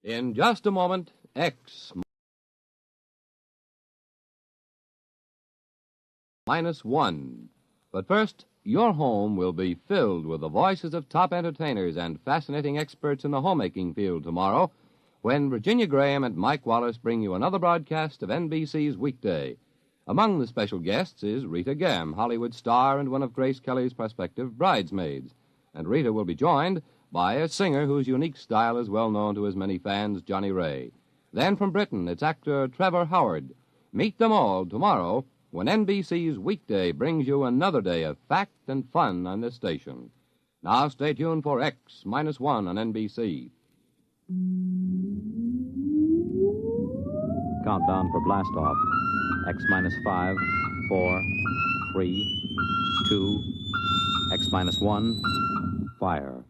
In just a moment, X minus 1. But first, your home will be filled with the voices of top entertainers and fascinating experts in the homemaking field tomorrow when Virginia Graham and Mike Wallace bring you another broadcast of NBC's Weekday. Among the special guests is Rita Gam, Hollywood star and one of Grace Kelly's prospective bridesmaids. And Rita will be joined by a singer whose unique style is well known to his many fans, Johnny Ray. Then from Britain, it's actor Trevor Howard. Meet them all tomorrow when NBC's Weekday brings you another day of fact and fun on this station. Now stay tuned for X minus 1 on NBC. Countdown for blast off. X minus 5, 4, 3, 2, X minus 1, fire.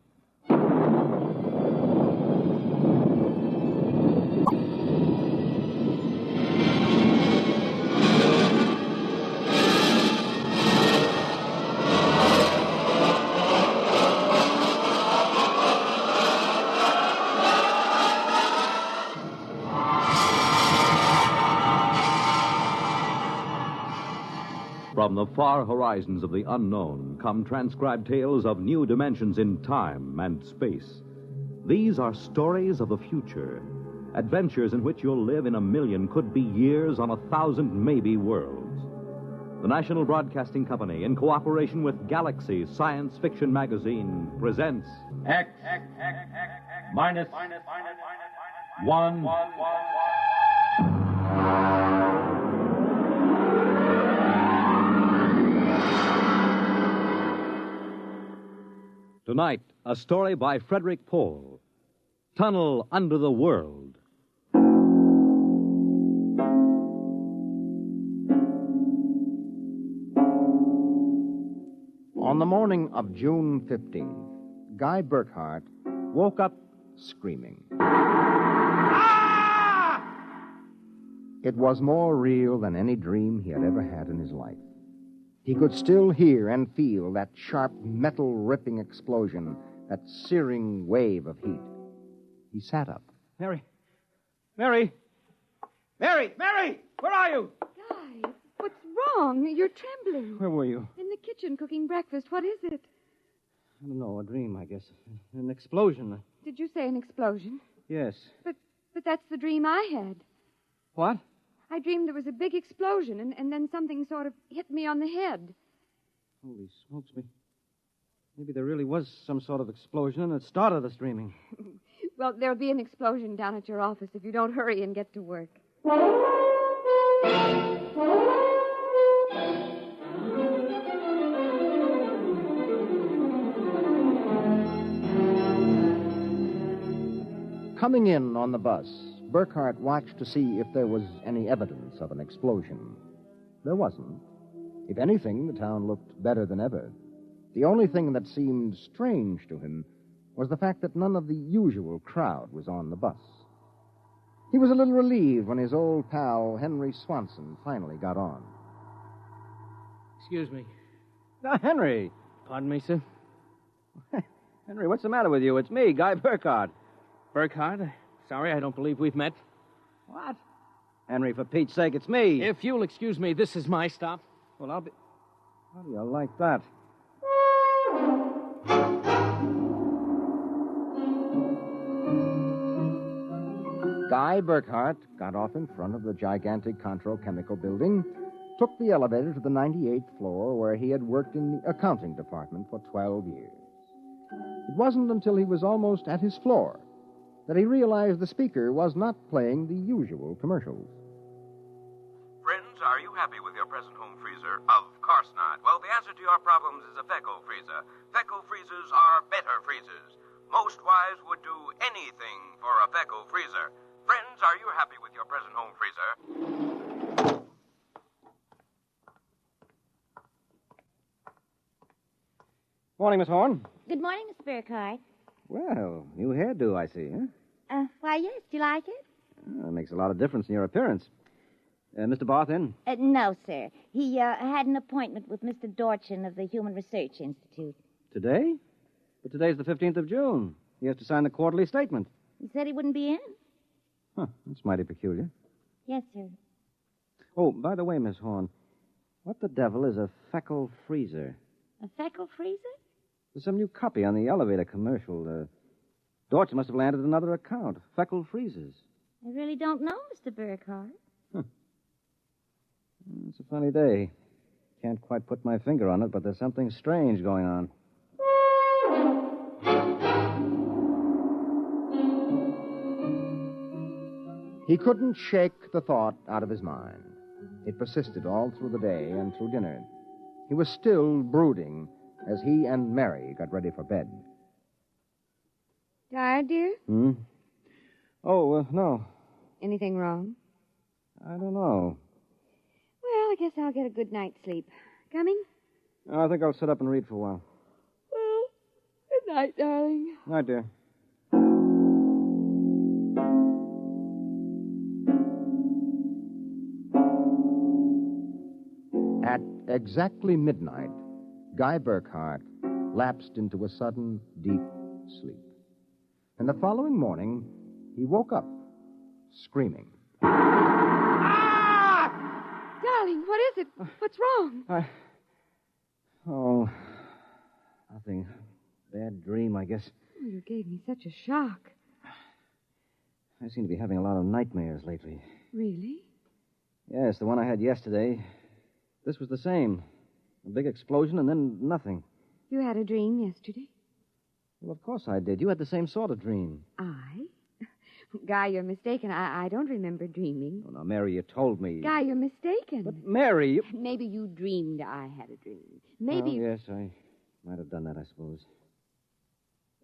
From the far horizons of the unknown come transcribed tales of new dimensions in time and space. These are stories of the future, adventures in which you'll live in a million, could be years, on 1,000 maybe worlds. The National Broadcasting Company, in cooperation with Galaxy Science Fiction Magazine, presents X minus 1. Tonight, a story by Frederick Pohl, Tunnel Under the World. On the morning of June 15th, Guy Burkhart woke up screaming. Ah! It was more real than any dream he had ever had in his life. He could still hear and feel that sharp, metal-ripping explosion, that searing wave of heat. He sat up. Mary! Where are you? Guy, what's wrong? You're trembling. Where were you? In the kitchen cooking breakfast. What is it? I don't know, a dream, I guess. An explosion. Did you say an explosion? Yes. But that's the dream I had. What? I dreamed there was a big explosion, and then something sort of hit me on the head. Holy smokes, maybe there really was some sort of explosion, and it started us dreaming. Well, there'll be an explosion down at your office if you don't hurry and get to work. Coming in on the bus, Burkhart watched to see if there was any evidence of an explosion. There wasn't. If anything, the town looked better than ever. The only thing that seemed strange to him was the fact that none of the usual crowd was on the bus. He was a little relieved when his old pal, Henry Swanson, finally got on. Excuse me. Henry. Pardon me, sir? Henry, what's the matter with you? It's me, Guy Burkhart. Burkhart? Sorry, I don't believe we've met. What? Henry, for Pete's sake, it's me. If you'll excuse me, this is my stop. Well, I'll be... How do you like that? Guy Burkhart got off in front of the gigantic Contro Chemical Building, took the elevator to the 98th floor where he had worked in the accounting department for 12 years. It wasn't until he was almost at his floor that he realized the speaker was not playing the usual commercials. Friends, are you happy with your present home freezer? Of course not. Well, the answer to your problems is a Fecco freezer. Fecco freezers are better freezers. Most wives would do anything for a Fecco freezer. Friends, are you happy with your present home freezer? Morning, Miss Horn. Good morning, Mr. Burkhart. Well, new hairdo, I see, huh? Why, yes. Do you like it? Well, it makes a lot of difference in your appearance. Mr. Barth in? No, sir. He had an appointment with Mr. Dorchin of the Human Research Institute. Today? But today's the 15th of June. He has to sign the quarterly statement. He said he wouldn't be in. Huh, that's mighty peculiar. Yes, sir. Oh, by the way, Miss Horn, what the devil is a feckle freezer? A feckle freezer? There's some new copy on the elevator commercial. Dorch must have landed another account. Feckle freezers. I really don't know, Mr. Burkhardt. It's a funny day. Can't quite put my finger on it, but there's something strange going on. He couldn't shake the thought out of his mind. It persisted all through the day and through dinner. He was still brooding as he and Mary got ready for bed. Tired, dear? Oh, no. Anything wrong? I don't know. Well, I guess I'll get a good night's sleep. Coming? I think I'll sit up and read for a while. Well, good night, darling. Night, dear. At exactly midnight, Guy Burkhardt lapsed into a sudden, deep sleep. And the following morning, he woke up, screaming. Darling, what is it? What's wrong? Oh, nothing. Bad dream, I guess. Oh, you gave me such a shock. I seem to be having a lot of nightmares lately. Really? Yes, the one I had yesterday. This was the same. A big explosion and then nothing. You had a dream yesterday? Well, of course I did. You had the same sort of dream. I? Guy, you're mistaken. I don't remember dreaming. Oh, now, Mary, you told me. Guy, you're mistaken. But, Mary, you... Maybe you dreamed I had a dream. Maybe... Well, yes, I might have done that, I suppose.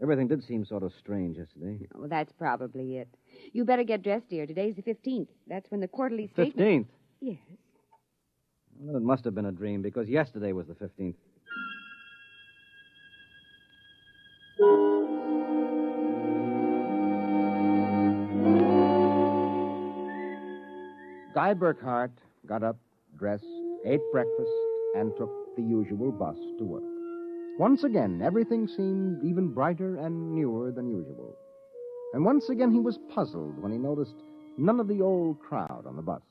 Everything did seem sort of strange yesterday. Oh, that's probably it. You better get dressed, dear. Today's the 15th. That's when the quarterly statement... 15th? Yes. Well, it must have been a dream, because yesterday was the 15th. Guy Burkhardt got up, dressed, ate breakfast, and took the usual bus to work. Once again, everything seemed even brighter and newer than usual. And once again, he was puzzled when he noticed none of the old crowd on the bus.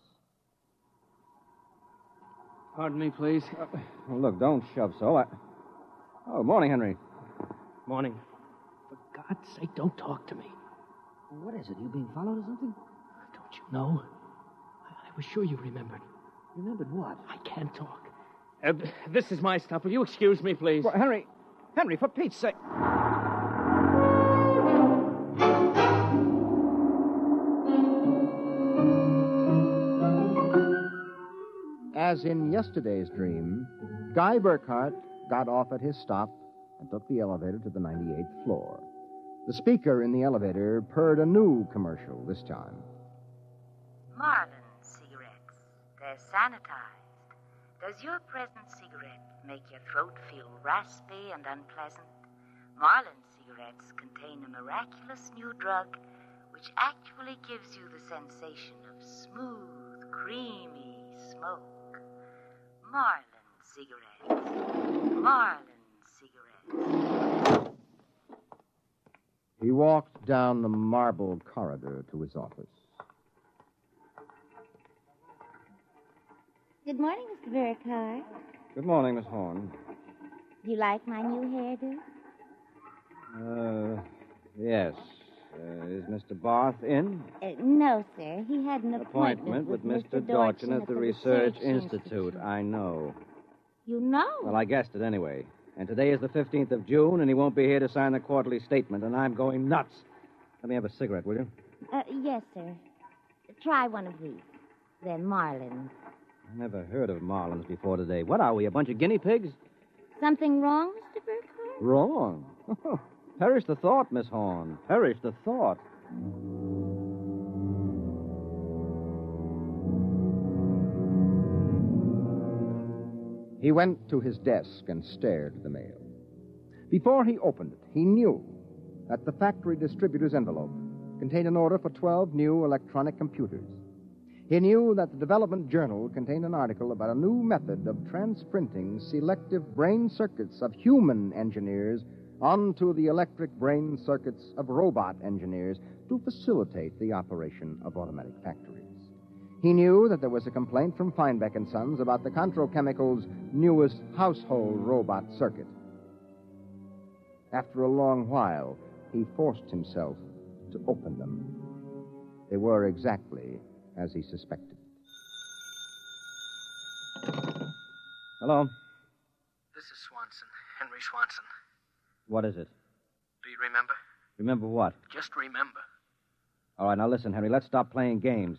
Pardon me, please. Well, look, don't shove so. Oh, morning, Henry. Morning. For God's sake, don't talk to me. What is it? You being followed or something? Don't you know? I was sure you remembered. Remembered what? I can't talk. This is my stop. Will you excuse me, please? Well, Henry, for Pete's sake. As in yesterday's dream, Guy Burkhardt got off at his stop and took the elevator to the 98th floor. The speaker in the elevator purred a new commercial this time. Marlin cigarettes. They're sanitized. Does your present cigarette make your throat feel raspy and unpleasant? Marlin cigarettes contain a miraculous new drug which actually gives you the sensation of smooth, creamy smoke. Marlin cigarettes. Marlin cigarettes. He walked down the marble corridor to his office. Good morning, Mr. Burkhardt. Good morning, Miss Horn. Do you like my new hairdo? Yes. Is Mr. Barth in? No, sir. He had an Appointment with Mr. Dorchin at the Research Institute. I know. You know? Well, I guessed it anyway. And today is the 15th of June, and he won't be here to sign the quarterly statement, and I'm going nuts. Let me have a cigarette, will you? Yes, sir. Try one of these. They're Marlins. I never heard of Marlins before today. What are we, a bunch of guinea pigs? Something wrong, Mr. Burkhardt? Wrong? Perish the thought, Miss Horn. Perish the thought. He went to his desk and stared at the mail. Before he opened it, he knew that the factory distributor's envelope contained an order for 12 new electronic computers. He knew that the development journal contained an article about a new method of transprinting selective brain circuits of human engineers onto the electric brain circuits of robot engineers to facilitate the operation of automatic factories. He knew that there was a complaint from Feinbeck and Sons about the Contro Chemicals' newest household robot circuit. After a long while, he forced himself to open them. They were exactly as he suspected. Hello? This is Swanson, Henry Swanson. What is it? Do you remember? Remember what? Just remember. All right, now listen, Henry, let's stop playing games.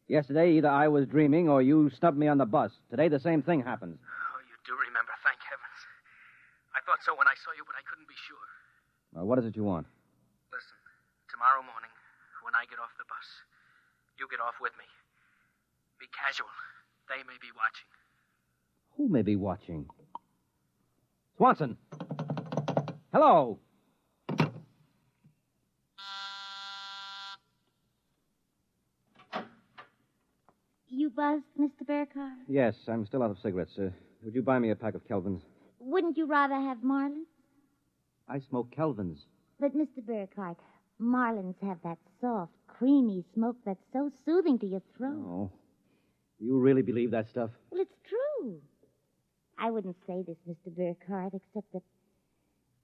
Yesterday, either I was dreaming or you snubbed me on the bus. Today, the same thing happens. Oh, you do remember, thank heavens. I thought so when I saw you, but I couldn't be sure. Well, what is it you want? Listen, tomorrow morning, when I get off the bus, you get off with me. Be casual. They may be watching. Who may be watching? Swanson! Hello! You buzzed, Mr. Burkhardt? Yes, I'm still out of cigarettes. Would you buy me a pack of Kelvins? Wouldn't you rather have Marlins? I smoke Kelvins. But, Mr. Burkhardt, Marlins have that soft, creamy smoke that's so soothing to your throat. Oh. You really believe that stuff? Well, it's true. I wouldn't say this, Mr. Burkhardt, except that,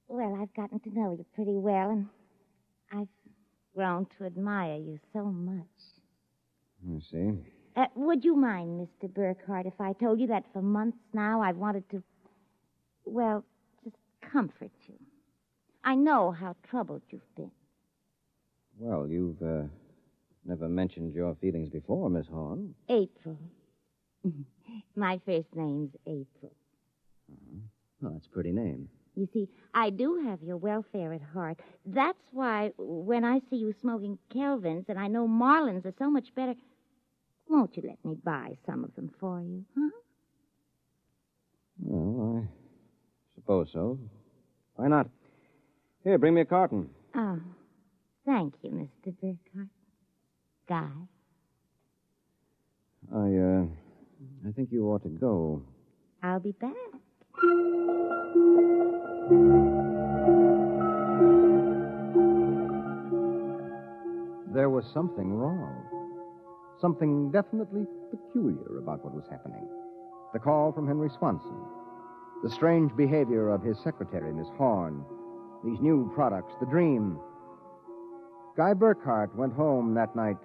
well, I've gotten to know you pretty well, and I've grown to admire you so much. I see. Would you mind, Mr. Burkhardt, if I told you that for months now I've wanted to, well, just comfort you? I know how troubled you've been. Well, you've never mentioned your feelings before, Miss Horn. April. My first name's April. Well, that's a pretty name. You see, I do have your welfare at heart. That's why when I see you smoking Kelvins and I know Marlins are so much better, won't you let me buy some of them for you, huh? Well, I suppose so. Why not? Here, bring me a carton. Oh, thank you, Mr. Burkhardt. Guy. I think you ought to go. I'll be back. There was something wrong. Something definitely peculiar about what was happening. The call from Henry Swanson. The strange behavior of his secretary, Miss Horn. These new products, the dream. Guy Burkhardt went home that night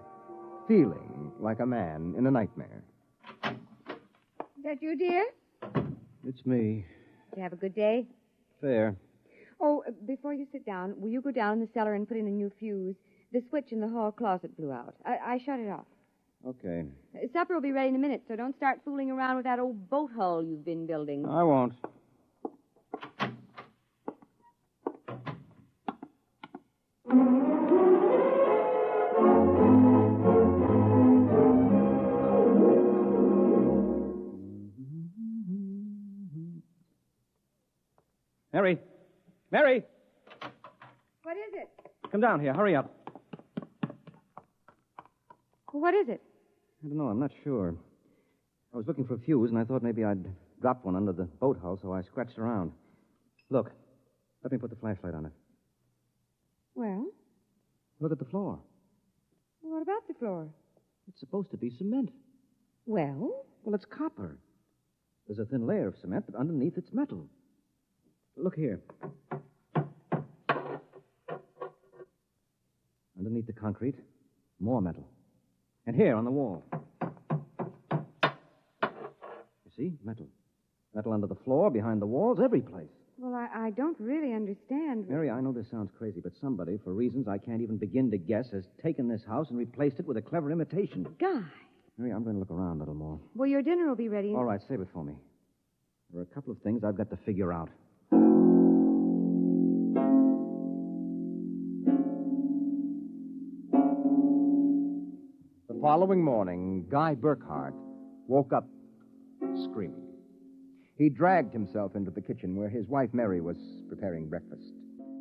feeling like a man in a nightmare. Is that you, dear? It's me. Did you have a good day? Fair. Oh, before you sit down, will you go down in the cellar and put in a new fuse? The switch in the hall closet blew out. I shut it off. Okay. Supper will be ready in a minute, so don't start fooling around with that old boat hull you've been building. I won't. Mary! Mary! What is it? Come down here. Hurry up. What is it? I don't know. I'm not sure. I was looking for a fuse, and I thought maybe I'd dropped one under the boat hull, so I scratched around. Look. Let me put the flashlight on it. Well? Look at the floor. What about the floor? It's supposed to be cement. Well? Well, it's copper. There's a thin layer of cement, but underneath it's metal. Look here. Underneath the concrete, more metal. And here on the wall. You see? Metal. Metal under the floor, behind the walls, every place. Well, I don't really understand. Mary, I know this sounds crazy, but somebody, for reasons I can't even begin to guess, has taken this house and replaced it with a clever imitation. Guy. Mary, I'm going to look around a little more. Well, your dinner will be ready. All right, save it for me. There are a couple of things I've got to figure out. The following morning, Guy Burkhardt woke up screaming. He dragged himself into the kitchen where his wife Mary was preparing breakfast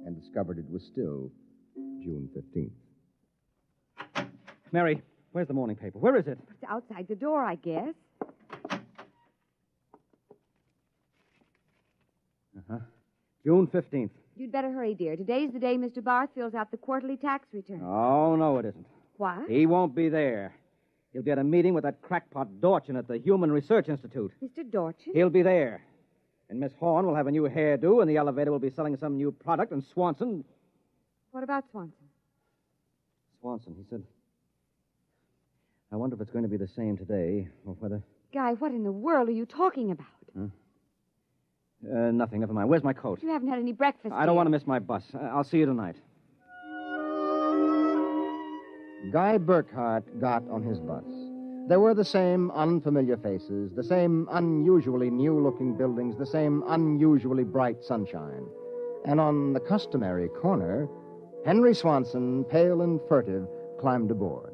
and discovered it was still June 15th. Mary, where's the morning paper? Where is it? It's outside the door, I guess. Uh-huh. June 15th. You'd better hurry, dear. Today's the day Mr. Barth fills out the quarterly tax return. Oh, no, it isn't. What? He won't be there. He'll be at a meeting with that crackpot Dorchin at the Human Research Institute. Mr. Dorchin? He'll be there. And Miss Horn will have a new hairdo, and the elevator will be selling some new product, and Swanson... What about Swanson? Swanson, he said... I wonder if it's going to be the same today, or whether... Guy, what in the world are you talking about? Huh? Nothing. Never mind. Where's my coat? You haven't had any breakfast I don't want to miss my bus. I'll see you tonight. Guy Burkhart got on his bus. There were the same unfamiliar faces, the same unusually new-looking buildings, the same unusually bright sunshine. And on the customary corner, Henry Swanson, pale and furtive, climbed aboard.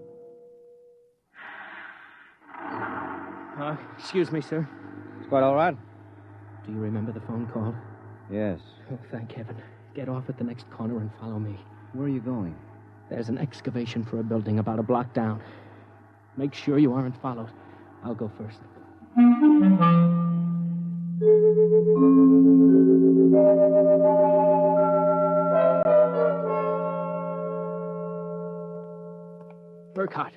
Excuse me, sir. It's quite all right? Do you remember the phone call? Yes. Oh, thank heaven. Get off at the next corner and follow me. Where are you going? There's an excavation for a building about a block down. Make sure you aren't followed. I'll go first. Burkhart.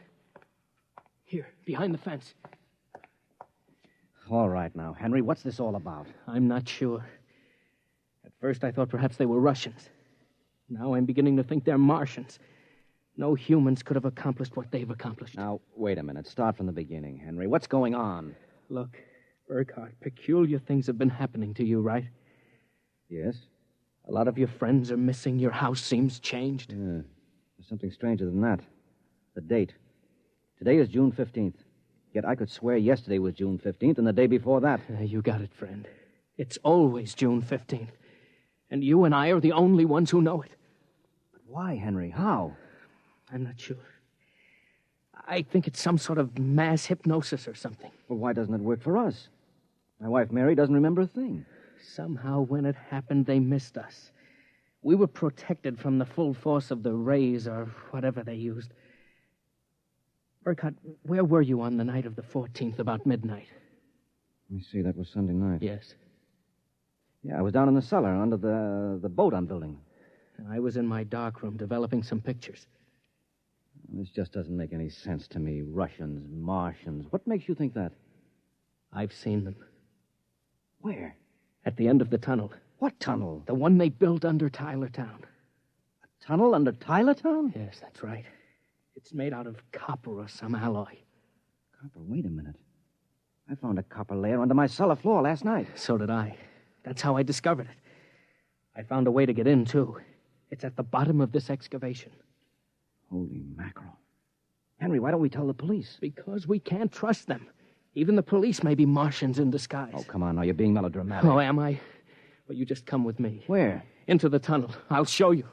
Here, behind the fence. All right now, Henry, what's this all about? I'm not sure. At first I thought perhaps they were Russians. Now I'm beginning to think they're Martians. No humans could have accomplished what they've accomplished. Now, wait a minute. Start from the beginning, Henry. What's going on? Look, Burkhart, peculiar things have been happening to you, right? Yes? A lot of your friends are missing. Your house seems changed. Yeah. There's something stranger than that. The date. Today is June 15th. Yet I could swear yesterday was June 15th and the day before that. You got it, friend. It's always June 15th. And you and I are the only ones who know it. But why, Henry? How? I'm not sure. I think it's some sort of mass hypnosis or something. Well, why doesn't it work for us? My wife, Mary, doesn't remember a thing. Somehow, when it happened, they missed us. We were protected from the full force of the rays or whatever they used. Burkhart, where were you on the night of the 14th, about midnight? Let me see, that was Sunday night. Yes. Yeah, I was down in the cellar under the boat I'm building. I was in my darkroom developing some pictures. This just doesn't make any sense to me. Russians, Martians. What makes you think that? I've seen them. Where? At the end of the tunnel. What tunnel? The one they built under Tylertown. A tunnel under Tylertown? Yes, that's right. It's made out of copper or some alloy. Copper? Wait a minute. I found a copper layer under my cellar floor last night. So did I. That's how I discovered it. I found a way to get in, too. It's at the bottom of this excavation. Holy mackerel. Henry, why don't we tell the police? Because we can't trust them. Even the police may be Martians in disguise. Oh, come on now. You're being melodramatic. Oh, am I? Well, you just come with me. Where? Into the tunnel. I'll show you.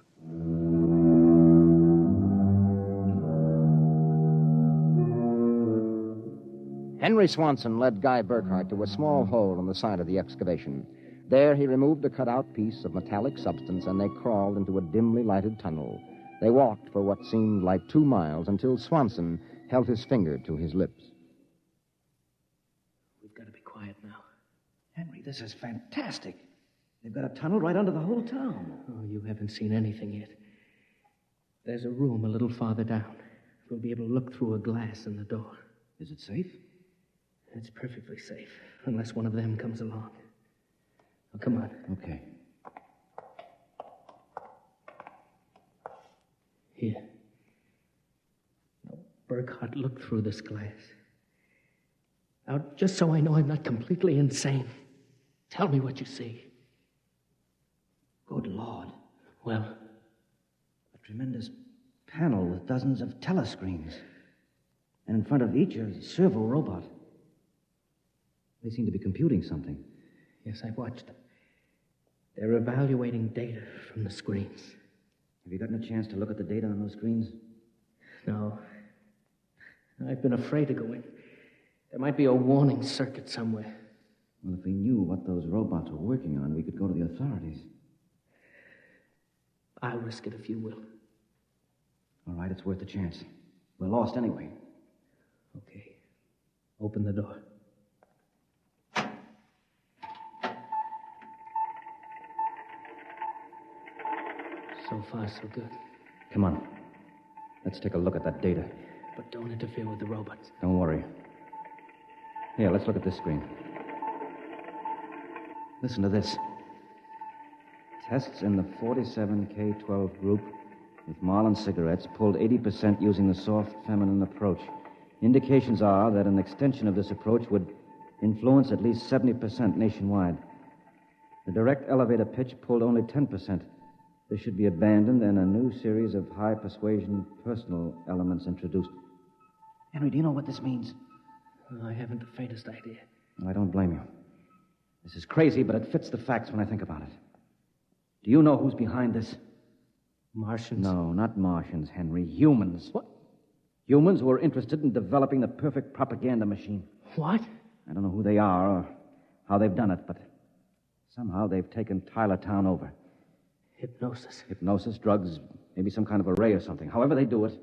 Henry Swanson led Guy Burkhart to a small hole in the side of the excavation. There he removed a cut-out piece of metallic substance, and they crawled into a dimly lighted tunnel. They walked for what seemed like 2 miles until Swanson held his finger to his lips. We've got to be quiet now. Henry, this is fantastic. They've got a tunnel right under the whole town. Oh, you haven't seen anything yet. There's a room a little farther down. We'll be able to look through a glass in the door. Is it safe? It's perfectly safe, unless one of them comes along. Oh, come on. Okay. Here. Now, Burkhart, look through this glass. Now, just so I know I'm not completely insane, tell me what you see. Good Lord. Well? A tremendous panel with dozens of telescreens. And in front of each, a servo robot. They seem to be computing something. Yes, I watched them. They're evaluating data from the screens. Have you gotten a chance to look at the data on those screens? No. I've been afraid to go in. There might be a warning circuit somewhere. Well, if we knew what those robots were working on, we could go to the authorities. I'll risk it if you will. All right, it's worth a chance. We're lost anyway. Okay. Open the door. So far, so good. Come on. Let's take a look at that data. But don't interfere with the robots. Don't worry. Here, let's look at this screen. Listen to this. Tests in the 47K12 group with Marlin cigarettes pulled 80% using the soft feminine approach. Indications are that an extension of this approach would influence at least 70% nationwide. The direct elevator pitch pulled only 10%. This should be abandoned and a new series of high persuasion personal elements introduced. Henry, do you know what this means? I haven't the faintest idea. Well, I don't blame you. This is crazy, but it fits the facts when I think about it. Do you know who's behind this? Martians? No, not Martians, Henry. Humans. What? Humans who are interested in developing the perfect propaganda machine. What? I don't know who they are or how they've done it, but somehow they've taken Tylertown over. Hypnosis. Hypnosis, drugs, maybe some kind of array or something. However they do it,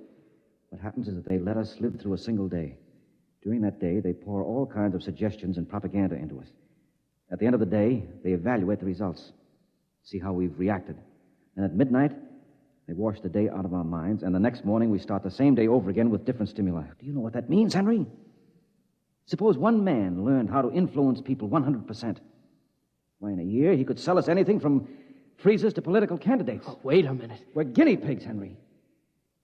what happens is that they let us live through a single day. During that day, they pour all kinds of suggestions and propaganda into us. At the end of the day, they evaluate the results, see how we've reacted. And at midnight, they wash the day out of our minds, and the next morning we start the same day over again with different stimuli. Do you know what that means, Henry? Suppose one man learned how to influence people 100%. Why, in a year, he could sell us anything from freezers to political candidates. Oh, wait a minute. We're guinea pigs, Henry.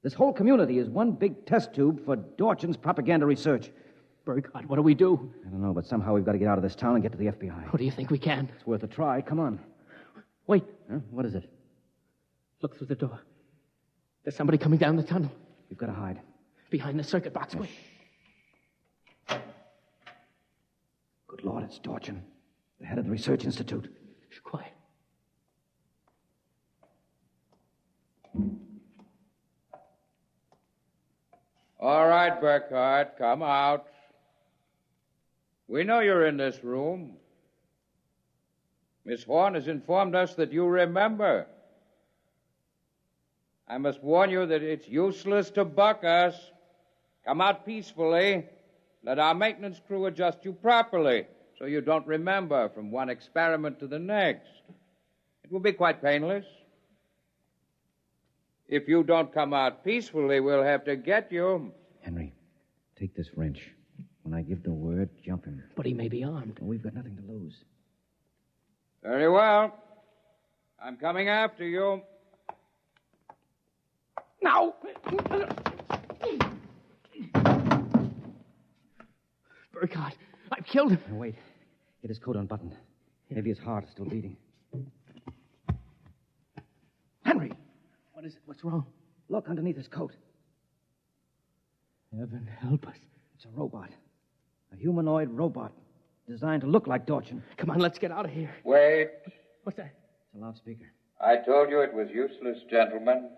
This whole community is one big test tube for Dorchin's propaganda research. Burkhardt, what do we do? I don't know, but somehow we've got to get out of this town and get to the FBI. What do you think we can? It's worth a try. Come on. Wait. Huh? What is it? Look through the door. There's somebody coming down the tunnel. We've got to hide. Behind the circuit box. Wait. Good Lord, it's Dorchin, the head of the Research Institute. Shh, quiet. All right, Burkhardt, come out. We know you're in this room. Miss Horn has informed us that you remember. I must warn you that it's useless to buck us. Come out peacefully. Let our maintenance crew adjust you properly so you don't remember from one experiment to the next. It will be quite painless. If you don't come out peacefully, we'll have to get you. Henry, take this wrench. When I give the word, jump him. But he may be armed. Well, we've got nothing to lose. Very well. I'm coming after you. Now! Burkhardt, I've killed him. Now, wait. Get his coat unbuttoned. Maybe his heart is still beating. Henry! What is it? What's wrong? Look underneath his coat. Heaven help us. It's a robot. A humanoid robot designed to look like Dorchin. Come on, let's get out of here. Wait. What's that? It's a loudspeaker. I told you it was useless, gentlemen.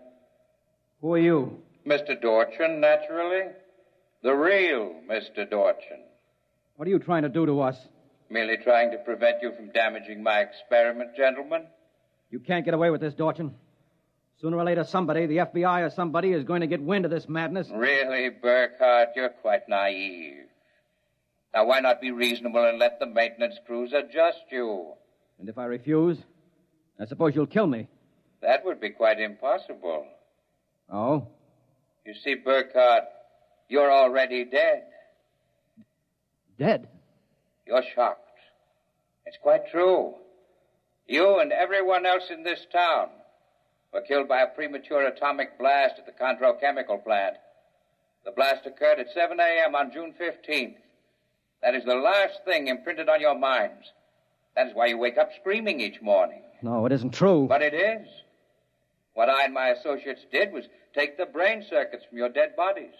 Who are you? Mr. Dorchin, naturally. The real Mr. Dorchin. What are you trying to do to us? Merely trying to prevent you from damaging my experiment, gentlemen. You can't get away with this, Dorchin. Sooner or later, somebody, the FBI or somebody, is going to get wind of this madness. Really, Burkhardt, you're quite naive. Now, why not be reasonable and let the maintenance crews adjust you? And if I refuse, I suppose you'll kill me. That would be quite impossible. Oh? You see, Burkhardt, you're already dead. Dead? You're shocked. It's quite true. You and everyone else in this town were killed by a premature atomic blast at the Contro chemical plant. The blast occurred at 7 a.m. on June 15th. That is the last thing imprinted on your minds. That is why you wake up screaming each morning. No, it isn't true. But it is. What I and my associates did was take the brain circuits from your dead bodies.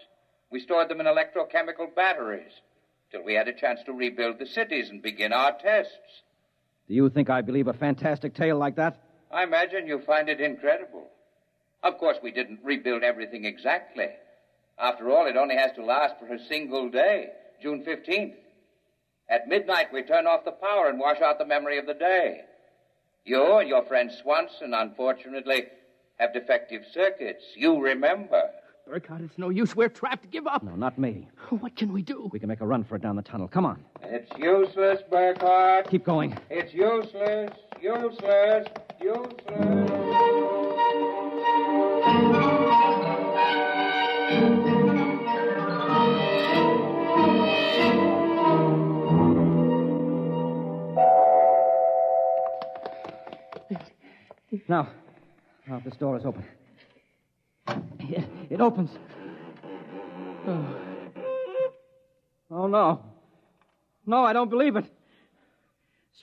We stored them in electrochemical batteries till we had a chance to rebuild the cities and begin our tests. Do you think I believe a fantastic tale like that? I imagine you find it incredible. Of course, we didn't rebuild everything exactly. After all, it only has to last for a single day, June 15th. At midnight, we turn off the power and wash out the memory of the day. You and your friend Swanson, unfortunately, have defective circuits. You remember. Burkhardt, it's no use. We're trapped. Give up. No, not me. What can we do? We can make a run for it down the tunnel. Come on. It's useless, Burkhardt. Keep going. It's useless, useless, useless. Now, this door is open. It opens. Oh, no. No, I don't believe it.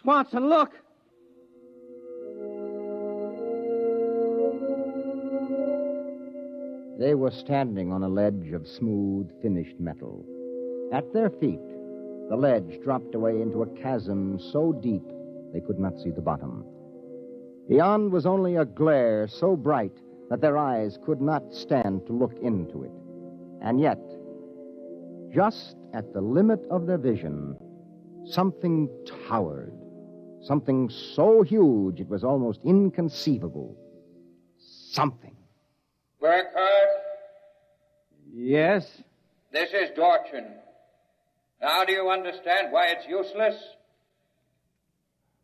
Swanson, look. They were standing on a ledge of smooth, finished metal. At their feet, the ledge dropped away into a chasm so deep they could not see the bottom. Beyond was only a glare so bright that their eyes could not stand to look into it. And yet, just at the limit of their vision, something towered. Something so huge it was almost inconceivable. Something. Burkhardt? Yes? This is Dorchin. Now do you understand why it's useless?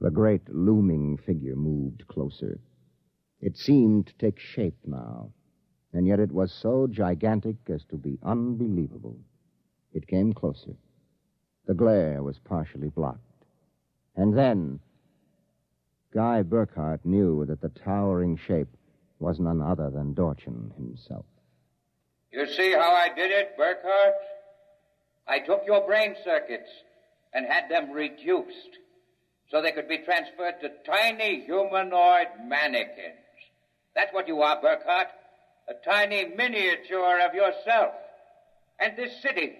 The great looming figure moved closer. It seemed to take shape now, and yet it was so gigantic as to be unbelievable. It came closer. The glare was partially blocked. And then, Guy Burkhardt knew that the towering shape was none other than Dorchin himself. You see how I did it, Burkhardt? I took your brain circuits and had them reduced so they could be transferred to tiny humanoid mannequins. That's what you are, Burkhardt. A tiny miniature of yourself. And this city,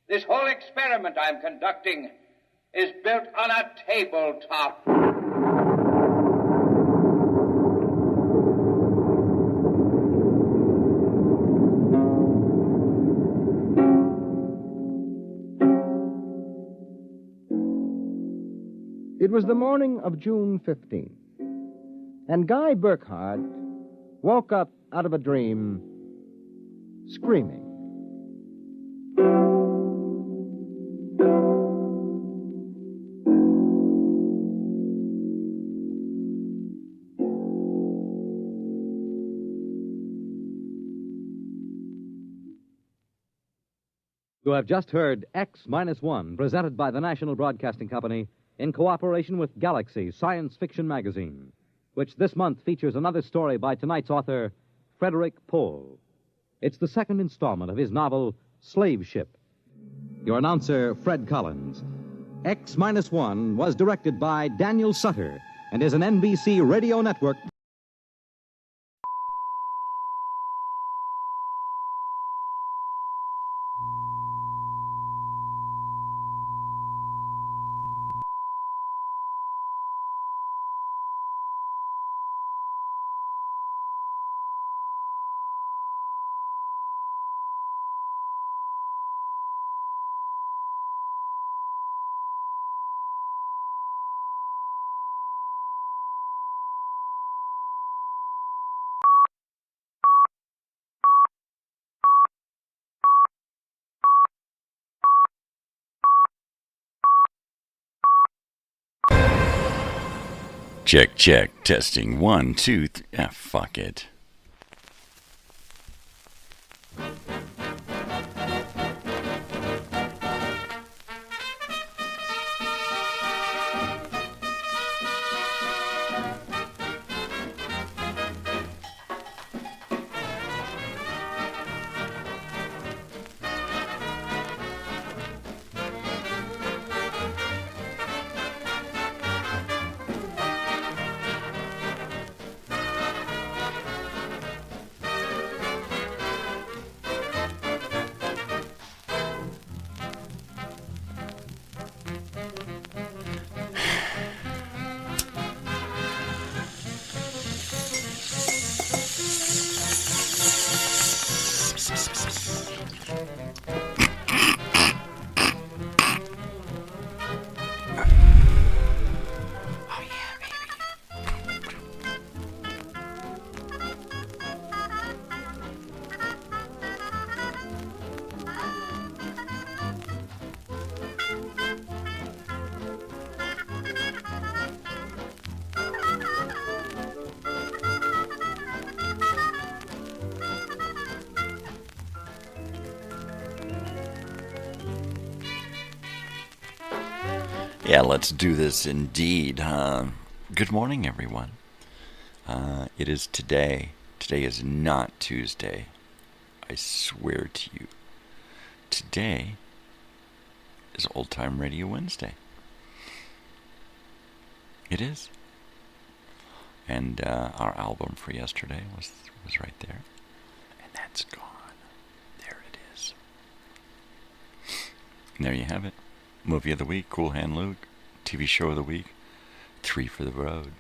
this whole experiment I'm conducting, is built on a tabletop. It was the morning of June 15th, and Guy Burkhardt woke up out of a dream screaming. You have just heard X-1, presented by the National Broadcasting Company in cooperation with Galaxy Science Fiction Magazine, which this month features another story by tonight's author, Frederick Pohl. It's the second installment of his novel, Slave Ship. Your announcer, Fred Collins. X-1 was directed by Daniel Sutter and is an NBC radio network. Check, check, testing, 1, 2, 3. Fuck it. Yeah, let's do this indeed. Good morning, everyone. It is today. Today is not Tuesday. I swear to you. Today is Old Time Radio Wednesday. It is. And our album for yesterday was right there. And that's gone. There it is. And there you have it. Movie of the week, Cool Hand Luke. TV show of the week, 3 for the road.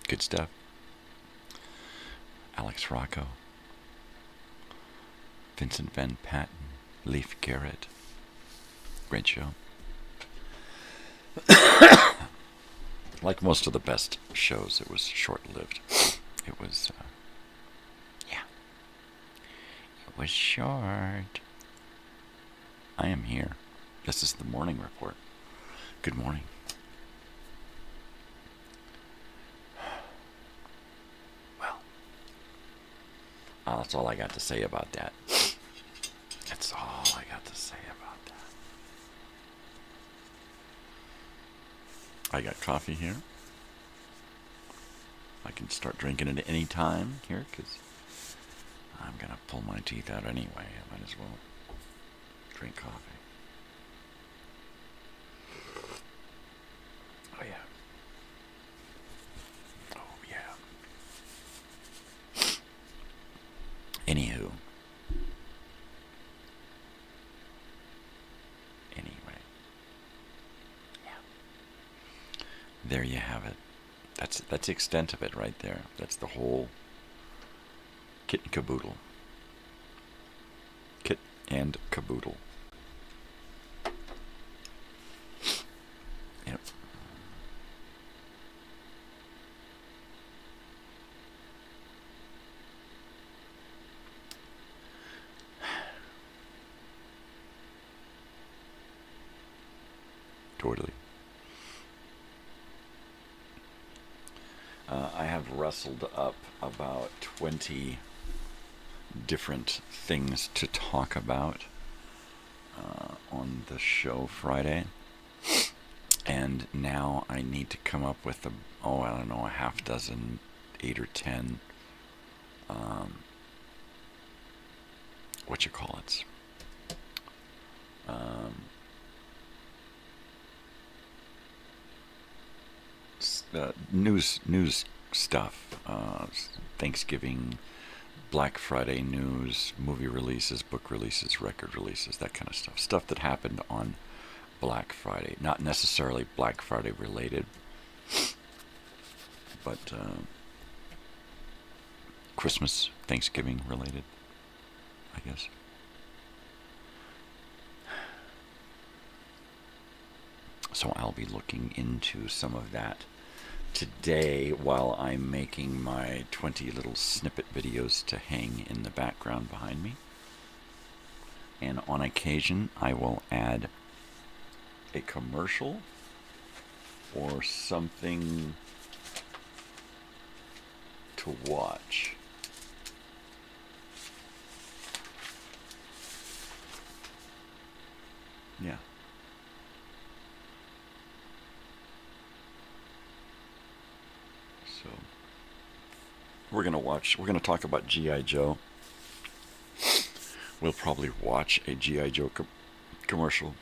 Good stuff. Alex Rocco. Vincent Van Patten. Leif Garrett. Great show. Like most of the best shows, it was short-lived. It was, yeah. It was short. I am here. This is the morning report. Good morning. Well, that's all I got to say about that. That's all I got to say about that. I got coffee here. I can start drinking it at any time here, because I'm going to pull my teeth out anyway. I might as well drink coffee. Oh, yeah. Oh, yeah. Anywho. Anyway. Yeah. There you have it. That's the extent of it right there. That's the whole kit and caboodle. Kit and caboodle. Yep. Totally. I have wrestled up about 20 different things to talk about on the show Friday. And now I need to come up with I don't know, a half dozen, 8 or 10, news stuff, Thanksgiving, Black Friday news, movie releases, book releases, record releases, that kind of stuff. Stuff that happened on Black Friday. Not necessarily Black Friday related, but Christmas, Thanksgiving related, I guess. So I'll be looking into some of that today while I'm making my 20 little snippet videos to hang in the background behind me. And on occasion, I will add a commercial or something to watch. Yeah. So we're going to talk about G.I. Joe. We'll probably watch a G.I. Joe commercial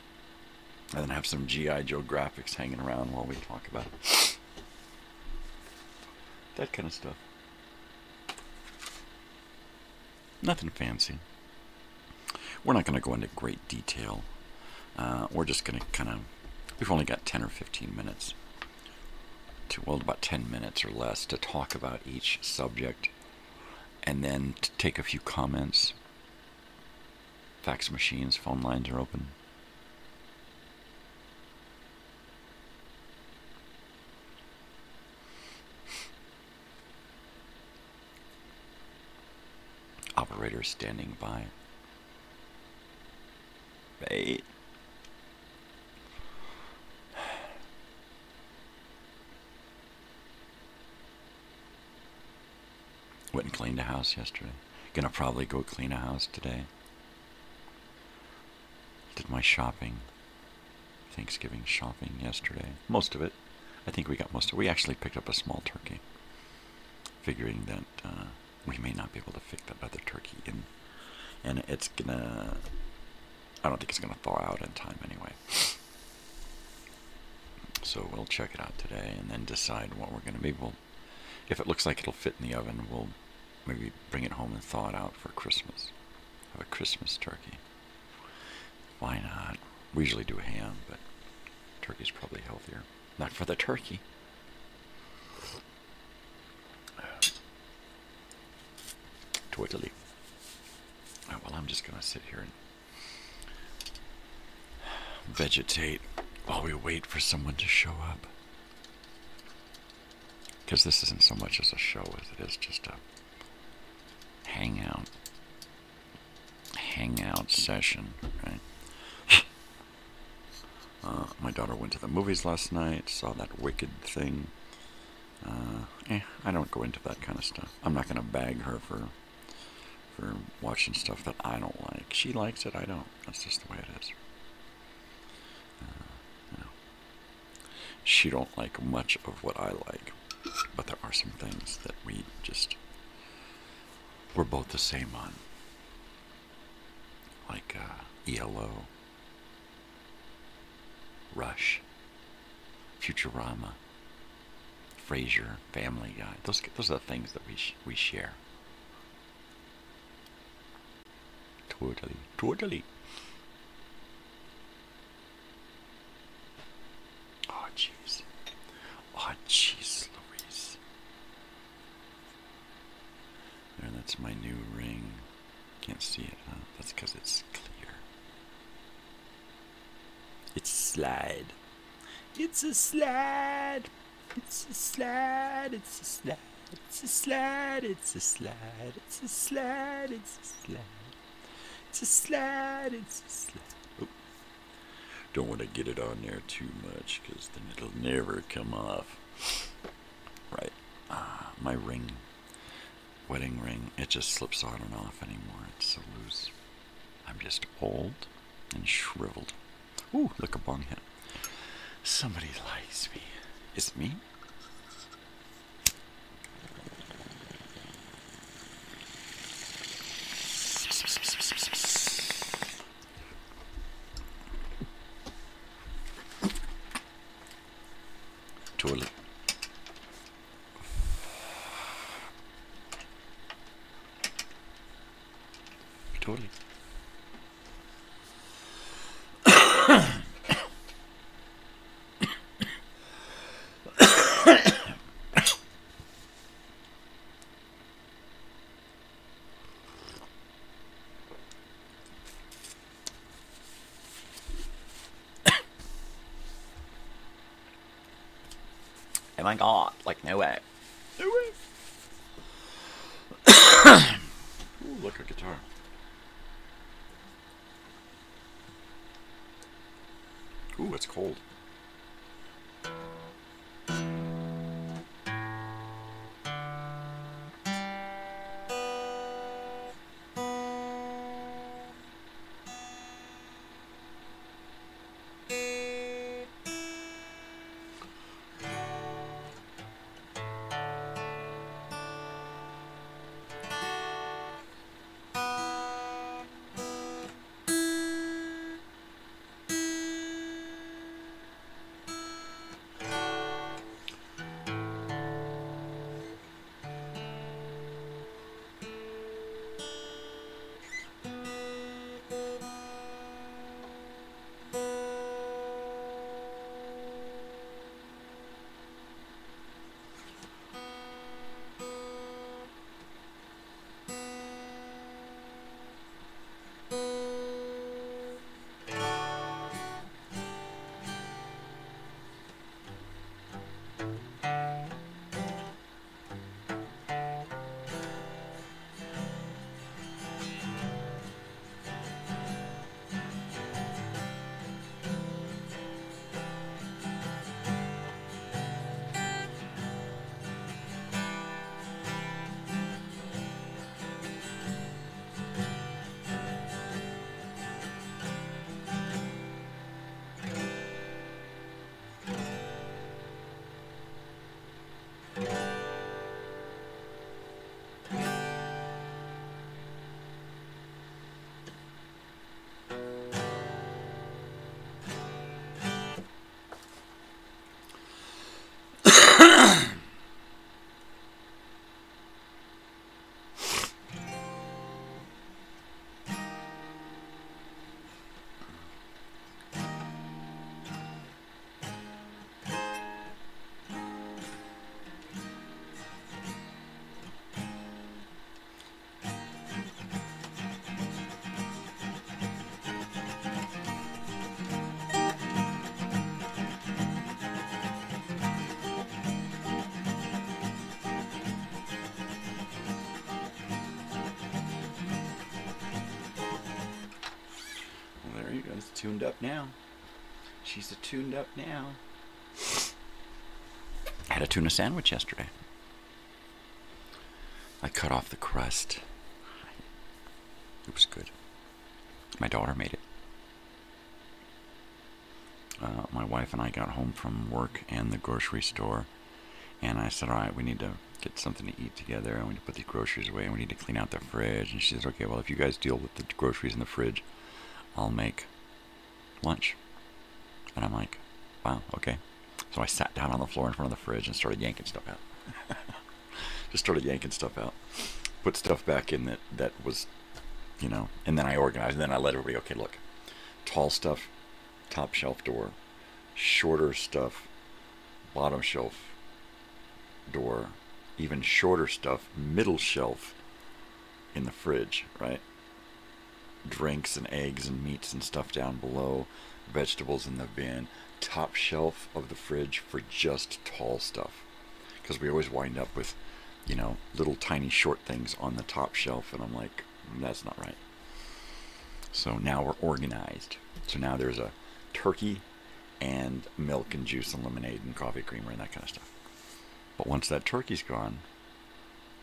and then have some G.I. Joe graphics hanging around while we talk about it. That kind of stuff. Nothing fancy. We're not going to go into great detail. We're just going to we've only got 10 or 15 minutes. About 10 minutes or less to talk about each subject, and then to take a few comments. Fax machines, phone lines are open. Operators standing by. Wait. Went and cleaned a house yesterday. Gonna probably go clean a house today. Did my shopping. Thanksgiving shopping yesterday. Most of it. I think we got most of it. We actually picked up a small turkey, figuring that we may not be able to fit that other turkey in. And it's gonna... I don't think it's gonna thaw out in time anyway. So we'll check it out today and then decide what we're gonna... Maybe we'll... If it looks like it'll fit in the oven, we'll maybe bring it home and thaw it out for Christmas. Have a Christmas turkey. Why not? We usually do ham, but turkey's probably healthier. Not for the turkey. Totally. Oh, well, I'm just going to sit here and vegetate while we wait for someone to show up. Because this isn't so much as a show as it is just a hangout session, right? My daughter went to the movies last night, saw that Wicked thing. I don't go into that kind of stuff. I'm not going to bag her for watching stuff that I don't like. She likes it, I don't. That's just the way it is. She don't like much of what I like, but there are some things that we're both the same on. Like ELO, Rush, Futurama, Frasier, Family Guy. Those are the things that we share. Totally. Oh, jeez, Louise. There, that's my new ring. Can't see it, huh? That's because it's clear. It's a slide. It's a slide. It's a slide. It's a slide. It's a slide. It's a slide. It's a slide. It's a slide. It's a slide. It's a slide. Oh. Don't want to get it on there too much because then it'll never come off. Right. My ring. Wedding ring, it just slips on and off anymore. It's so loose. I'm just old and shriveled. Ooh, look, a bong hit. Somebody likes me. Is it me? Totally. Totally. Oh my god, like no way. No way. Ooh, look, a guitar. Ooh, it's cold. tuned up now. She's a tuned up now. I had a tuna sandwich yesterday. I cut off the crust. It was good. My daughter made it. My wife and I got home from work and the grocery store, and I said, all right, we need to get something to eat together. I need to put the groceries away, and we need to clean out the fridge. And she says, okay, well, if you guys deal with the groceries in the fridge, I'll make lunch. And I'm like, wow, okay. So I sat down on the floor in front of the fridge and started yanking stuff out. Just started yanking stuff out. Put stuff back in that was, and then I organized, and then I let everybody, okay, look, tall stuff, top shelf door, shorter stuff, bottom shelf door, even shorter stuff, middle shelf in the fridge, right? Drinks and eggs and meats and stuff down below, vegetables in the bin, top shelf of the fridge for just tall stuff. Because we always wind up with, little tiny short things on the top shelf, and I'm like, that's not right. So now we're organized. So now there's a turkey and milk and juice and lemonade and coffee creamer and that kind of stuff. But once that turkey's gone,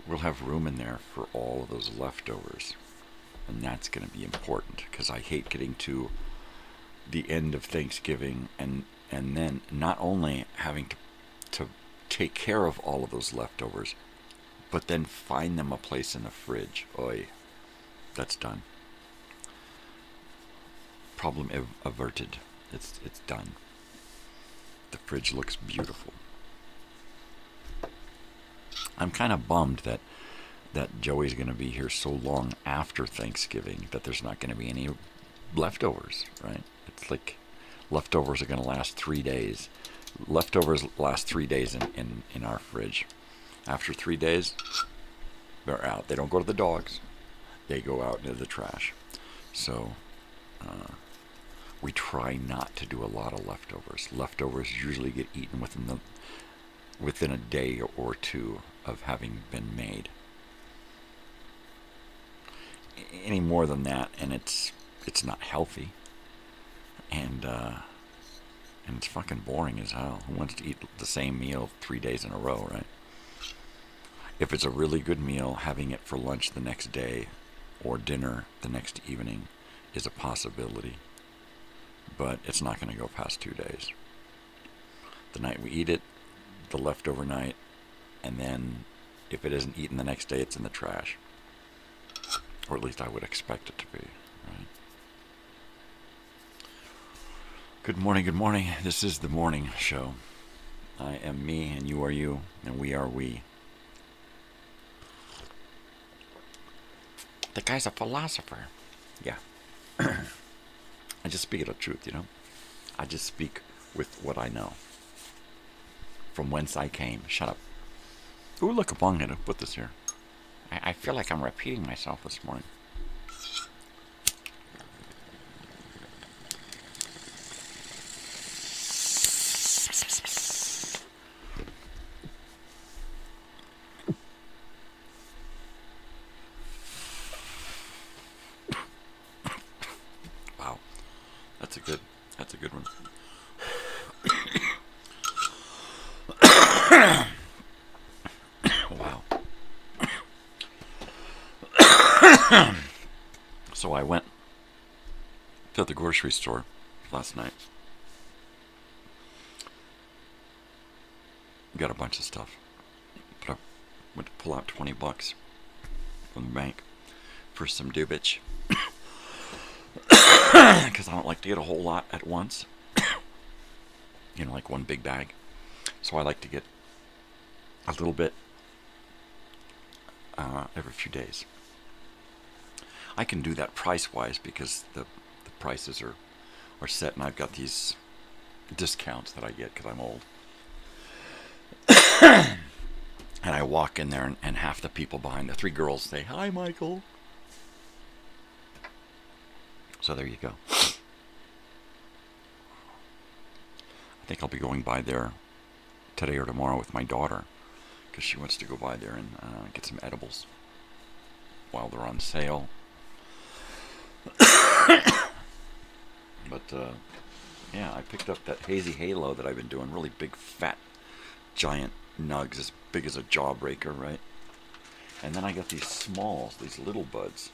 we'll have room in there for all of those leftovers. And that's going to be important, because I hate getting to the end of Thanksgiving and then not only having to take care of all of those leftovers, but then find them a place in the fridge. Oy, that's done. Problem averted. It's done. The fridge looks beautiful. I'm kind of bummed that Joey's going to be here so long after Thanksgiving that there's not going to be any leftovers, right? It's like leftovers are going to last 3 days. Leftovers last 3 days in our fridge. After 3 days, they're out. They don't go to the dogs. They go out into the trash. So we try not to do a lot of leftovers. Leftovers usually get eaten within a day or two of having been made. Any more than that, and it's not healthy, and it's fucking boring as hell. Who wants to eat the same meal 3 days in a row, right? If it's a really good meal, having it for lunch the next day or dinner the next evening is a possibility, but it's not going to go past 2 days. The night we eat it, the leftover night, and then if it isn't eaten the next day, it's in the trash. Or at least I would expect it to be, right? Good morning, good morning. This is the morning show. I am me, and you are you, and we are we. The guy's a philosopher. Yeah. I just speak the truth, I just speak with what I know. From whence I came. Shut up. Ooh, look, a Bong had to put this here. I feel like I'm repeating myself this morning. Wow. That's a good one. Wow. So I went to the grocery store last night. Got a bunch of stuff. But I went to pull out $20 from the bank for some dubage. Because I don't like to get a whole lot at once. Like one big bag. So I like to get a little bit every few days. I can do that price-wise because the prices are set, and I've got these discounts that I get because I'm old. And I walk in there, and half the people behind the 3 girls say, "Hi, Michael." So there you go. I think I'll be going by there today or tomorrow with my daughter because she wants to go by there and get some edibles while they're on sale. But, yeah, I picked up that Hazy Halo that I've been doing. Really big, fat, giant nugs as big as a jawbreaker, right? And then I got these smalls, these little buds,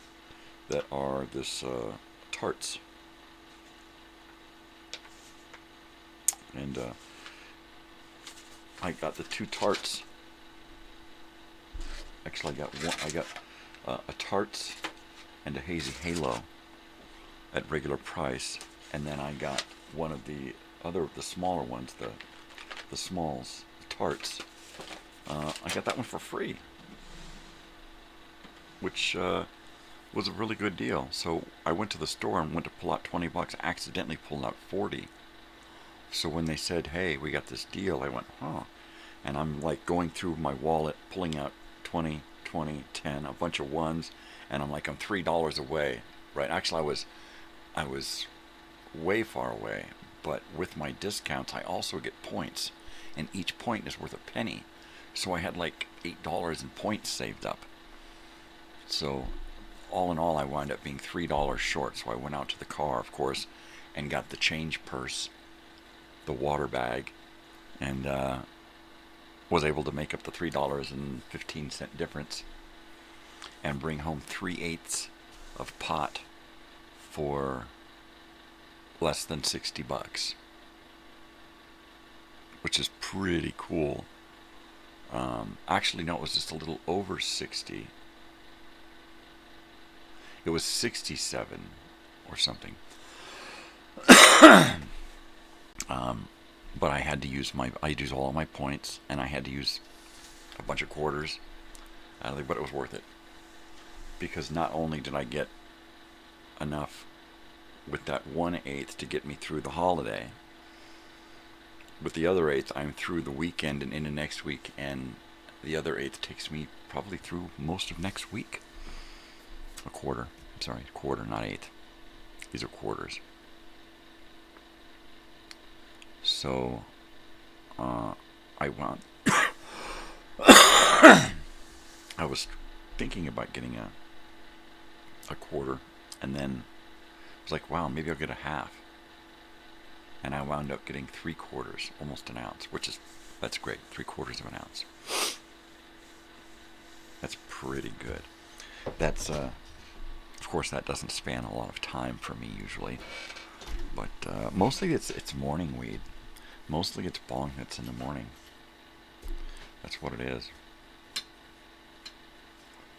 that are this tarts. And I got the 2 tarts. Actually, I got a tarts and a Hazy Halo at regular price, and then I got one of the smaller ones, the smalls, the tarts. I got that one for free, which was a really good deal. So I went to the store and went to pull out $20, accidentally pulled out 40. So when they said, hey, we got this deal, I went, huh. And I'm like going through my wallet, pulling out 20, 20, 10, a bunch of ones, and I'm like, I'm $3 away, right? Actually, I was way far away, but with my discounts, I also get points, and each point is worth a penny. So I had like $8 in points saved up. So all in all, I wound up being $3 short. So I went out to the car, of course, and got the change purse, the water bag, and was able to make up the $3.15 difference and bring home 3/8 of pot for less than $60, which is pretty cool. Actually, no, it was just a little over 60. It was 67 or something. But I had to use all of my points, and I had to use a bunch of quarters. But it was worth it, because not only did I get enough with that 1/8 to get me through the holiday, with the other 1/8 I'm through the weekend and into next week, and the other 1/8 takes me probably through most of next week. A quarter, not 1/8. These are quarters. So I want I was thinking about getting a quarter, and then I was like, wow, maybe I'll get a half. And I wound up getting 3/4, almost an ounce, that's great. 3/4 of an ounce. That's pretty good. That's of course, that doesn't span a lot of time for me usually, but mostly it's morning weed. Mostly it's bong hits in the morning. That's what it is.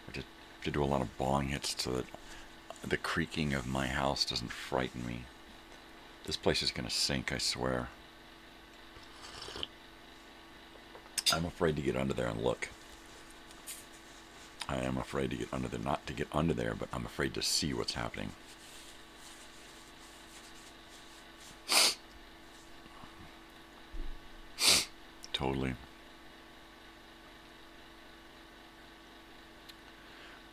I to do a lot of bong hits so that the creaking of my house doesn't frighten me. This place is going to sink, I swear. I'm afraid to get under there and look. I am afraid to get under there, not to get under there, but I'm afraid to see what's happening. Totally.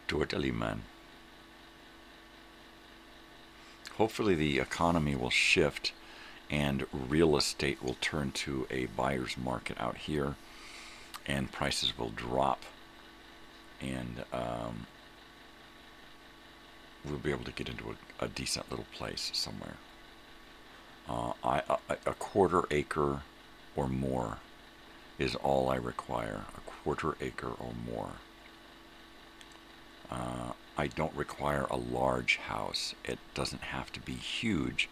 Totally, man. Hopefully the economy will shift and real estate will turn to a buyer's market out here, and prices will drop, and we'll be able to get into a decent little place somewhere. A 1/4 acre or more is all I require. A 1/4 acre or more. I don't require a large house. It doesn't have to be huge,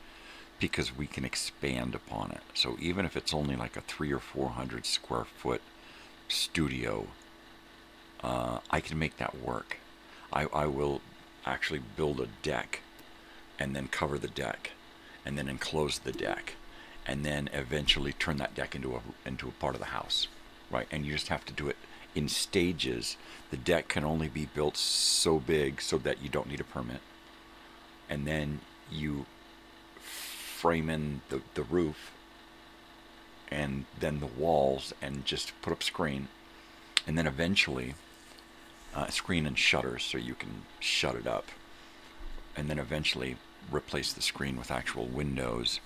because we can expand upon it. So even if it's only like a 300 or 400 square foot studio, I can make that work. I will actually build a deck, and then cover the deck, and then enclose the deck, and then eventually turn that deck into a part of the house, right? And you just have to do it in stages. The deck can only be built so big so that you don't need a permit, and then you frame in the roof, and then the walls, and just put up screen, and then eventually screen and shutters so you can shut it up, and then eventually replace the screen with actual windows,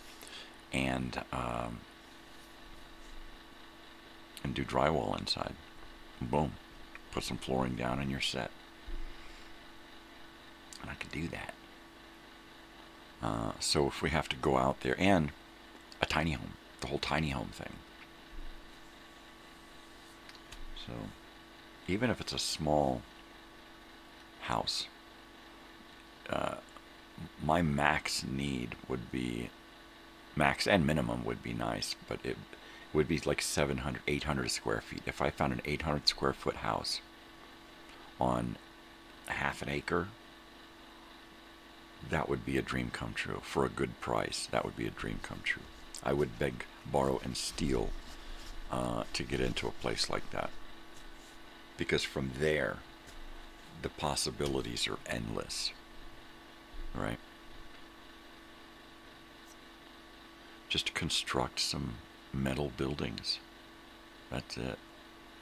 and do drywall inside. Boom. Put some flooring down and you're set. And I can do that. So if we have to go out there, and a tiny home, the whole tiny home thing. So even if it's a small house, my max need would be, max and minimum would be nice, but it would be like 700, 800 square feet. If I found an 800 square foot house on half an acre, that would be a dream come true. For a good price, that would be a dream come true. I would beg, borrow, and steal to get into a place like that. Because from there, the possibilities are endless. Right? Just construct some metal buildings. That's it.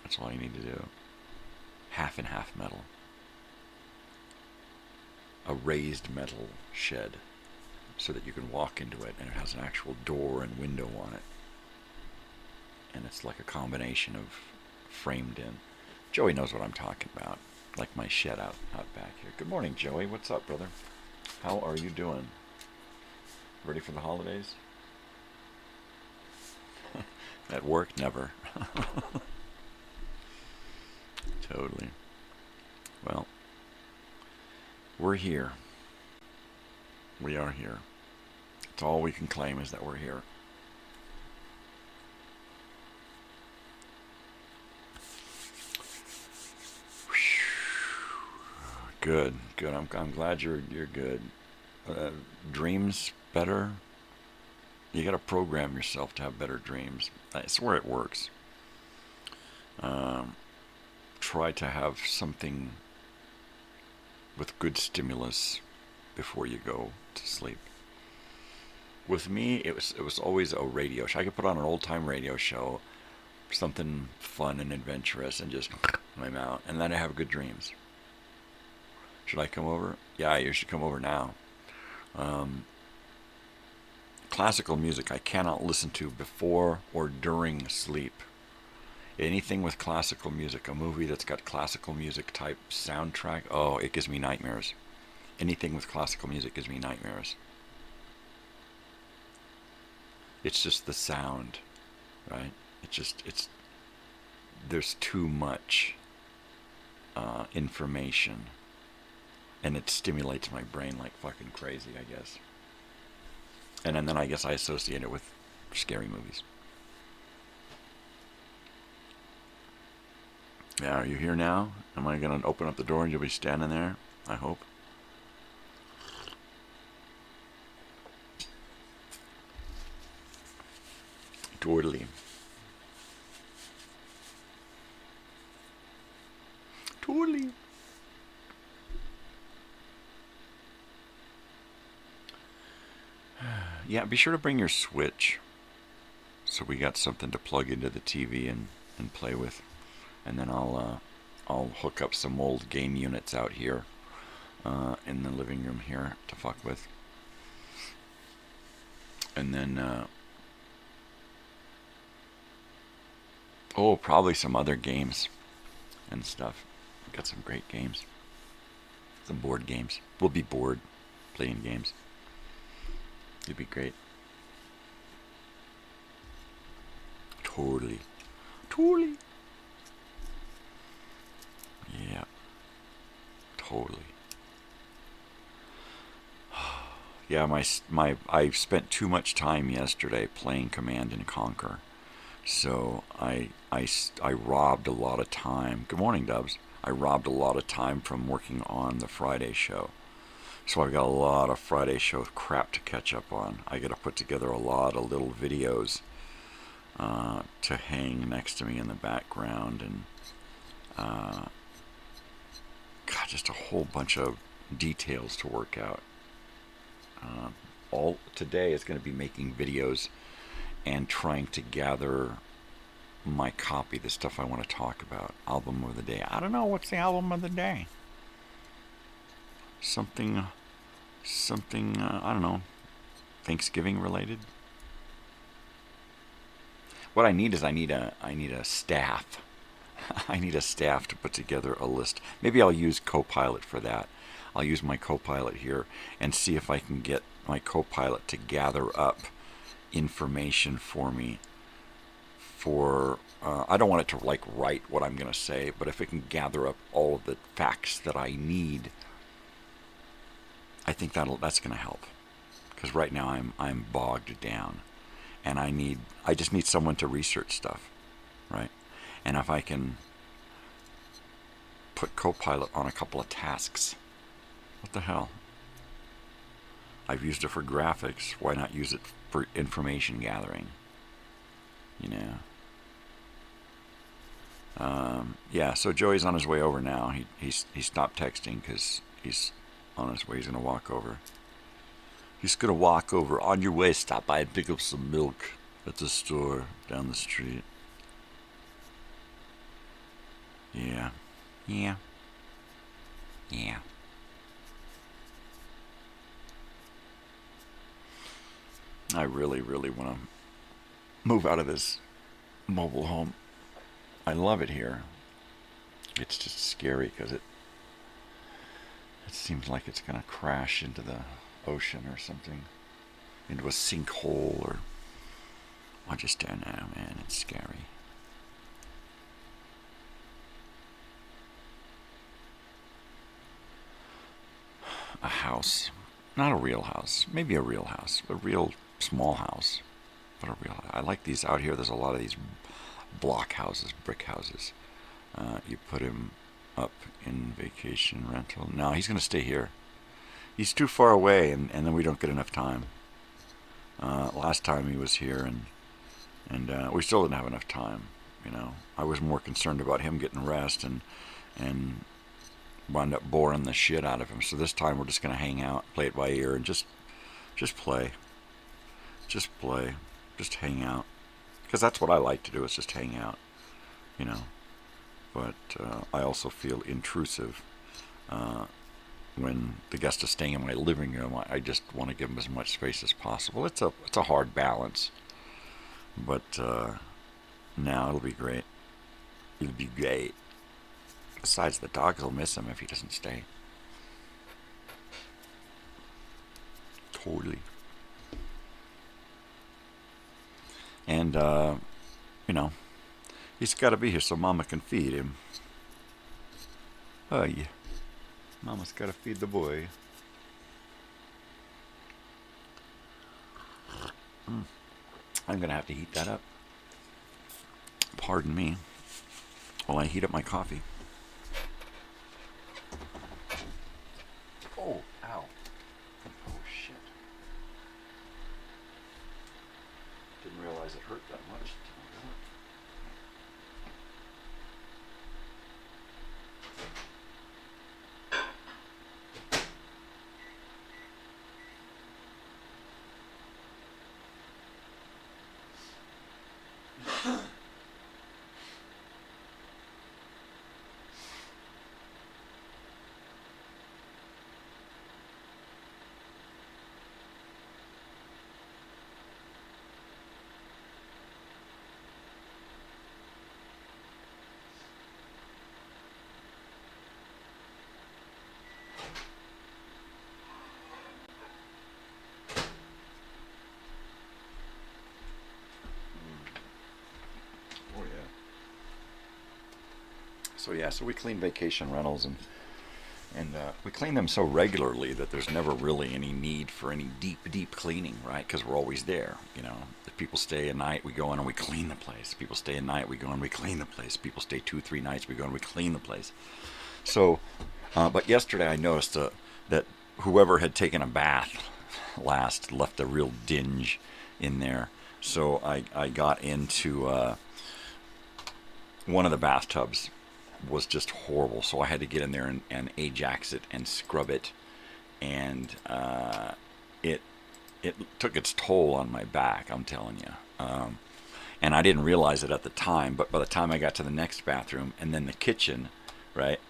That's all you need to do. Half and half metal. A raised metal shed so that you can walk into it and it has an actual door and window on it. And it's like a combination of framed in. Joey knows what I'm talking about. Like my shed out back here. Good morning, Joey. What's up, brother? How are you doing? Ready for the holidays? At work, never. Totally. Well, we're here. We are here. That's all we can claim, is that we're here. Good, good. I'm glad you're good. Dreams better. You got to program yourself to have better dreams. I swear it works. Try to have something with good stimulus before you go to sleep. With me, it was always a radio show. I could put on an old-time radio show, something fun and adventurous, and just I'm out, and then I have good dreams. Should I come over? Yeah, you should come over now. Classical music I cannot listen to before or during sleep. Anything with classical music, a movie that's got classical music type soundtrack, oh, it gives me nightmares. Anything with classical music gives me nightmares. It's just the sound, right? There's too much information, and it stimulates my brain like fucking crazy, I guess. And then I guess I associate it with scary movies. Yeah, are you here now? Am I going to open up the door and you'll be standing there? I hope. Totally. Totally. Yeah, be sure to bring your Switch, so we got something to plug into the TV and play with. And then I'll hook up some old game units out here in the living room here to fuck with. And then probably some other games and stuff. We've got some great games. Some board games. We'll be bored playing games. It'd be great. Totally. Totally. Yeah. Totally. Yeah, I spent too much time yesterday playing Command and Conquer. So I robbed a lot of time. Good morning, Dubs. I robbed a lot of time from working on the Friday show. So I've got a lot of Friday show crap to catch up on. I got to put together a lot of little videos to hang next to me in the background, and just a whole bunch of details to work out. All today is going to be making videos and trying to gather my copy, the stuff I want to talk about. Album of the day. I don't know, what's the album of the day? Something, I don't know, Thanksgiving related. What I need is I need a staff. I need a staff to put together a list. Maybe I'll use Copilot for that. I'll use my Copilot here and see if I can get my co-pilot to gather up information for me for, I don't want it to like write what I'm going to say, but if it can gather up all of the facts that I need, I think that's going to help. Because right now I'm bogged down, and I just need someone to research stuff, right? And if I can put Copilot on a couple of tasks, what the hell? I've used it for graphics. Why not use it for information gathering? You know. Yeah. So Joey's on his way over now. He stopped texting because he's on his way. He's gonna walk over. He's gonna walk over. On your way, stop by and pick up some milk at the store down the street. Yeah. Yeah. Yeah. I really, really want to move out of this mobile home. I love it here. It's just scary because it seems like it's going to crash into the ocean or something, into a sinkhole, or I just don't know, man. It's scary. A house. Not a real house. Maybe a real house. A real small house. But a real... I like these out here. There's a lot of these block houses, brick houses. You put him up in vacation rental. No, he's going to stay here. He's too far away, and then we don't get enough time. Last time he was here, and we still didn't have enough time. You know, I was more concerned about him getting rest and wound up boring the shit out of him. So this time we're just going to hang out, play it by ear, and just play. Just play. Just hang out. Because that's what I like to do, is just hang out. You know. But I also feel intrusive when the guest is staying in my living room. I just want to give him as much space as possible. It's a hard balance. But now it'll be great. It'll be great. Besides, the dogs will miss him if he doesn't stay. Totally. And, you know, he's got to be here so Mama can feed him. Oh, yeah. Mama's got to feed the boy. I'm going to have to heat that up. Pardon me while I heat up my coffee. Oh, ow. Oh, shit. Didn't realize it hurt that much. So we clean vacation rentals, and we clean them so regularly that there's never really any need for any deep cleaning, right? Because we're always there, you know. If people stay a night, we go in and we clean the place. People stay a night, we go in and we clean the place. People stay 2-3 nights, we go in and we clean the place. So, but yesterday I noticed that whoever had taken a bath last left a real dinge in there. So I got into one of the bathtubs. Was just horrible, so I had to get in there and Ajax it and scrub it, and it took its toll on my back, I'm telling you. And I didn't realize it at the time, but by the time I got to the next bathroom and then the kitchen, right,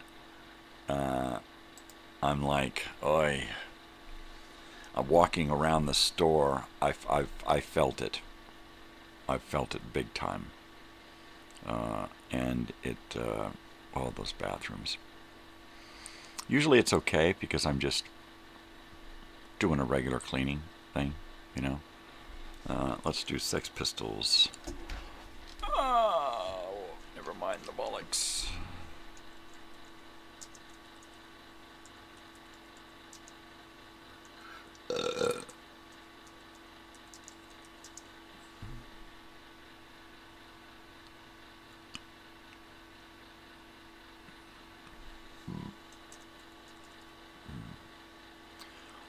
I'm like, oi. I'm walking around the store. I felt it. I felt it big time. And it. All those bathrooms. Usually it's okay because I'm just doing a regular cleaning thing, you know. Let's do Sex Pistols. Oh, never mind the bollocks.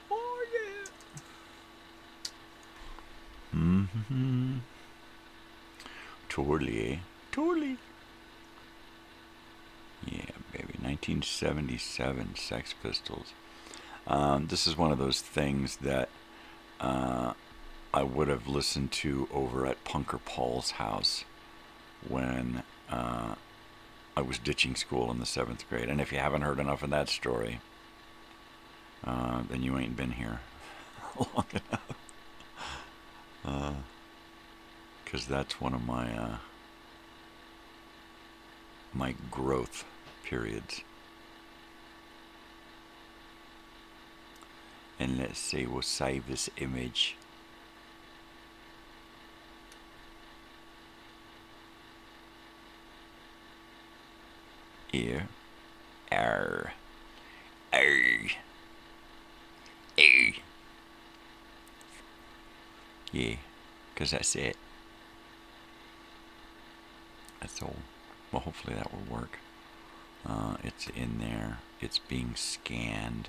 Oh, yeah. Mm-hmm. Totally. Totally. Yeah, baby. 1977 Sex Pistols. This is one of those things that I would have listened to over at Punker Paul's house when I was ditching school in the 7th grade. And if you haven't heard enough of that story, then you ain't been here long enough. Because that's one of my my growth periods. And let's say we'll save this image. Here. R. R. A. Yeah, because that's it. That's all. Well, hopefully that will work. It's in there. It's being scanned.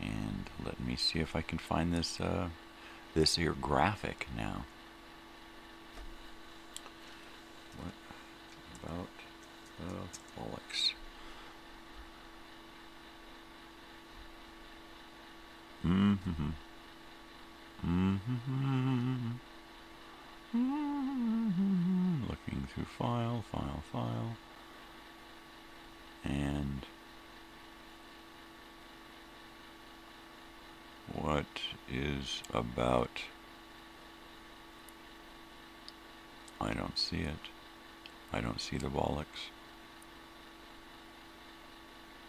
And let me see if I can find this this here graphic now. What about bollocks? Mm-hmm. Mm-hmm. Mm-hmm. Looking through file. And what is about? I don't see it. I don't see the bollocks.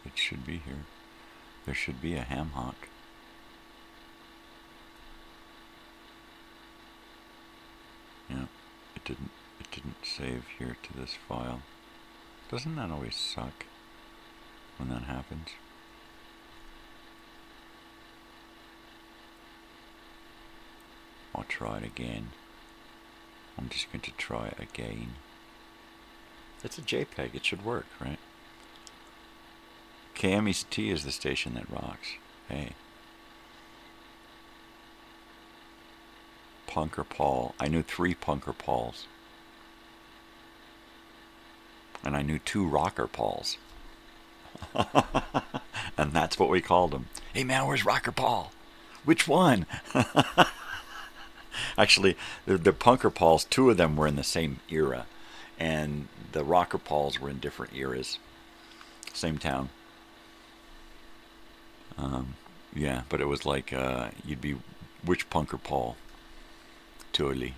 It should be here. There should be a ham hock. Yeah, it didn't save here to this file. Doesn't that always suck when that happens? I'll try it again. I'm just going to try it again. It's a JPEG. It should work, right? KMET is the station that rocks. Hey. Punker Paul. I knew 3 Punker Pauls. And I knew 2 Rocker Pauls. And that's what we called them. Hey man, where's Rocker Paul? Which one? Actually, the Punker Pauls, 2 of them were in the same era. And the Rocker Pauls were in different eras. Same town. Yeah, but it was like, you'd be, which Punker Paul? Totally.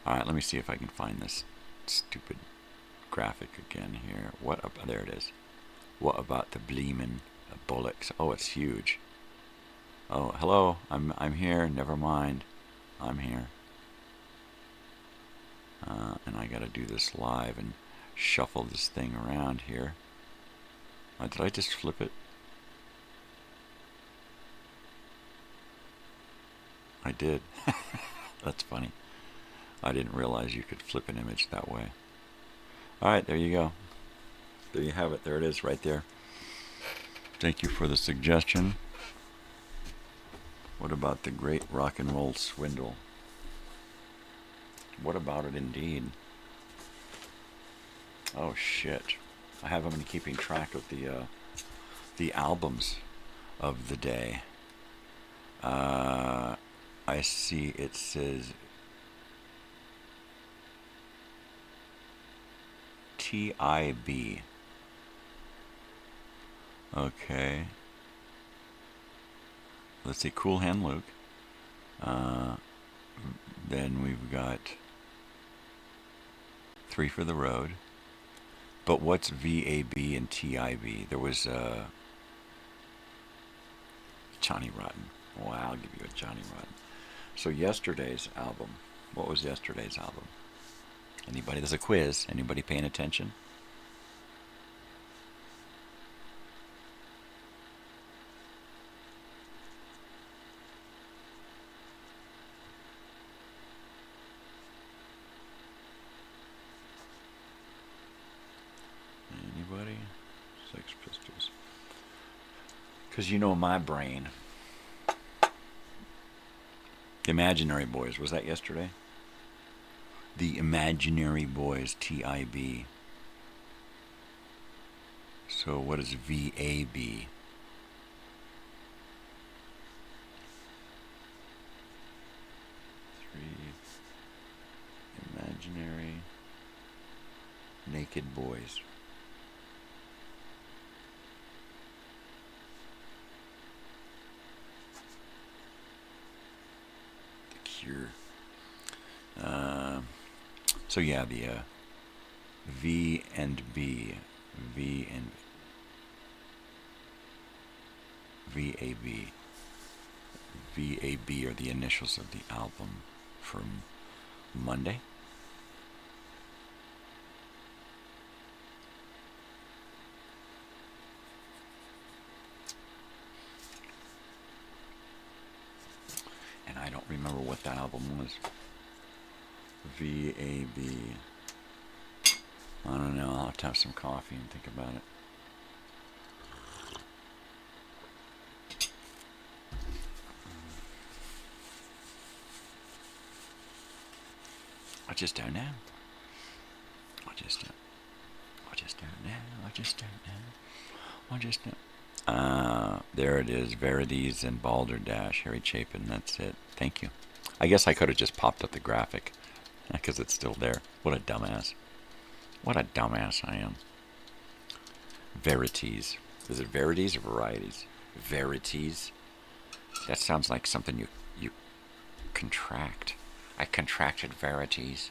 Alright, let me see if I can find this stupid graphic again here. There it is. What about the bleemin' bollocks? Oh, it's huge. Oh, hello, I'm here, never mind. I'm here. And I gotta do this live and shuffle this thing around here. Did I just flip it? I did. That's funny. I didn't realize you could flip an image that way. Alright, there you go. There you have it. There it is right there. Thank you for the suggestion. What about the great rock and roll swindle? What about it indeed? Oh shit. I haven't been keeping track of the albums of the day. I see it says TIB. Okay. Let's see, Cool Hand Luke. Then we've got 3 for the Road. But what's VAB and TIB? There was Johnny Rotten. Well, I'll give you a Johnny Rotten. So yesterday's album. What was yesterday's album? Anybody? There's a quiz. Anybody paying attention? Anybody? Sex Pistols. Because you know my brain. The Imaginary Boys. Was that yesterday? The Imaginary Boys. TIB. So what is VAB? Imaginary Naked Boys. The Cure. So yeah, the V and B, V and VAB. VAB are the initials of the album from Monday. And I don't remember what that album was. VAB. I don't know. I'll have to have some coffee and think about it. I just don't know. I just don't know. There it is. Verities and Balderdash. Harry Chapin. That's it. Thank you. I guess I could have just popped up the graphic because it's still there. What a dumbass. What a dumbass I am. Verities. Is it verities or varieties? Verities. That sounds like something you contract. I contracted verities.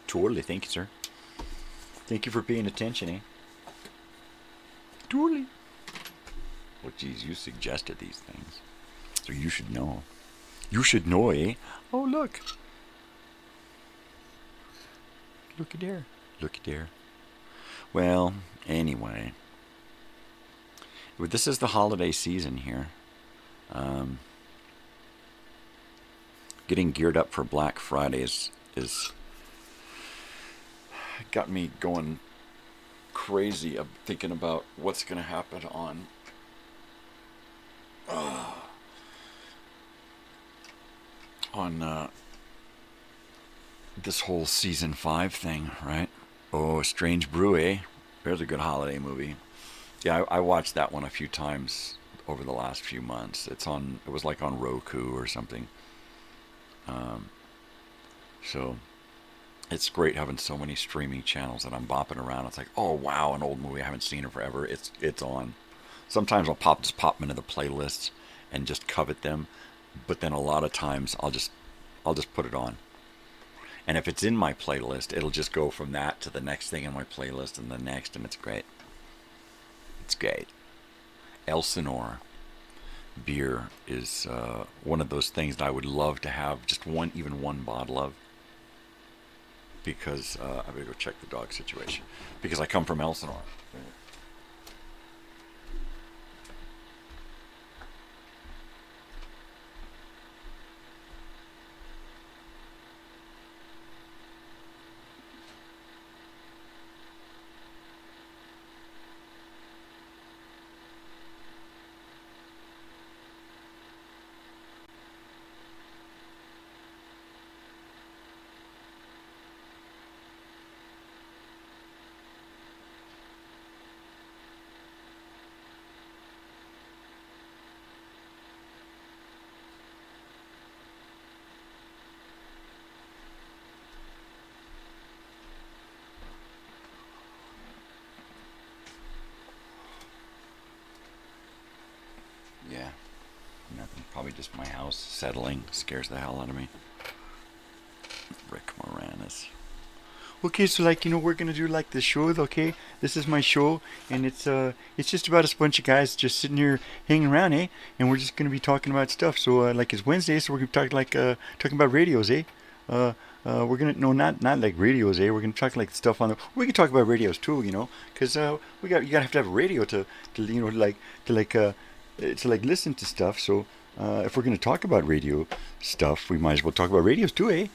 Totally. Thank you, sir. Thank you for paying attention, eh? Totally. Well, geez, you suggested these things. So you should know. You should know, eh? Oh, look. Looky there. Looky there. Well, anyway. This is the holiday season here. Getting geared up for Black Friday is got me going crazy of thinking about what's going to happen on this whole season 5 thing, right? Oh, Strange Brew, eh? There's a good holiday movie. Yeah, I watched that one a few times over the last few months. It was like on Roku or something. So it's great having so many streaming channels that I'm bopping around. It's like, oh wow, an old movie I haven't seen in forever. It's on. Sometimes I'll pop them into the playlists and just covet them, but then a lot of times I'll just put it on. And if it's in my playlist, it'll just go from that to the next thing in my playlist and the next, and it's great. It's great. Elsinore beer is one of those things that I would love to have just even one bottle of. Because I better go check the dog situation. Because I come from Elsinore. Yeah. Nothing. Probably just my house settling. Scares the hell out of me. Rick Moranis. Okay, so we're gonna do the show, okay? This is my show, and it's just about a bunch of guys just sitting here hanging around, eh? And we're just gonna be talking about stuff. So it's Wednesday, so we're gonna talk talking about radios, eh? We're gonna not like radios, eh? We're gonna talk stuff on the. We can talk about radios too, because you gotta have to have a radio to listen to stuff. So if we're gonna talk about radio stuff, we might as well talk about radios too, eh?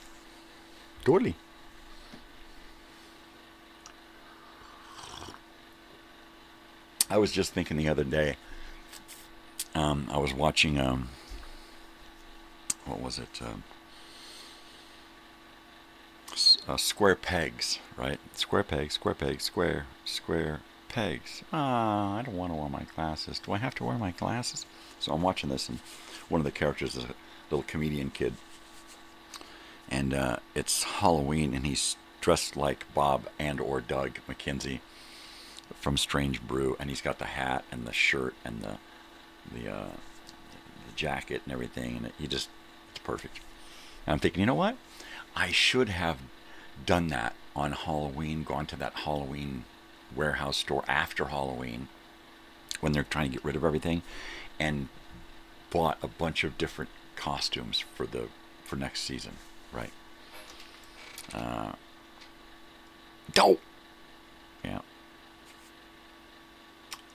Totally. I was just thinking the other day, I was watching, what was it? Square pegs, right? Square pegs, square pegs. I don't want to wear my glasses. Do I have to wear my glasses? So I'm watching this, and one of the characters is a little comedian kid. And it's Halloween, and he's dressed like Bob and or Doug McKenzie from Strange Brew, and he's got the hat and the shirt and the jacket and everything, and it's perfect. And I'm thinking, you know what? I should have done that on Halloween, gone to that Halloween warehouse store after Halloween when they're trying to get rid of everything, and bought a bunch of different costumes for next season, right? Yeah.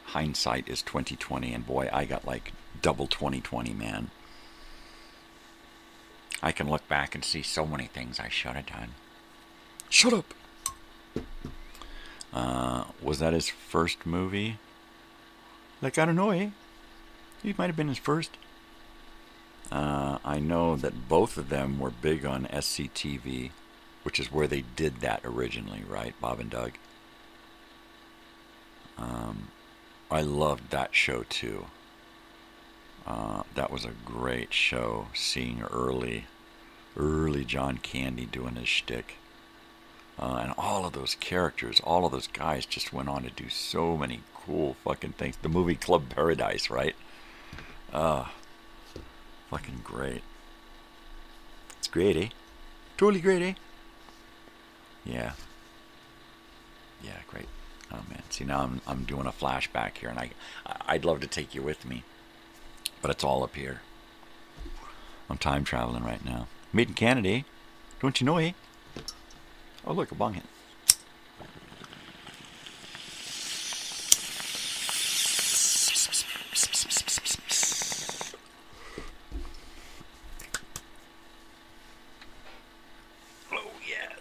Hindsight is 20/20, and boy, I got double 20/20, man. I can look back and see so many things I should have done. Shut up. Was that his first movie? I don't know, eh? It might have been his first. I know that both of them were big on SCTV, which is where they did that originally, right? Bob and Doug. I loved that show too. That was a great show, seeing early John Candy doing his shtick. And all of those characters, all of those guys just went on to do so many cool fucking things. The movie Club Paradise, right? Fucking great. It's great, eh? Totally great, eh? Yeah. Yeah, great. Oh man, see now I'm doing a flashback here, and I'd love to take you with me, but it's all up here. I'm time traveling right now. Made in Canada, eh? Don't you know, eh? Oh look, a bong hit. Oh yeah.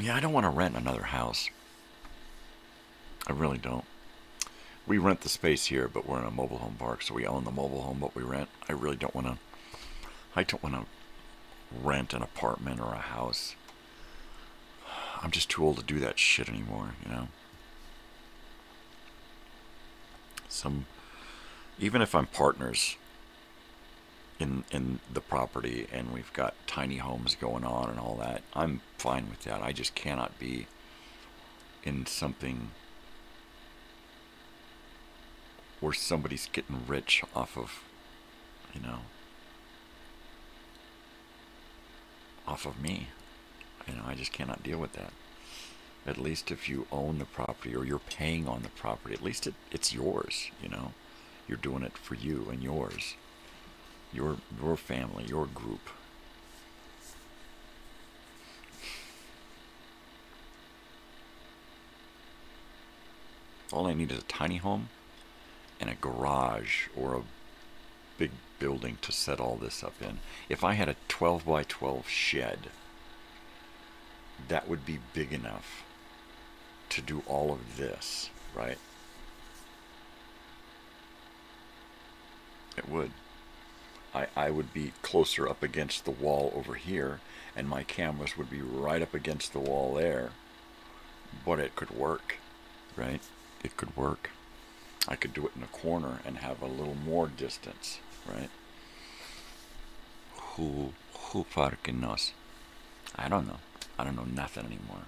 Yeah, I don't want to rent another house. I really don't. We rent the space here, but we're in a mobile home park, so we own the mobile home, but we rent. I really don't want to. I don't want to rent an apartment or a house. I'm just too old to do that shit anymore, you know? Even if I'm partners in the property and we've got tiny homes going on and all that, I'm fine with that. I just cannot be in something where somebody's getting rich off of, off of me. I just cannot deal with that. At least if you own the property or you're paying on the property, at least it's yours, You're doing it for you and yours. Your family, your group. All I need is a tiny home and a garage or a big building to set all this up in. If I had a 12 by 12 shed, that would be big enough to do all of this, right? It would. I would be closer up against the wall over here, and my cameras would be right up against the wall there. But it could work, right? It could work. I could do it in a corner and have a little more distance, right? Who fucking knows? I don't know. I don't know nothing anymore.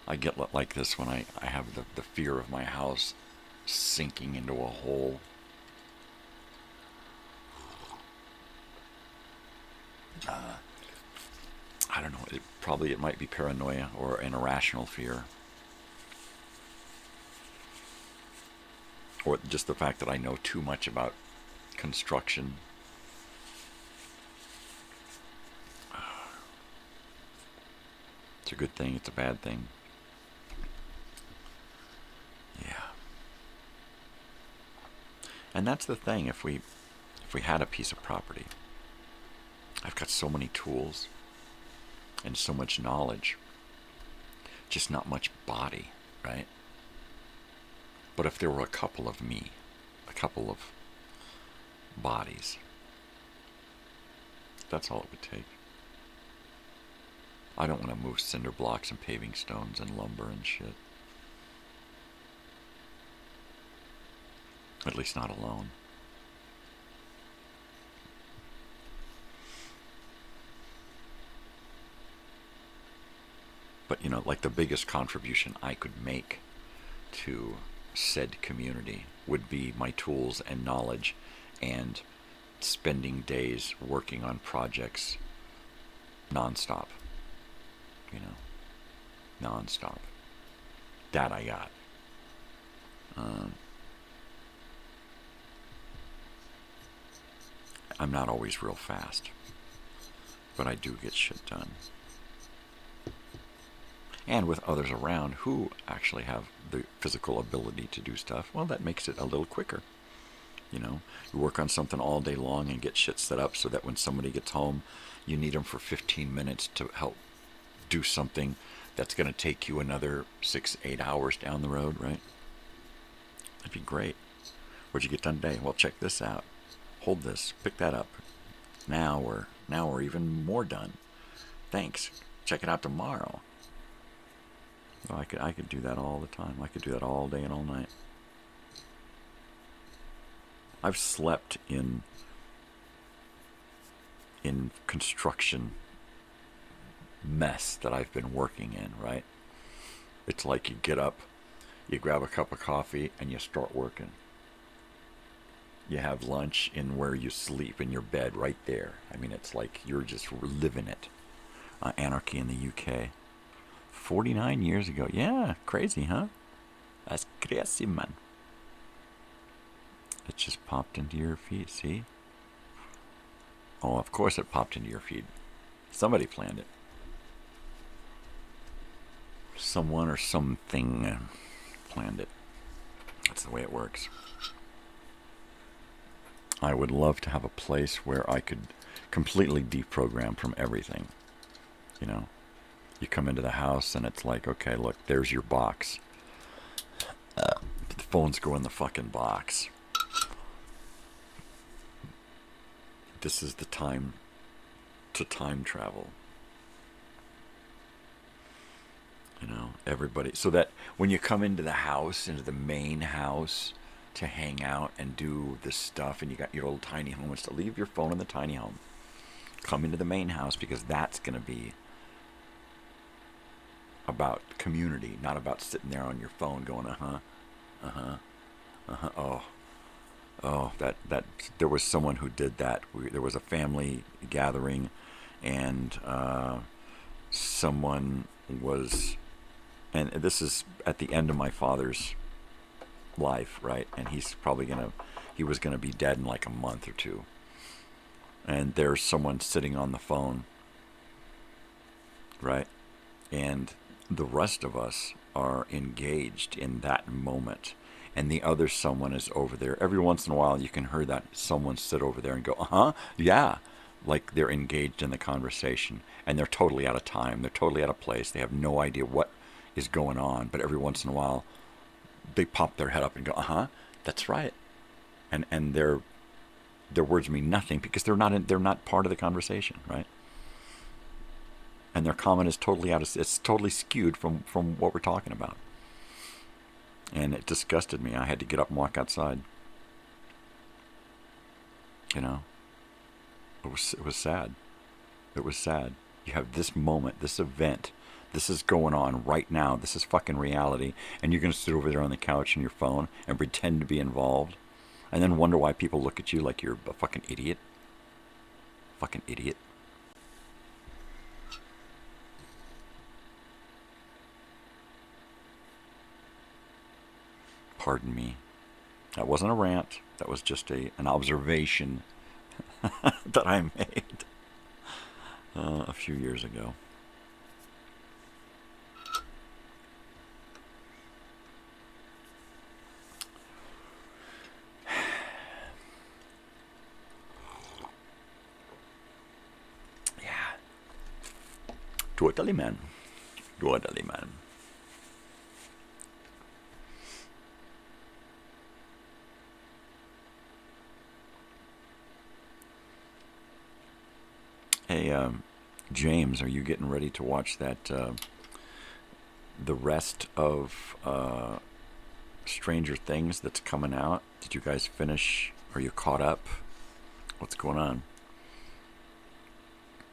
I get like this when I have the fear of my house sinking into a hole. I don't know. It might be paranoia or an irrational fear. Or just the fact that I know too much about construction. It's a good thing, it's a bad thing. Yeah. And that's the thing, if we had a piece of property, I've got so many tools and so much knowledge, just not much body, right? But if there were a couple of me, a couple of bodies, that's all it would take. I don't want to move cinder blocks and paving stones and lumber and shit. At least not alone. But, you know, like the biggest contribution I could make to said community would be my tools and knowledge and spending days working on projects nonstop. You know, nonstop. That I got. I'm not always real fast, but I do get shit done. And with others around who actually have the physical ability to do stuff, well, that makes it a little quicker. You know, you work on something all day long and get shit set up so that when somebody gets home, you need them for 15 minutes to help do something that's going to take you another 6-8 hours down the road, right? That'd be great. What'd you get done today? Well, check this out. Hold this. Pick that up. Now we're even more done. Thanks. Check it out tomorrow. Well, I could do that all the time. I could do that all day and all night. I've slept in construction mess that I've been working in, right? It's like you get up, you grab a cup of coffee, and you start working. You have lunch in where you sleep, in your bed right there. I mean, it's like you're just living it. Anarchy in the UK. 49 years ago. Yeah, crazy, huh? That's crazy, man. It just popped into your feed, see? Oh, of course it popped into your feed. Somebody planned it. Someone or something planned it. That's the way it works. I would love to have a place where I could completely deprogram from everything. You know? You come into the house and it's like, okay, look, there's your box. The phones go in the fucking box. This is the time to time travel. You know, everybody. So that when you come into the house, into the main house, to hang out and do this stuff, and you got your little tiny home, it's to leave your phone in the tiny home. Come into the main house, because that's going to be about community, not about sitting there on your phone going, oh, that there was someone who did that. There was a family gathering, and someone was, and this is at the end of my father's life, right? And he was gonna be dead in like a month or two. And there's someone sitting on the phone, right? And the rest of us are engaged in that moment. And the other someone is over there. Every once in a while you can hear that someone sit over there and go, yeah. Like they're engaged in the conversation. And they're totally out of time. They're totally out of place. They have no idea what is going on. But every once in a while, they pop their head up and go, that's right. And their words mean nothing because they're not part of the conversation, right? And their comment is totally it's totally skewed from what we're talking about. And it disgusted me. I had to get up and walk outside. You know, it was sad. It was sad. You have this moment, this event, this is going on right now. This is fucking reality, and you're gonna sit over there on the couch on your phone and pretend to be involved, and then wonder why people look at you like you're a fucking idiot. Fucking idiot. Pardon me. That wasn't a rant. That was just an observation that I made a few years ago. Yeah. Totally, man. Totally, man. Hey, James, are you getting ready to watch that, the rest of Stranger Things that's coming out? Did you guys finish? Are you caught up? What's going on?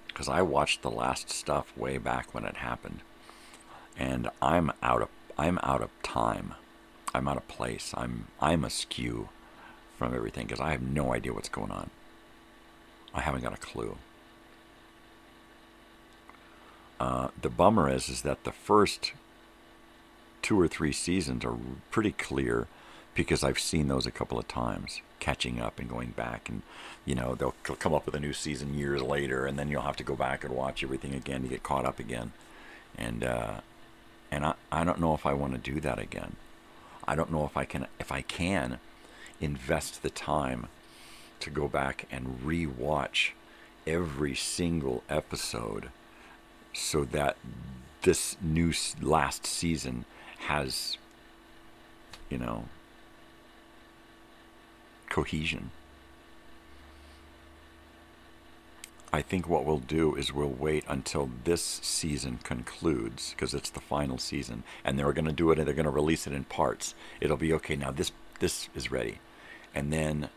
Because I watched the last stuff way back when it happened, and I'm out of time. I'm out of place. I'm askew from everything because I have no idea what's going on. I haven't got a clue. The bummer is that the first 2 or 3 seasons are pretty clear because I've seen those a couple of times, catching up and going back, and they'll come up with a new season years later, and then you'll have to go back and watch everything again to get caught up again, and I don't know if I want to do that again. I don't know if I can invest the time to go back and re-watch every single episode, so that this new last season has, cohesion. I think what we'll do is we'll wait until this season concludes, because it's the final season, and they're going to do it, and they're going to release it in parts. It'll be, okay, now this is ready. And then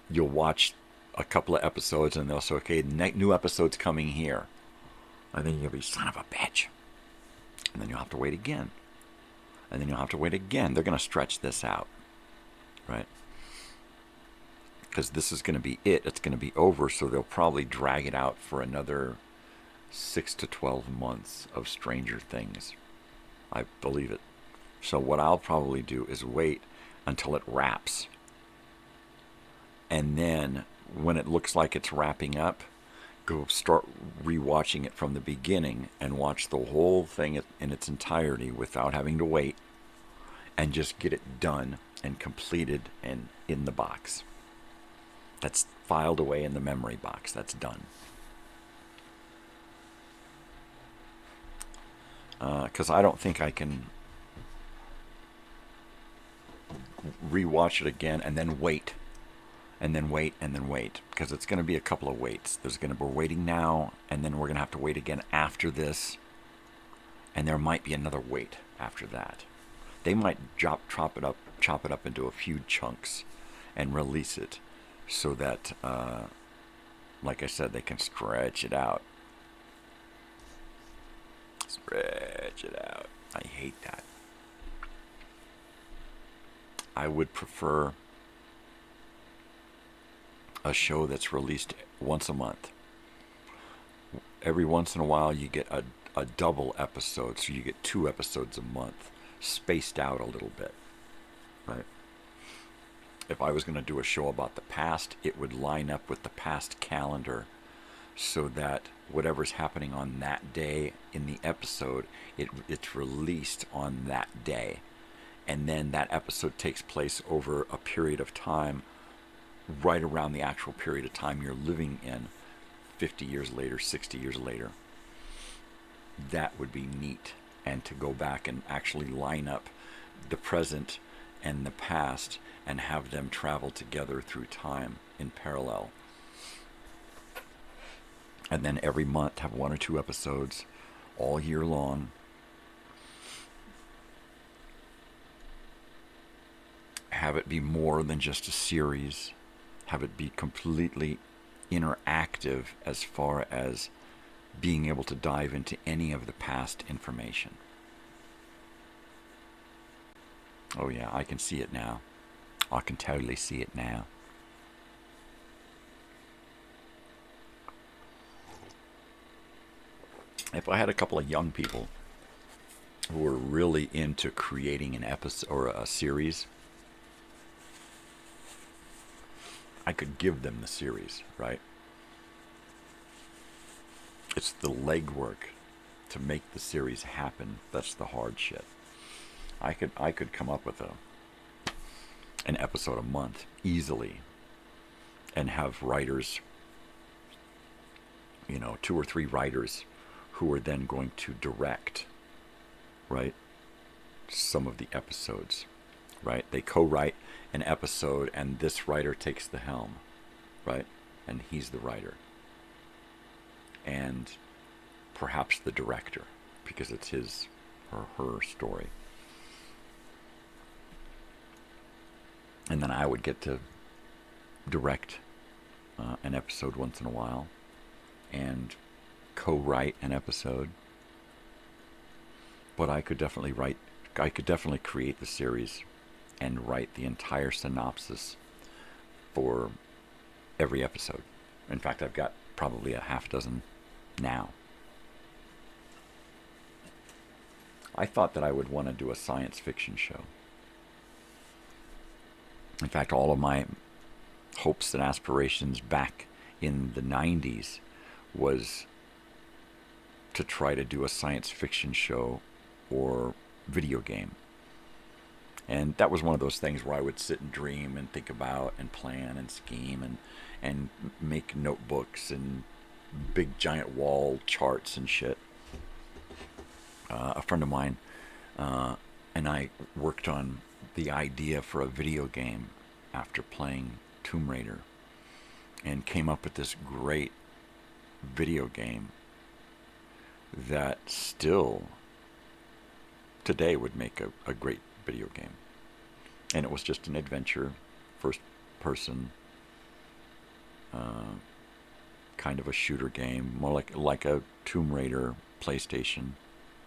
you'll watch a couple of episodes, and they'll say, okay, new episode's coming here. And then you'll be, son of a bitch. And then you'll have to wait again. And then you'll have to wait again. They're going to stretch this out. Right? Because this is going to be it. It's going to be over. So they'll probably drag it out for another 6 to 12 months of Stranger Things. I believe it. So what I'll probably do is wait until it wraps. And then when it looks like it's wrapping up, go start rewatching it from the beginning and watch the whole thing in its entirety without having to wait, and just get it done and completed and in the box. That's filed away in the memory box. That's done. Because I don't think I can rewatch it again and then wait. And then wait, and then wait, because it's going to be a couple of waits. We're waiting now, and then we're going to have to wait again after this, and there might be another wait after that. They might chop it up into a few chunks, and release it, so that, like I said, they can stretch it out. Stretch it out. I hate that. I would prefer a show that's released once a month. Every once in a while you get a double episode, so you get 2 episodes a month, spaced out a little bit, right? If I was going to do a show about the past, it would line up with the past calendar, so that whatever's happening on that day in the episode, it's released on that day, and then that episode takes place over a period of time right around the actual period of time you're living in, 50 years later, 60 years later. That would be neat. And to go back and actually line up the present and the past and have them travel together through time in parallel. And then every month have 1 or 2 episodes all year long. Have it be more than just a series. Have it be completely interactive as far as being able to dive into any of the past information. Oh yeah, I can see it now. I can totally see it now. If I had a couple of young people who were really into creating an episode or a series, I could give them the series, right? It's the legwork to make the series happen that's the hard shit. I could come up with an episode a month easily and have writers, 2 or 3 writers who are then going to direct, right, some of the episodes, right? They co-write an episode and this writer takes the helm, right? And he's the writer. And perhaps the director, because it's his or her story. And then I would get to direct an episode once in a while and co-write an episode. But I could definitely create the series and write the entire synopsis for every episode. In fact, I've got probably a half dozen now. I thought that I would want to do a science fiction show. In fact, all of my hopes and aspirations back in the 90s was to try to do a science fiction show or video game. And that was one of those things where I would sit and dream and think about and plan and scheme and make notebooks and big giant wall charts and shit. A friend of mine and I worked on the idea for a video game after playing Tomb Raider and came up with this great video game that still today would make a great video game. And it was just an adventure, first person, kind of a shooter game, more like a Tomb Raider PlayStation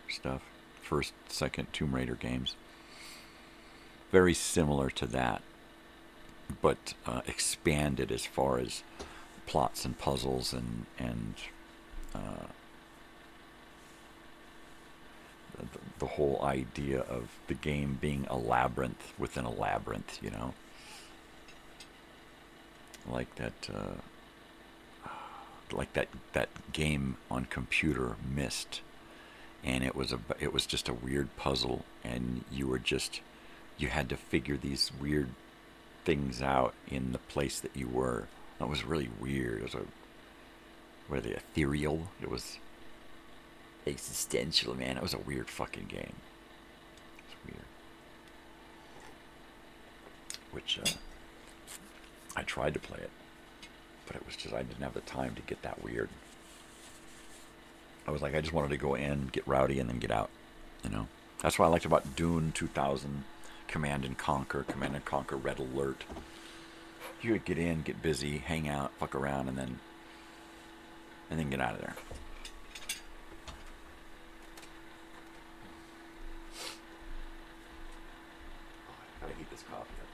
stuff, first, second Tomb Raider games. Very similar to that, but expanded as far as plots and puzzles and the whole idea of the game being a labyrinth within a labyrinth, like that game on computer, Myst, and it was just a weird puzzle, and you had to figure these weird things out in the place that you were. It was really weird. It was ethereal. It was existential, man. It was a weird fucking game. It's weird. Which I tried to play it, but it was just I didn't have the time to get that weird. I was like, I just wanted to go in, get rowdy, and then get out. That's what I liked about Dune 2000, Command and Conquer Red Alert. You would get in, get busy, hang out, fuck around, and then get out of there. Gotta heat this coffee up.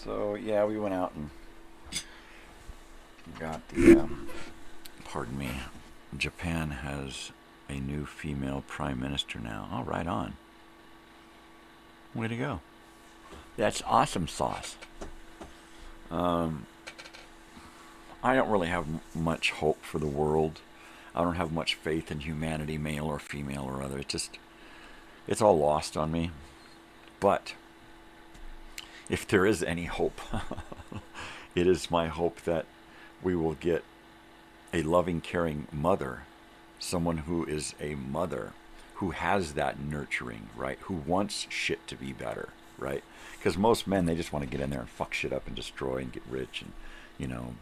So, yeah, we went out and got the, pardon me, Japan has a new female prime minister now. Oh, right on. Way to go. That's awesome sauce. I don't really have much hope for the world. I don't have much faith in humanity, male or female or other. It's all lost on me. But if there is any hope, it is my hope that we will get a loving, caring mother, someone who is a mother, who has that nurturing, right? Who wants shit to be better, right? Because most men, they just want to get in there and fuck shit up and destroy and get rich and,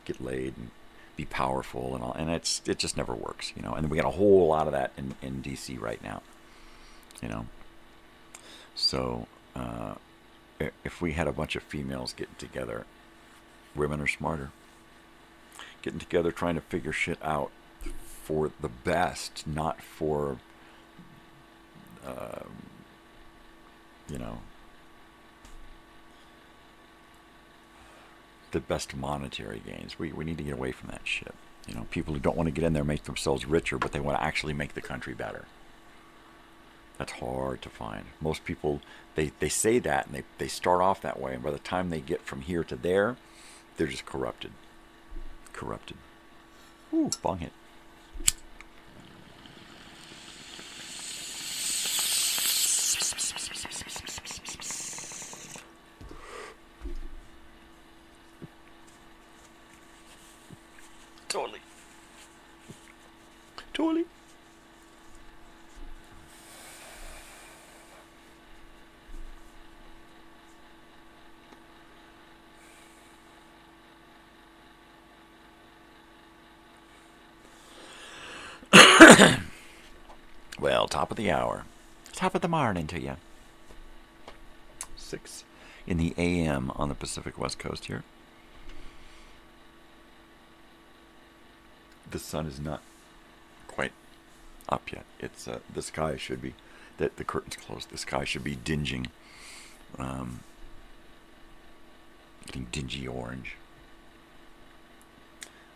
get laid and be powerful and all. And it just never works, And we got a whole lot of that in D.C. right now, So, if we had a bunch of females getting together, women are smarter. Getting together, trying to figure shit out for the best, not for, the best monetary gains. We need to get away from that shit. People who don't want to get in there make themselves richer, but they want to actually make the country better. That's hard to find. Most people, they say that, and they start off that way, and by the time they get from here to there, they're just corrupted. Ooh, bong hit. Totally. Well, top of the hour. Top of the morning to you. 6 in the a.m. on the Pacific West Coast here. The sun is not quite up yet. It's the sky should be, the curtains closed. The sky should be dinging, getting dingy orange.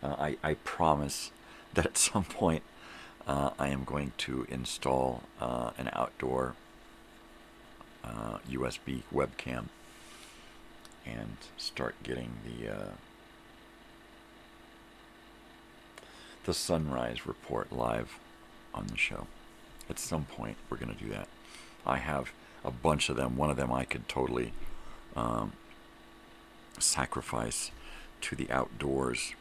I promise that at some point I am going to install an outdoor USB webcam and start getting the sunrise report live on the show. At some point, we're going to do that. I have a bunch of them. One of them I could totally sacrifice to the outdoors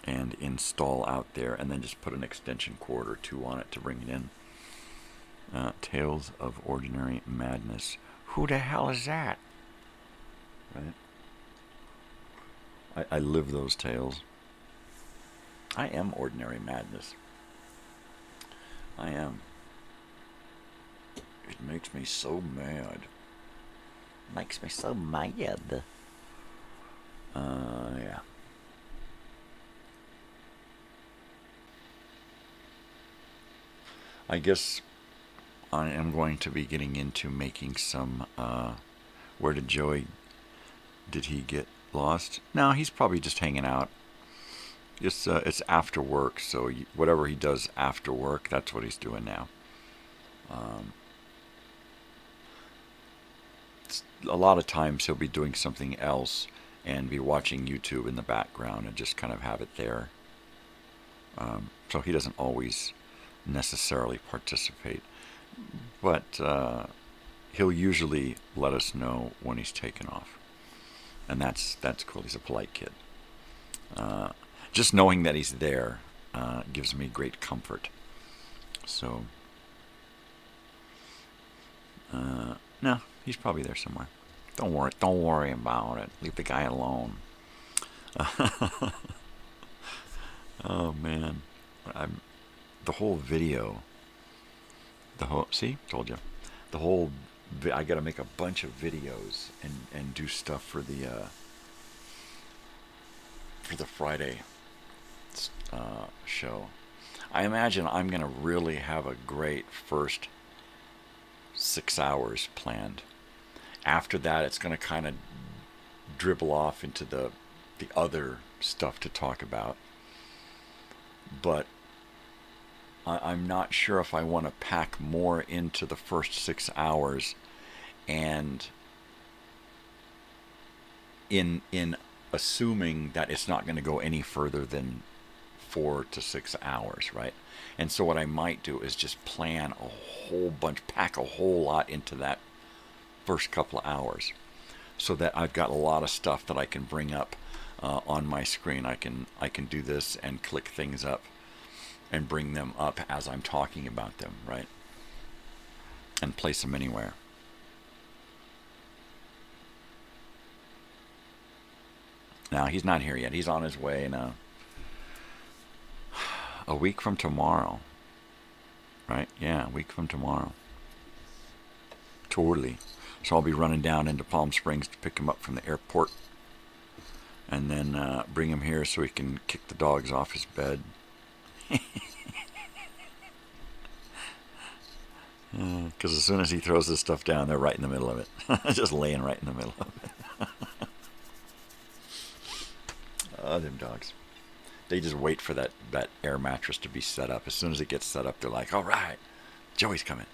and install out there, and then just put an extension cord or two on it to bring it in. Tales of Ordinary Madness. Who the hell is that? Right? I live those tales. I am Ordinary Madness. I am. It makes me so mad. Makes me so mad. Yeah. I guess I am going to be getting into making some, where did he get lost? No, he's probably just hanging out. It's after work, so whatever he does after work, that's what he's doing now. A lot of times he'll be doing something else and be watching YouTube in the background and just kind of have it there. So he doesn't always necessarily participate, but he'll usually let us know when he's taken off, and that's cool. He's a polite kid. Just knowing that he's there gives me great comfort. So no, he's probably there somewhere. Don't worry about it. Leave the guy alone. Oh man, the whole video. See, told you. I got to make a bunch of videos and do stuff for the Friday show. I imagine I'm going to really have a great first 6 hours planned. After that, it's going to kind of dribble off into the other stuff to talk about. But I'm not sure if I want to pack more into the first 6 hours, and in assuming that it's not going to go any further than 4 to 6 hours, right? And so what I might do is just plan a whole bunch, pack a whole lot into that first couple of hours, so that I've got a lot of stuff that I can bring up on my screen. I can do this and click things up and bring them up as I'm talking about them, right? And place them anywhere. Now, he's not here yet. He's on his way in a week from tomorrow. Right? Yeah, a week from tomorrow. Totally. So I'll be running down into Palm Springs to pick him up from the airport. And then bring him here so he can kick the dogs off his bed. Because as soon as he throws this stuff down, they're right in the middle of it. Just laying right in the middle of it. Oh, them dogs. They just wait for that air mattress to be set up. As soon as it gets set up, they're like, all right, Joey's coming.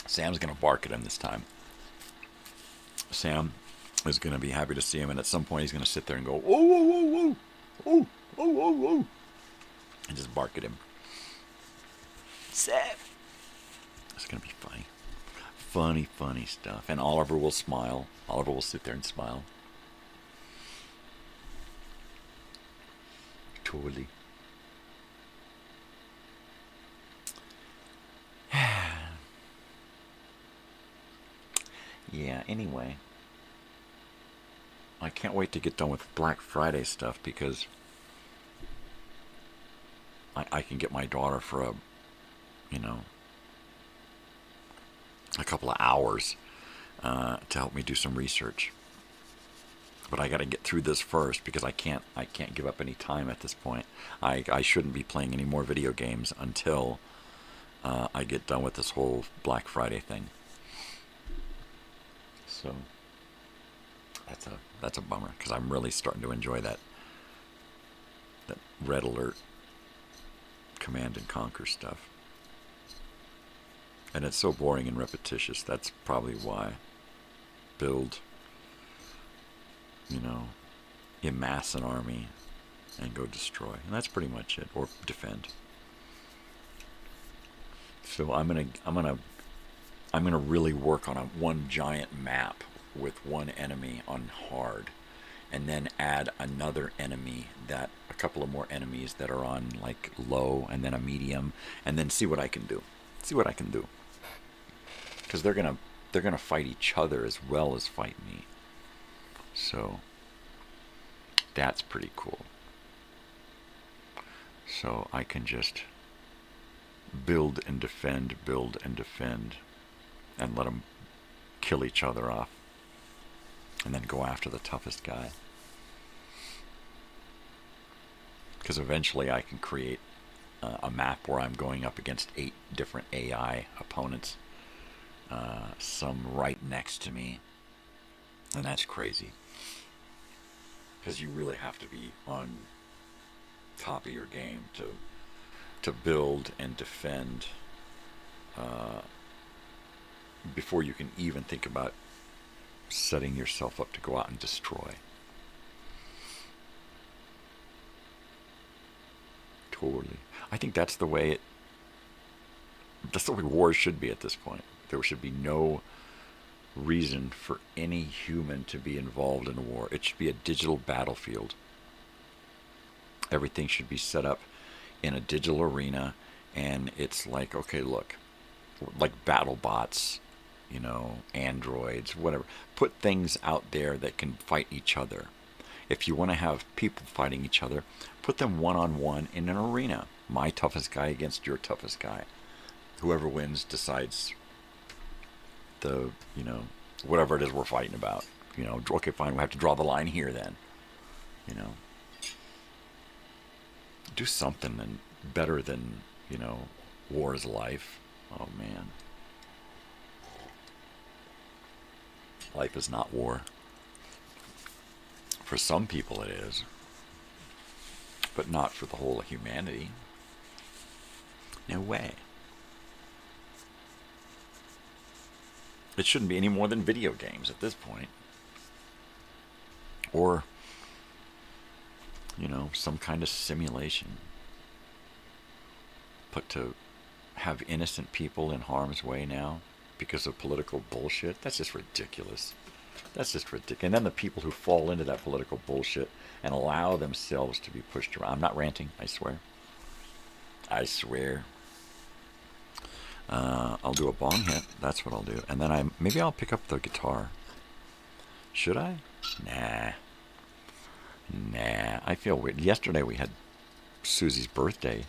Sam's going to bark at him this time. Sam is going to be happy to see him, and at some point he's going to sit there and go, whoa, whoa, whoa, whoa, whoa, whoa, whoa, whoa, and just bark at him. Sam. It's going to be funny. Funny, funny stuff. And Oliver will smile. Oliver will sit there and smile. Totally. Yeah, anyway. I can't wait to get done with Black Friday stuff, because I can get my daughter for a couple of hours to help me do some research. But I got to get through this first, because I can't give up any time at this point. I shouldn't be playing any more video games until I get done with this whole Black Friday thing. So that's a bummer, because I'm really starting to enjoy that Red Alert Command and Conquer stuff. And it's so boring and repetitious. That's probably why. Build, amass an army and go destroy. And that's pretty much it. Or defend. So I'm gonna really work on one giant map with one enemy on hard, and then add another enemy, a couple of more enemies that are on like low, and then a medium, and then see what I can do. Because they're gonna fight each other as well as fight me. So that's pretty cool. So I can just build and defend, and let them kill each other off, and then go after the toughest guy. Because eventually I can create a map where I'm going up against 8 different AI opponents, some right next to me, and that's crazy. Because you really have to be on top of your game to build and defend before you can even think about setting yourself up to go out and destroy. Totally. I think that's the way wars should be at this point. There should be no reason for any human to be involved in a war. It should be a digital battlefield. Everything should be set up in a digital arena, and it's like, okay, look, like battle bots, androids, whatever. Put things out there that can fight each other. If you want to have people fighting each other, put them one-on-one in an arena. My toughest guy against your toughest guy. Whoever wins decides whatever it is we're fighting about. Okay, fine, we have to draw the line here then. Do something better than, war is life. Oh, man. Life is not war. For some people it is, but not for the whole of humanity. No way. It shouldn't be any more than video games at this point. Or, you know, some kind of simulation. But to have innocent people in harm's way now because of political bullshit, that's just ridiculous. That's just ridiculous. And then the people who fall into that political bullshit and allow themselves to be pushed around. I'm not ranting, I swear. I swear. I'll do a bong hit. That's what I'll do. And then maybe I'll pick up the guitar. Should I? Nah. I feel weird. Yesterday we had Susie's birthday,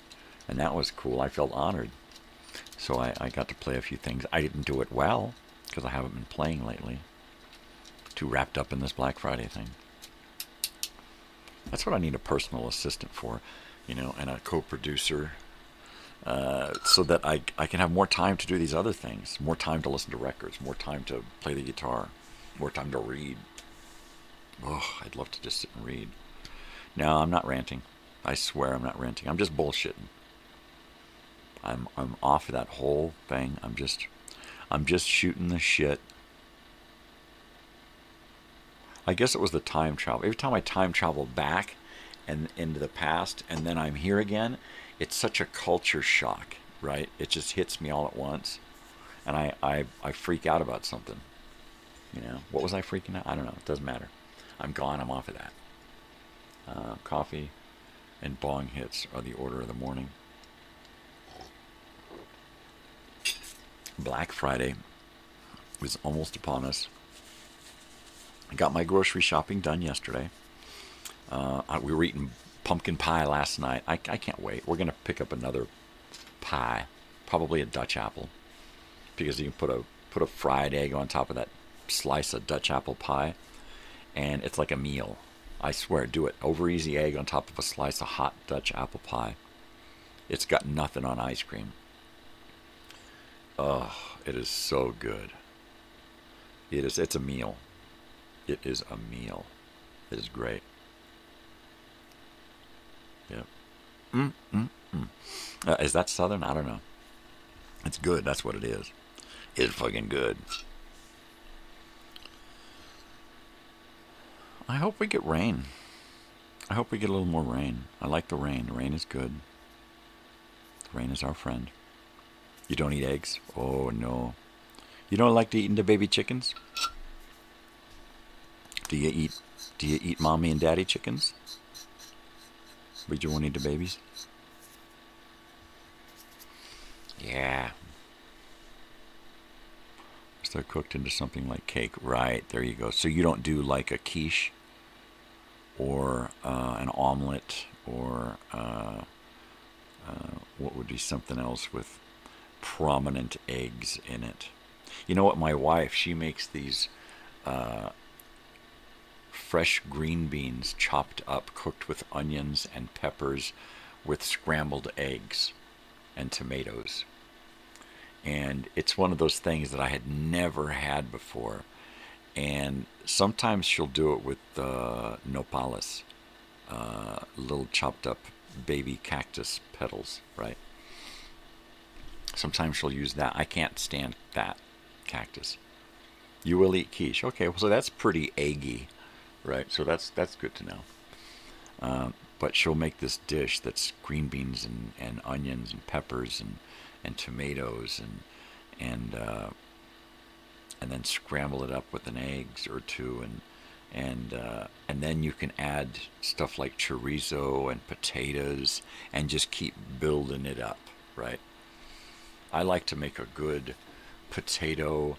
and that was cool. I felt honored. So I got to play a few things. I didn't do it well, because I haven't been playing lately. Too wrapped up in this Black Friday thing. That's what I need a personal assistant for, you know, and a co-producer, so that I can have more time to do these other things, more time to listen to records, more time to play the guitar, more time to read. Oh, I'd love to just sit and read. No, I'm not ranting. I swear I'm not ranting. I'm just bullshitting. I'm off of that whole thing. I'm just shooting the shit. I guess it was the time travel. Every time I time travel back and into the past, and then I'm here again, it's such a culture shock, right? It just hits me all at once, and I freak out about something. You know, what was I freaking out? I don't know. It doesn't matter. I'm gone. I'm off of that. Coffee and bong hits are the order of the morning. Black Friday was almost upon us. I got my grocery shopping done yesterday. We were eating pumpkin pie last night. I can't wait. We're going to pick up another pie, probably a Dutch apple, because you can put a fried egg on top of that slice of Dutch apple pie, and it's like a meal. I swear, do it. Over easy egg on top of a slice of hot Dutch apple pie. It's got nothing on ice cream. Oh, it is so good. It's a meal. It is a meal. It is great. Yep. Is that Southern? I don't know. It's good. That's what it is. It's fucking good. I hope we get rain. I hope we get a little more rain. I like the rain. The rain is good. The rain is our friend. You don't eat eggs? Oh, no. You don't like to eat into baby chickens? Do you eat mommy and daddy chickens? But you won't eat the babies? Yeah. So they're cooked into something like cake. Right, there you go. So you don't do like a quiche or an omelet or what would be something else with prominent eggs in it. You know what, my wife, she makes these fresh green beans chopped up, cooked with onions and peppers with scrambled eggs and tomatoes. And it's one of those things that I had never had before. And sometimes she'll do it with nopales, little chopped up baby cactus petals, right? Sometimes she'll use that. I can't stand that cactus. You will eat quiche. Okay, well, so that's pretty eggy, right? So that's good to know. But she'll make this dish that's green beans and onions and peppers and tomatoes and then scramble it up with an egg or two and then you can add stuff like chorizo and potatoes and just keep building it up, right? I like to make a good potato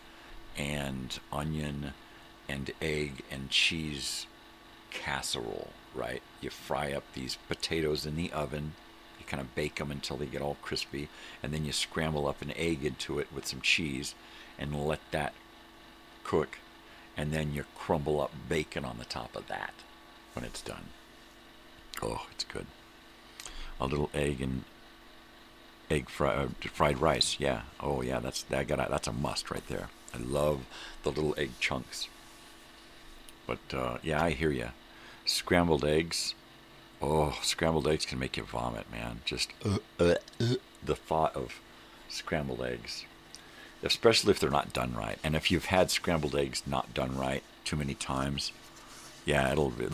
and onion and egg and cheese casserole, right? You fry up these potatoes in the oven, you kind of bake them until they get all crispy, and then you scramble up an egg into it with some cheese and let that cook, and then you crumble up bacon on the top of that when it's done. Oh, it's good. A little egg and fried rice. Yeah. Oh yeah, that's a must right there. I love the little egg chunks. But yeah, I hear you. Scrambled eggs. Oh, scrambled eggs can make you vomit, man. Just the thought of scrambled eggs, especially if they're not done right. And if you've had scrambled eggs not done right too many times, yeah, it'll be.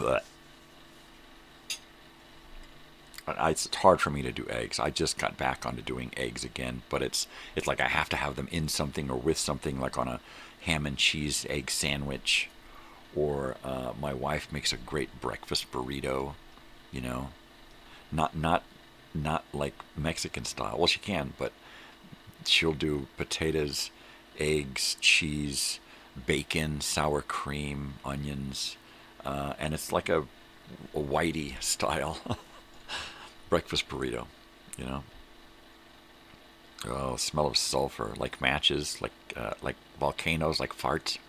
It's hard for me to do eggs. I just got back onto doing eggs again, but it's like I have to have them in something or with something, like on a ham and cheese egg sandwich, or my wife makes a great breakfast burrito. You know, not like Mexican style. Well, she can, but she'll do potatoes, eggs, cheese, bacon, sour cream, onions, and it's like a whitey style breakfast burrito, you know. Oh, smell of sulfur, like matches, like volcanoes, like farts.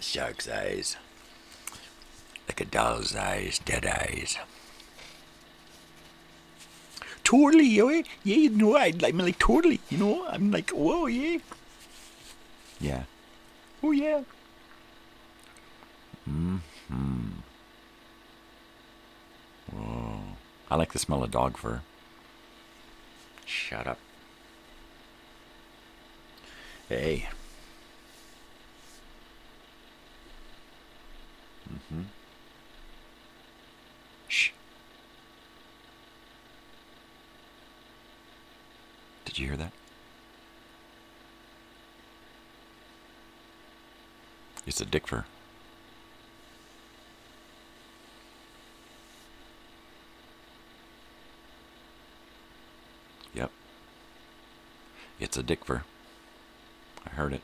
Shark's eyes, like a doll's eyes, dead eyes. Totally, yeah, you know, I'm like totally, you know, I'm like, whoa, yeah. Yeah. Oh, yeah. Mm-hmm. Whoa. I like the smell of dog fur. Shut up. Hey. Mm-hmm. Shh. Did you hear that? It's a dick fur. Yep. It's a dick fur. I heard it.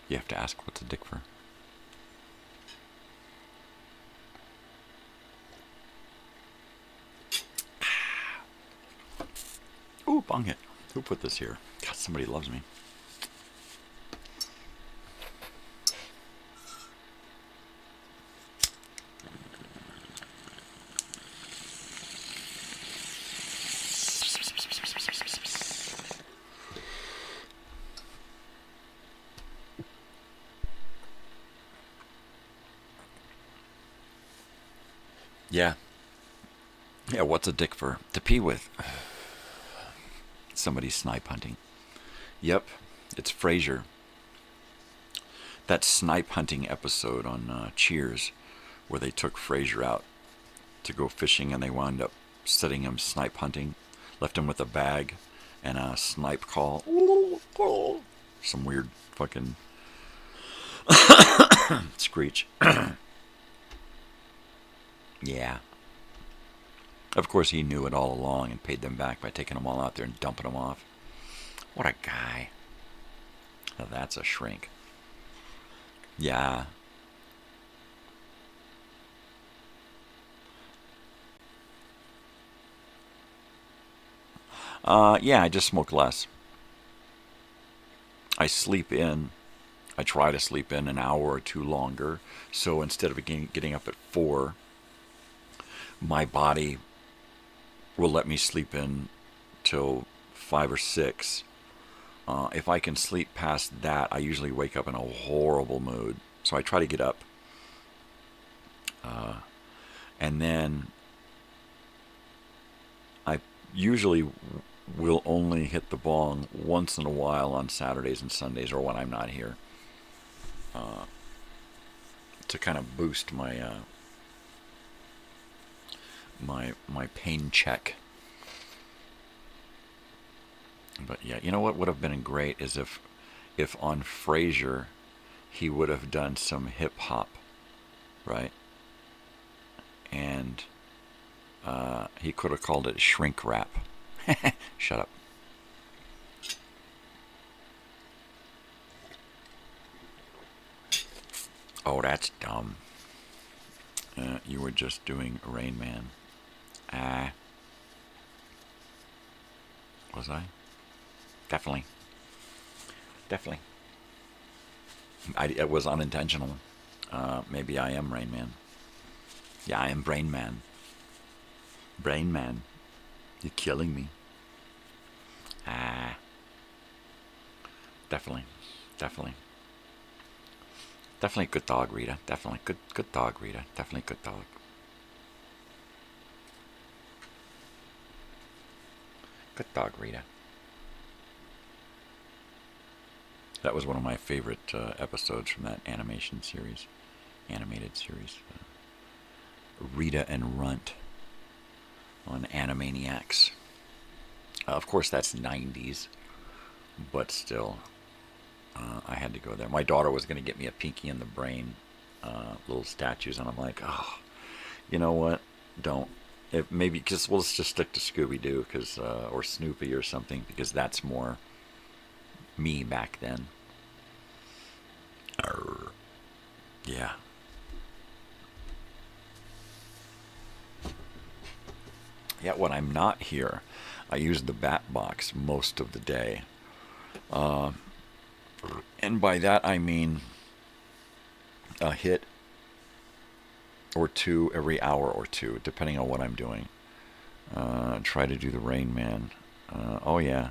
You have to ask, what's a dick fur? Ooh, bong it. Who put this here? God, somebody loves me. Yeah. Yeah, what's a dick fur? To pee with. Somebody's snipe hunting. Yep, it's Frasier. That snipe hunting episode on Cheers, where they took Frasier out to go fishing and they wound up setting him snipe hunting, left him with a bag and a snipe call. Some weird fucking screech. Yeah. Of course, he knew it all along and paid them back by taking them all out there and dumping them off. What a guy. Now that's a shrink. Yeah. Yeah, I just smoke less. I sleep in. I try to sleep in an hour or two longer. So instead of getting up at 4, my body will let me sleep in till 5 or 6. If I can sleep past that, I usually wake up in a horrible mood. So I try to get up. And then I usually will only hit the bong once in a while on Saturdays and Sundays, or when I'm not here, to kind of boost my my pain check. But yeah, you know what would have been great is if on Frasier he would have done some hip hop, right? And he could have called it shrink rap. Shut up. Oh, that's dumb. You were just doing Rain Man. Was I? Definitely. It was unintentional. Maybe I am Rain Man. Yeah, I am Brain Man. Brain Man. You're killing me. Definitely. Definitely good dog, Rita. Definitely good dog, Rita. Definitely good dog. Good dog, Rita. That was one of my favorite episodes from that animated series. Rita and Runt on Animaniacs. Of course, that's 90s, but still, I had to go there. My daughter was going to get me a Pinky and the Brain little statues, and I'm like, oh, you know what? Don't. Maybe because let's just stick to Scooby-Doo, or Snoopy or something, because that's more me back then. Yeah. Yeah, when I'm not here, I use the Bat Box most of the day. And by that I mean a hit or two every hour or two, depending on what I'm doing. Try to do the Rain Man. Oh yeah.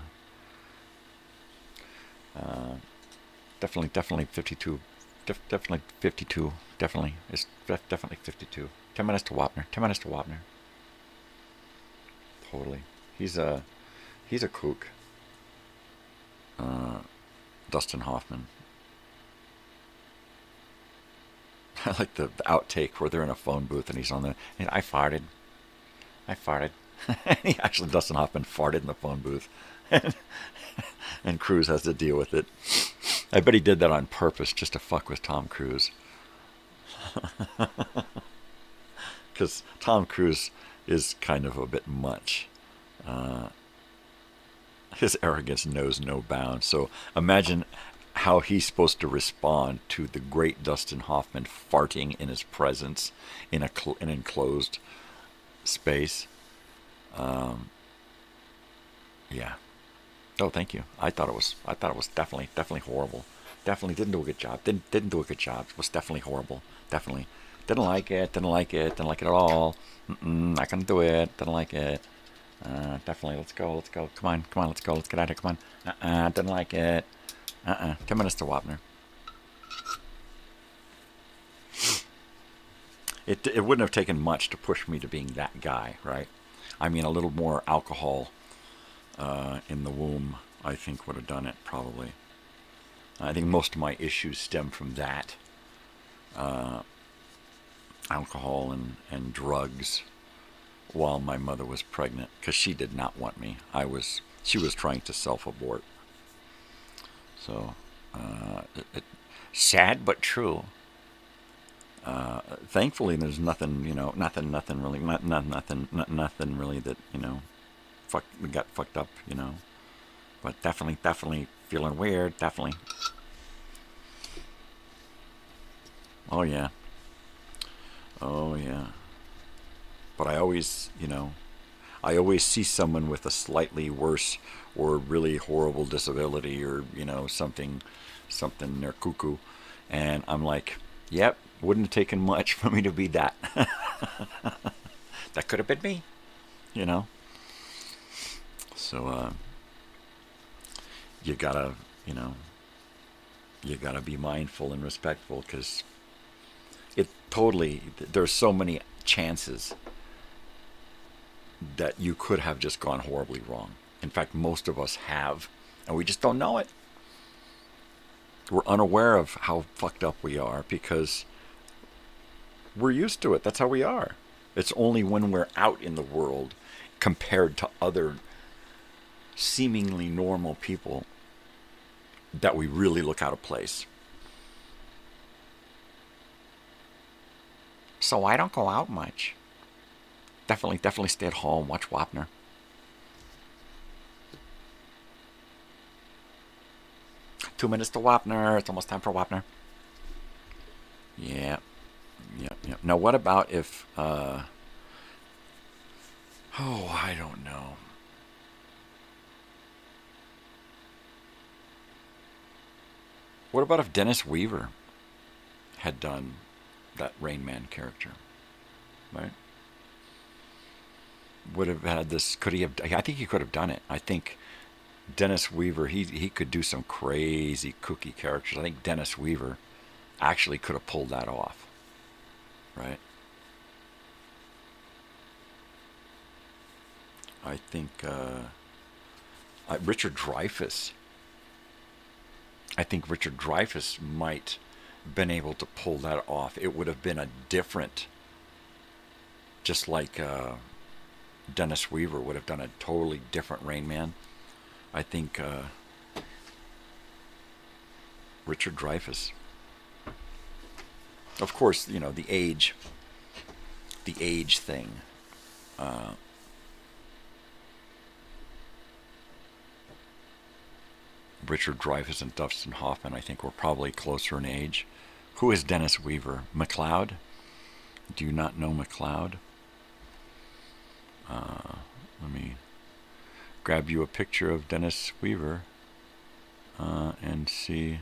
Definitely 52. Definitely 52. Definitely. It's definitely 52. 10 minutes to Wapner. 10 minutes to Wapner. Totally. He's a kook. Dustin Hoffman. I like the outtake where they're in a phone booth and he's on the. And I farted. He actually, Dustin Hoffman farted in the phone booth, and Cruise has to deal with it. I bet he did that on purpose just to fuck with Tom Cruise. Because Tom Cruise is kind of a bit much. His arrogance knows no bounds. So imagine how he's supposed to respond to the great Dustin Hoffman farting in his presence in an enclosed space. Yeah. Oh, thank you. I thought it was definitely horrible. Definitely didn't do a good job. Didn't do a good job. It was definitely horrible. Definitely didn't like it. Didn't like it at all. Not gonna do it. Didn't like it. Definitely. Let's go. Come on. Let's go. Let's get out of here. Come on. Didn't like it. 10 minutes to Wapner. It wouldn't have taken much to push me to being that guy, right? I mean, a little more alcohol in the womb, I think, would have done it, probably. I think most of my issues stem from that. Alcohol and drugs while my mother was pregnant, because she did not want me. She was trying to self-abort. So, sad but true. Thankfully, there's nothing, nothing really that, we got fucked up, But definitely feeling weird, definitely. Oh yeah. But I always see someone with a slightly worse or really horrible disability or, something they're cuckoo. And I'm like, yep, wouldn't have taken much for me to be that. That could have been me, So, you gotta be mindful and respectful, because there's so many chances that you could have just gone horribly wrong. In fact, most of us have, and we just don't know it. We're unaware of how fucked up we are because we're used to it. That's how we are. It's only when we're out in the world compared to other seemingly normal people that we really look out of place. So I don't go out much. Definitely stay at home, watch Wapner. Two minutes to Wapner. It's almost time for Wapner. Yeah. Now, what about if, I don't know. What about if Dennis Weaver had done that Rain Man character? Right? Would have had this, could he have, I think he could have done it. I think Dennis Weaver, he could do some crazy kooky characters. I think Dennis Weaver actually could have pulled that off. Right? I think Richard Dreyfuss. I think Richard Dreyfuss might have been able to pull that off. It would have been a different, just like Dennis Weaver would have done a totally different Rain Man. I think Richard Dreyfuss. Of course, you know, the age thing. Richard Dreyfuss and Dustin Hoffman, I think, were probably closer in age. Who is Dennis Weaver? McLeod? Do you not know McLeod? Let me grab you a picture of Dennis Weaver and see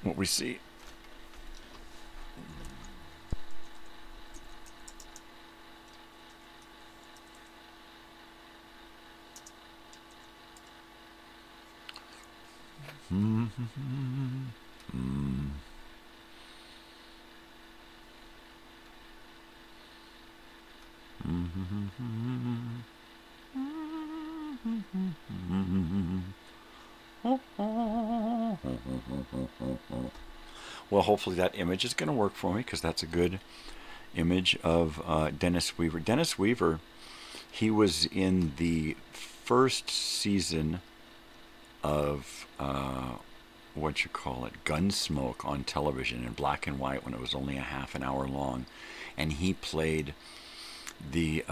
what we see. Well, hopefully that image is going to work for me, because that's a good image of Dennis Weaver. Dennis Weaver, he was in the first season of Gunsmoke on television in black and white when it was only a half an hour long, and he played the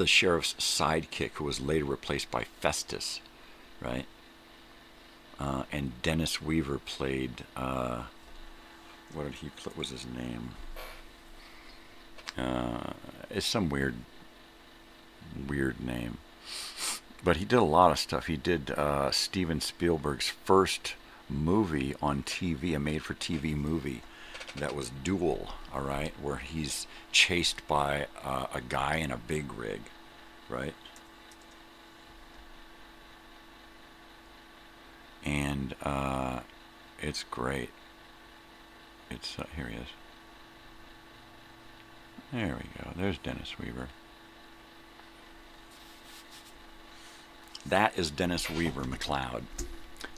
sheriff's sidekick, who was later replaced by Festus, right? And Dennis Weaver played what did he play? What was his name? It's some weird name. But he did a lot of stuff. He did Steven Spielberg's first movie on TV, a made-for-TV movie that was Duel, all right, where he's chased by a guy in a big rig, right? And it's great. It's here he is. There we go. There's Dennis Weaver. That is Dennis Weaver McLeod.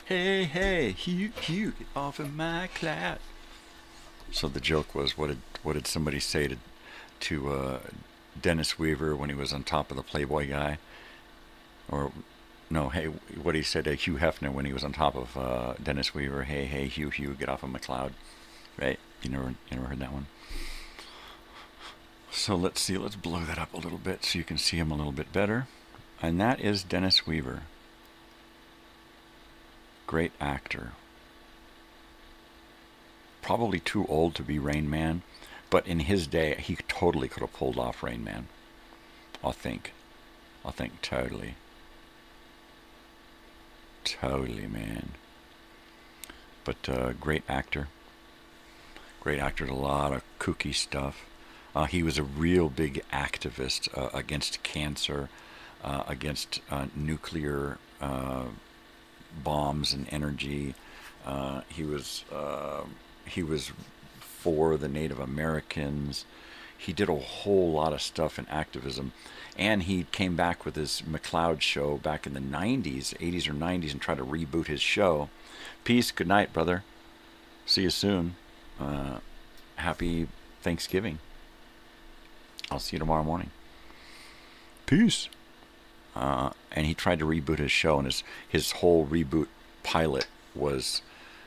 Hey, Hugh, get off of my cloud. So the joke was, what did somebody say to Dennis Weaver when he was on top of the Playboy guy? Or no, hey, what he said to Hugh Hefner when he was on top of Dennis Weaver? Hey, Hugh, get off of McLeod. Right? You never heard that one? So let's see. Let's blow that up a little bit so you can see him a little bit better. And that is Dennis Weaver. Great actor. Probably too old to be Rain Man, but in his day, he totally could have pulled off Rain Man. I think totally. Totally, man. But great actor. Great actor, a lot of kooky stuff. He was a real big activist against cancer, against nuclear bombs and energy. He was for the Native Americans. He did a whole lot of stuff in activism. And he came back with his McLeod show back in the 90s, 80s or 90s, and tried to reboot his show. Peace, good night, brother. See you soon. Happy Thanksgiving. I'll see you tomorrow morning. Peace. And he tried to reboot his show, and his whole reboot pilot was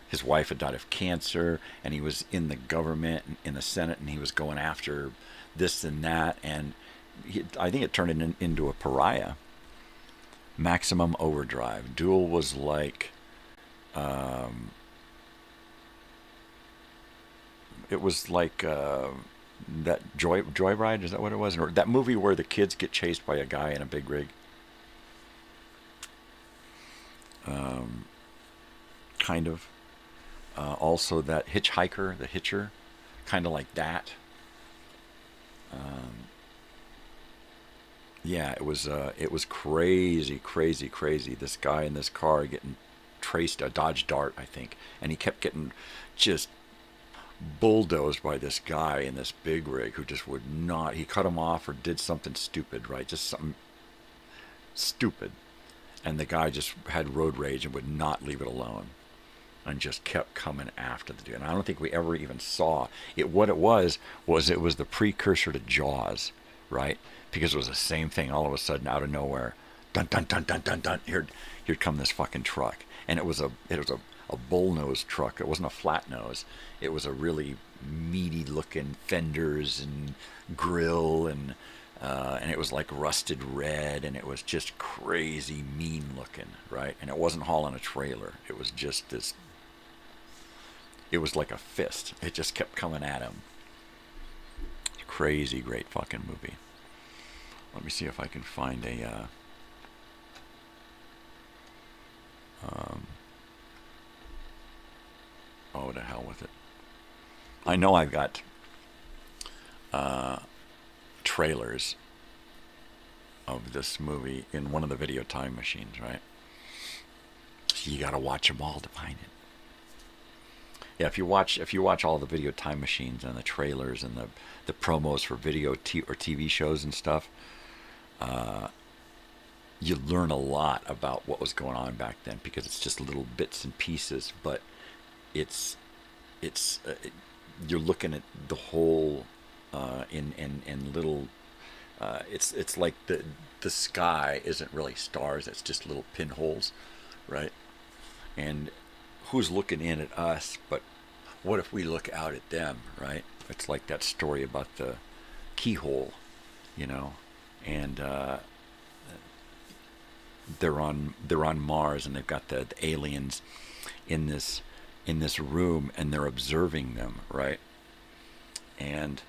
his wife had died of cancer, and he was in the government, in the Senate, and he was going after this and that, and I think it turned into a pariah. Maximum Overdrive. Duel was like, it was like that Joyride, is that what it was? Or that movie where the kids get chased by a guy in a big rig. kind of. Also, that Hitchhiker, the Hitcher, kind of like that. Yeah, it was crazy, crazy, crazy. This guy in this car getting traced, a Dodge Dart, I think, and he kept getting just bulldozed by this guy in this big rig who just would not. He cut him off or did something stupid, right? Just something stupid, and the guy just had road rage and would not leave it alone, and just kept coming after the dude. And I don't think we ever even saw it. What it was the precursor to Jaws, right? Because it was the same thing. All of a sudden, out of nowhere, dun dun dun dun dun dun. Here'd come this fucking truck, and it was a bull-nosed truck. It wasn't a flat nose. It was a really meaty-looking fenders and grill, and it was like rusted red, and it was just crazy mean-looking, right? And it wasn't hauling a trailer. It was just this. It was like a fist. It just kept coming at him. Crazy, great fucking movie. Let me see if I can find a. Oh, to hell with it. I know I've got trailers of this movie in one of the video time machines, right? So you got to watch them all to find it. Yeah, if you watch all the video time machines and the trailers and the promos for video or TV shows and stuff, you learn a lot about what was going on back then, because it's just little bits and pieces, but it's you're looking at the whole in little. It's like the sky isn't really stars; it's just little pinholes, right? And who's looking in at us? But what if we look out at them, right? It's like that story about the keyhole, you know, and they're on Mars, and they've got the aliens in this room, and they're observing them, right? And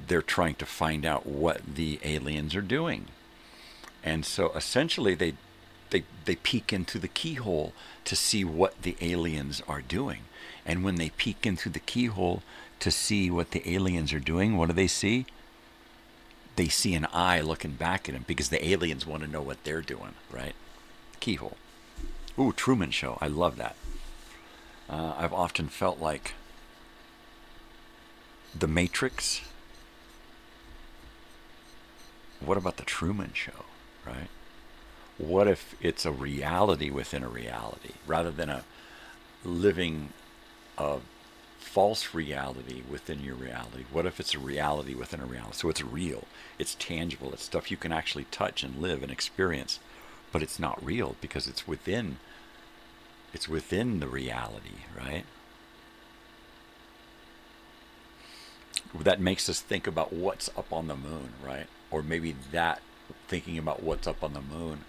they're trying to find out what the aliens are doing, and so essentially they peek into the keyhole to see what the aliens are doing. And when they peek into the keyhole to see what the aliens are doing, what do they see? They see an eye looking back at them, because the aliens want to know what they're doing, right? Keyhole. Ooh, Truman Show. I love that. I've often felt like The Matrix. What about The Truman Show, right? What if it's a reality within a reality, rather than a living a false reality within your reality? What if it's a reality within a reality? So it's real, it's tangible, it's stuff you can actually touch and live and experience, but it's not real because it's within the reality, right? That makes us think about what's up on the moon, right? Or maybe that thinking about what's up on the moon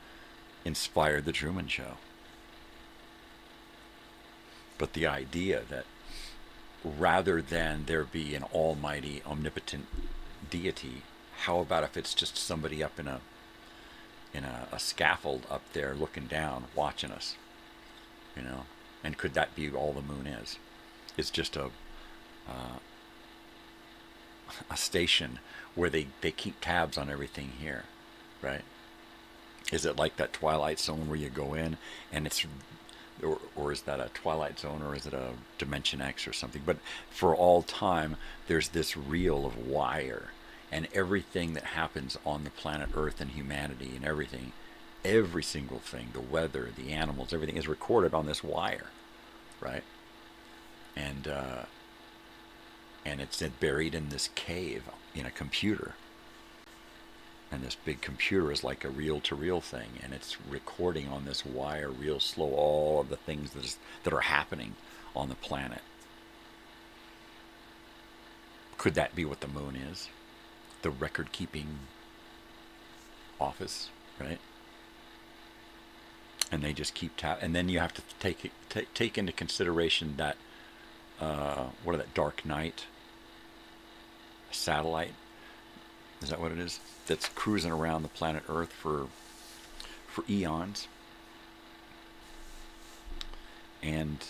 inspired The Truman Show. But the idea that rather than there be an almighty, omnipotent deity, how about if it's just somebody up in a scaffold up there looking down, watching us, you know? And could that be all the moon is? It's just a station where they keep tabs on everything here, right? Is it like that Twilight Zone where you go in and it's, or is that a Twilight Zone, or is it a Dimension X or something? But for all time, there's this reel of wire, and everything that happens on the planet Earth and humanity and everything, every single thing, the weather, the animals, everything is recorded on this wire, right? And it's buried in this cave in a computer. And this big computer is like a reel-to-reel thing, and it's recording on this wire real slow all of the things that are happening on the planet. Could that be what the moon is? The record-keeping office, right? And they just keep and then you have to take into consideration that Dark Knight satellite. Is that what it is? That's cruising around the planet Earth for eons. And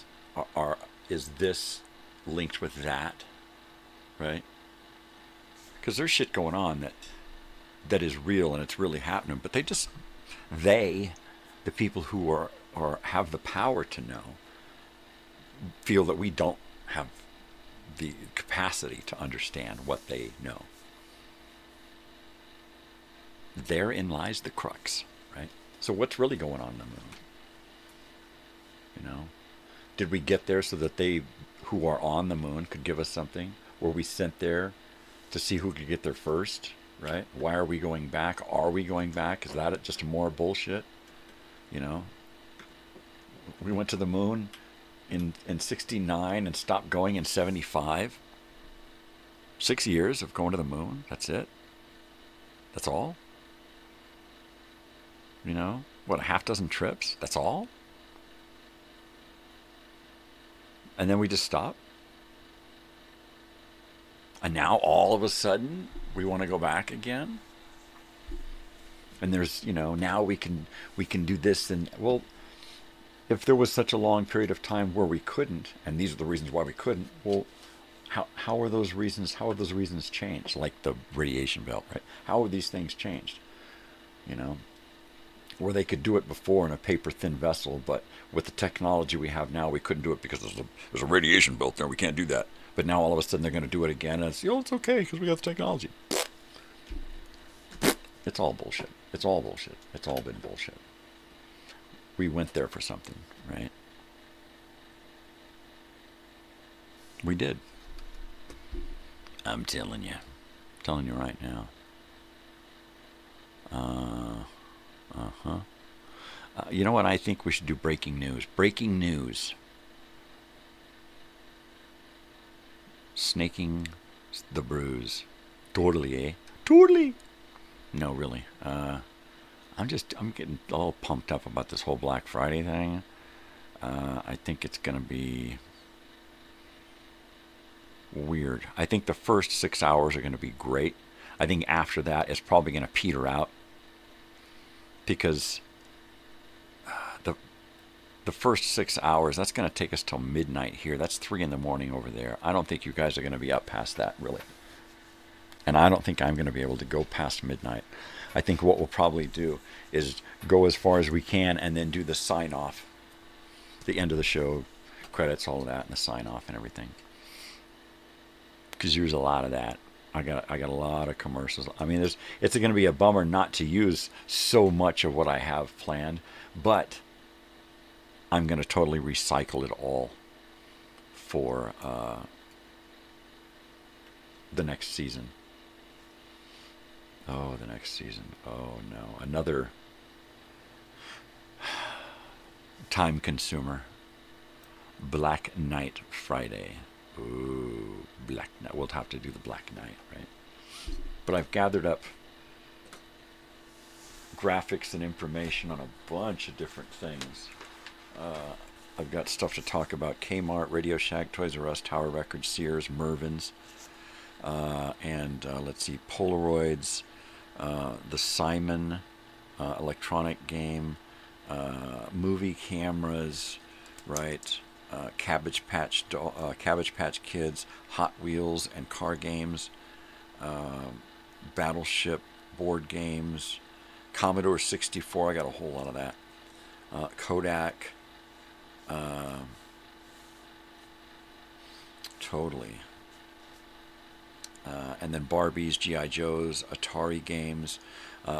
is this linked with that, right? Because there's shit going on that is real and it's really happening, but the people who have the power to know, feel that we don't have the capacity to understand what they know. Therein lies the crux, right? So what's really going on the moon? You know, did we get there so that they who are on the moon could give us something? Were we sent there to see who could get there first, right? Why are we going back? Are we going back? Is that just more bullshit? You know, we went to the moon in 69 and stopped going in 75. 6 years of going to the moon. That's it. That's all. You know, what, a half dozen trips? That's all? And then we just stop? And now all of a sudden we want to go back again? And there's, you know, now we can do this. And well, if there was such a long period of time where we couldn't, and these are the reasons why we couldn't, well, how are those reasons? How have those reasons changed? Like the radiation belt, right? How have these things changed? You know, where they could do it before in a paper thin vessel, but with the technology we have now, we couldn't do it because there's a radiation belt there. We can't do that. But now all of a sudden they're going to do it again, and it's okay because we got the technology. It's all bullshit. It's all bullshit. It's all been bullshit. We went there for something, right? We did. I'm telling you right now. You know what? I think we should do breaking news. Breaking news. Snaking the bruise. Totally, eh? Totally. No, really. I'm getting all pumped up about this whole Black Friday thing. I think it's going to be weird. I think the first 6 hours are going to be great. I think after that, it's probably going to peter out. Because the first 6 hours, that's going to take us till midnight here. That's 3 a.m. over there. I don't think you guys are going to be up past that, really. And I don't think I'm going to be able to go past midnight. I think what we'll probably do is go as far as we can and then do the sign-off. The end of the show, credits, all of that, and the sign-off and everything. Because there's a lot of that. I got a lot of commercials. I mean, it's going to be a bummer not to use so much of what I have planned, but I'm going to totally recycle it all for the next season. Oh, the next season. Oh, no. Another time consumer. Black Knight Friday. Ooh, Black Knight. We'll have to do the Black Knight, right? But I've gathered up graphics and information on a bunch of different things. I've got stuff to talk about. Kmart, Radio Shack, Toys R Us, Tower Records, Sears, Mervyn's, and let's see, Polaroids, the Simon electronic game, movie cameras, right? Cabbage Patch Kids, Hot Wheels and car games, Battleship board games, Commodore 64. I got a whole lot of that. Kodak. Totally. And then Barbies, G.I. Joes, Atari games,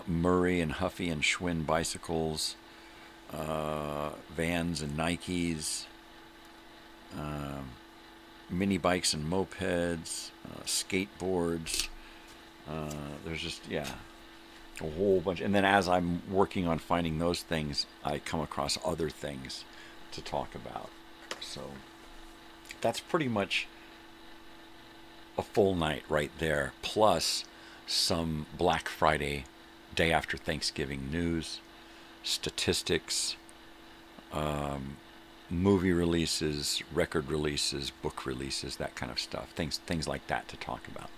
Murray and Huffy and Schwinn bicycles, Vans and Nikes, mini bikes and mopeds, skateboards. There's just, yeah, a whole bunch. And then as I'm working on finding those things, I come across other things to talk about. So that's pretty much a full night right there, plus some Black Friday, day after Thanksgiving news, statistics, movie releases, record releases, book releases, that kind of stuff, things like that to talk about.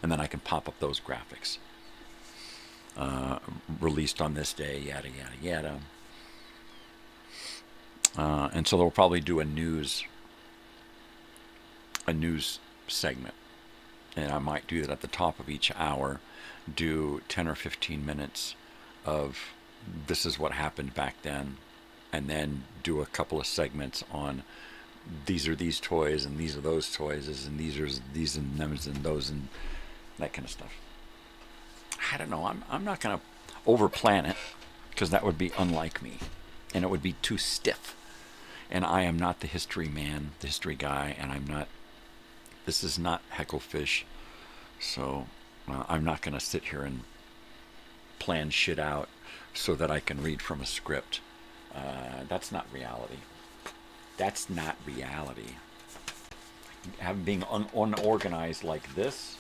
And then I can pop up those graphics. Released on this day, yada, yada, yada. And so they'll probably do a news segment. And I might do that at the top of each hour, do 10 or 15 minutes of this is what happened back then, and then do a couple of segments on these are these toys and these are those toys and these are these and them and those and that kind of stuff. I don't know. I'm not going to overplan it because that would be unlike me and it would be too stiff. And I am not the history man, the history guy, and I'm not. This is not Hecklefish, so I'm not going to sit here and plan shit out so that I can read from a script. That's not reality. That's not reality. Being unorganized like this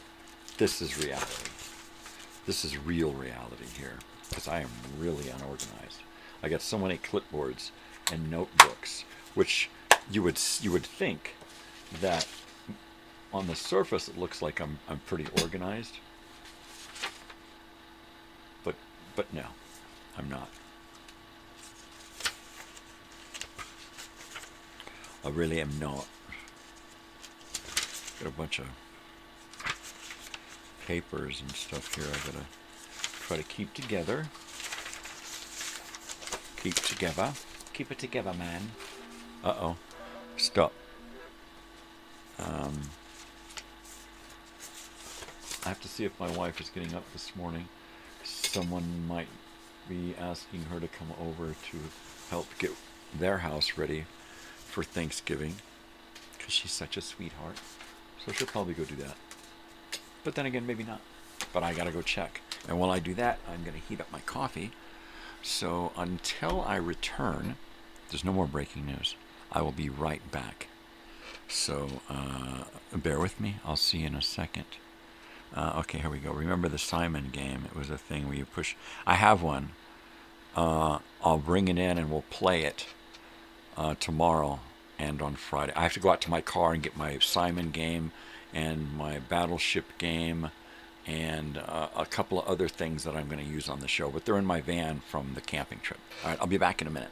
is reality. This is real reality here, because I am really unorganized. I got so many clipboards and notebooks, which you would think that on the surface it looks like I'm pretty organized, but no, I'm not. I really am not. Got a bunch of papers and stuff here I gotta try to keep together. Keep together. Keep it together, man. Uh-oh. Stop. I have to see if my wife is getting up this morning. Someone might be asking her to come over to help get their house ready for Thanksgiving, because she's such a sweetheart. So she'll probably go do that. But then again, maybe not. But I gotta go check. And while I do that, I'm gonna heat up my coffee. So until I return, there's no more breaking news. I will be right back. So bear with me. I'll see you in a second. Okay, here we go. Remember the Simon game? It was a thing where you push. I have one. I'll bring it in and we'll play it tomorrow and on Friday. I have to go out to my car and get my Simon game and my Battleship game and a couple of other things that I'm going to use on the show. But they're in my van from the camping trip. All right, I'll be back in a minute.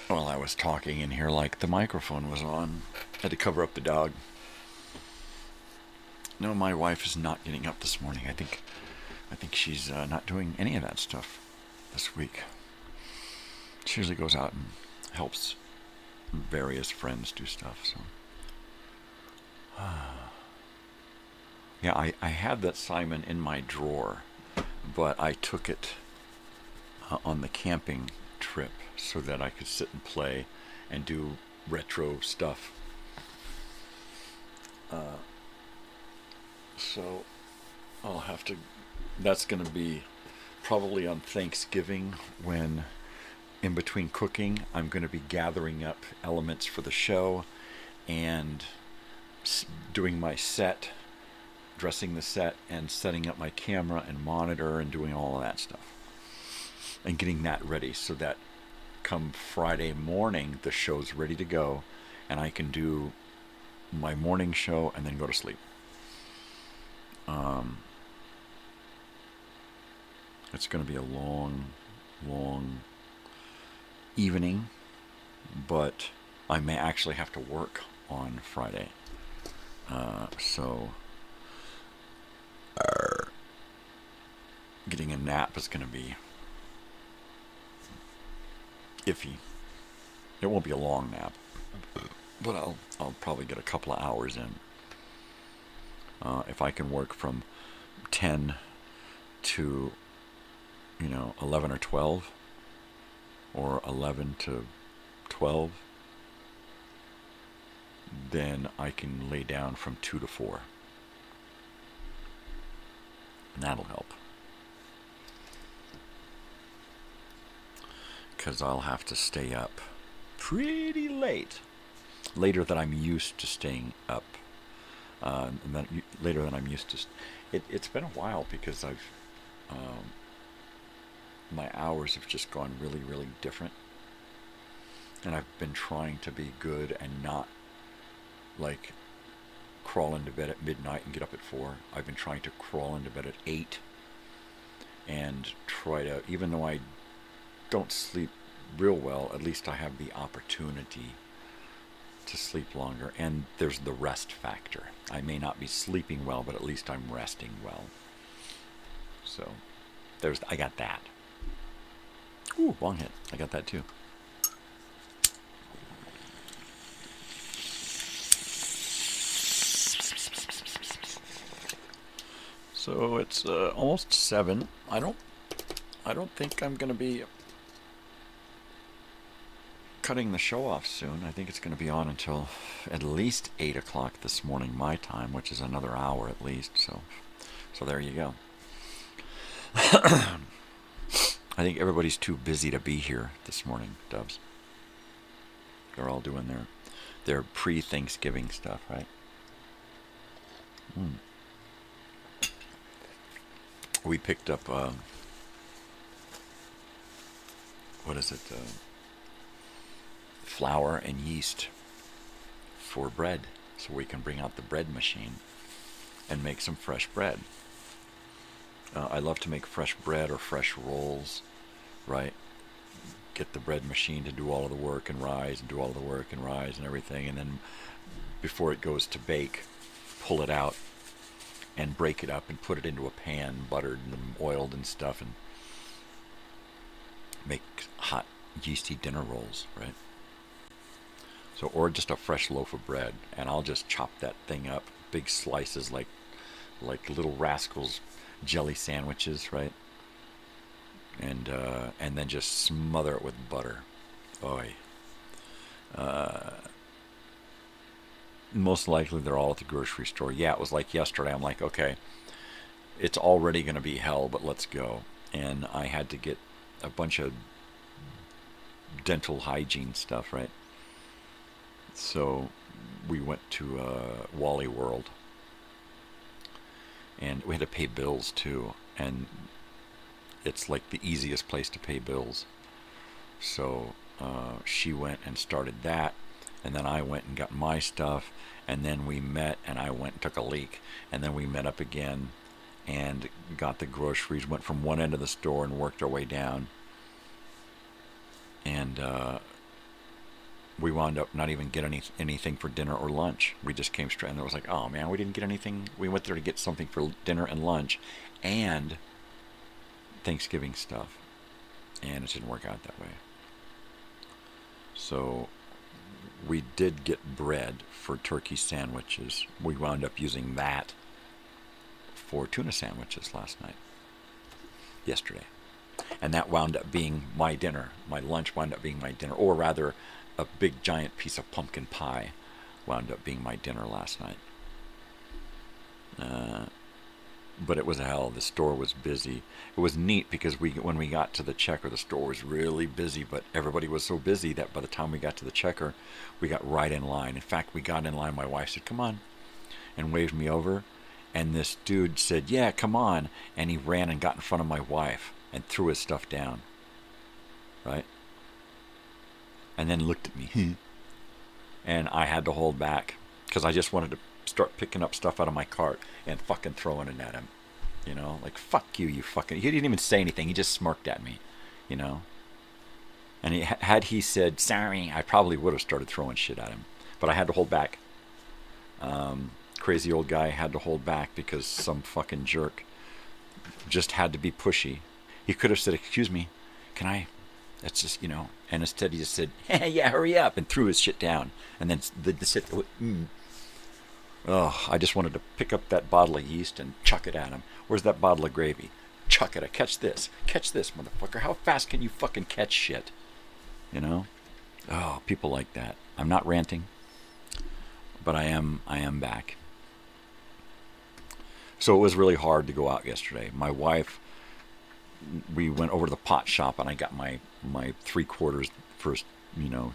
Well, I was talking in here like the microphone was on. Had to cover up the dog. No, my wife is not getting up this morning. I think she's not doing any of that stuff this week. She usually goes out and helps various friends do stuff. So, yeah, I had that Simon in my drawer, but I took it on the camping trip so that I could sit and play and do retro stuff. So I'll have to. That's going to be probably on Thanksgiving, when in between cooking I'm going to be gathering up elements for the show and doing my set, dressing the set and setting up my camera and monitor and doing all of that stuff and getting that ready so that come Friday morning the show's ready to go and I can do my morning show and then go to sleep. It's going to be a long, long evening, but I may actually have to work on Friday. So getting a nap is going to be iffy. It won't be a long nap, but I'll probably get a couple of hours in. If I can work from 10 to 11 or 12, or 11 to 12, then I can lay down from 2 to 4. And that'll help. Because I'll have to stay up pretty late. Later than I'm used to staying up. Later than I'm used to. It's been a while because I've. My hours have just gone really, really different. And I've been trying to be good and not like crawl into bed at midnight and get up at 4. I've been trying to crawl into bed at 8 and try to, even though I don't sleep real well, at least I have the opportunity to sleep longer. And there's the rest factor. I may not be sleeping well, but at least I'm resting well. So I got that. Ooh, Bong hit. I got that too. So it's almost 7. I don't think I'm gonna be cutting the show off soon. I think it's gonna be on until at least 8 o'clock this morning my time, which is another hour at least. So there you go. I think everybody's too busy to be here this morning, Dubs. They're all doing their pre-Thanksgiving stuff, right? We picked up, flour and yeast for bread, so we can bring out the bread machine and make some fresh bread. I love to make fresh bread or fresh rolls, right? Get the bread machine to do all of the work and rise and do all of the work and rise and everything, and then before it goes to bake, pull it out and break it up and put it into a pan, buttered and oiled and stuff, and make hot, yeasty dinner rolls, right? So, or just a fresh loaf of bread, and I'll just chop that thing up, big slices like little rascals jelly sandwiches, right? And then just smother it with butter. Oy. Most likely they're all at the grocery store. Yeah, it was like yesterday. I'm like, okay, it's already going to be hell, but let's go. And I had to get a bunch of dental hygiene stuff, right? So we went to Wally World. And we had to pay bills too, and it's like the easiest place to pay bills. So she went and started that, and then I went and got my stuff, and then we met, and I went and took a leak, and then we met up again and got the groceries, went from one end of the store and worked our way down, and we wound up not even getting anything for dinner or lunch. We just came straight, and it was like, oh man, we didn't get anything. We went there to get something for dinner and lunch and Thanksgiving stuff, and it didn't work out that way. So we did get bread for turkey sandwiches. We wound up using that for tuna sandwiches yesterday, and that wound up being my dinner. My lunch wound up being my dinner, or rather a big giant piece of pumpkin pie wound up being my dinner last night. But it was hell. The store was busy. It was neat because when we got to the checker, the store was really busy, but everybody was so busy that by the time we got to the checker, we got right in line. In fact, we got in line. My wife said, come on, and waved me over. And this dude said, yeah, come on. And he ran and got in front of my wife and threw his stuff down. Right? And then looked at me. And I had to hold back because I just wanted to start picking up stuff out of my cart and fucking throwing it at him. You know, like, fuck you, you fucking... He didn't even say anything. He just smirked at me, you know. And had he said, sorry, I probably would have started throwing shit at him. But I had to hold back. Crazy old guy had to hold back because some fucking jerk just had to be pushy. He could have said, excuse me, can I... That's just, you know... And instead he just said, hey, yeah, hurry up, and threw his shit down. And then Oh, I just wanted to pick up that bottle of yeast and chuck it at him. Where's that bottle of gravy? Chuck it. Catch this, motherfucker. How fast can you fucking catch shit? You know? Oh, people like that. I'm not ranting, but I am back. So it was really hard to go out yesterday. My wife, we went over to the pot shop and I got my 3/4 first, you know,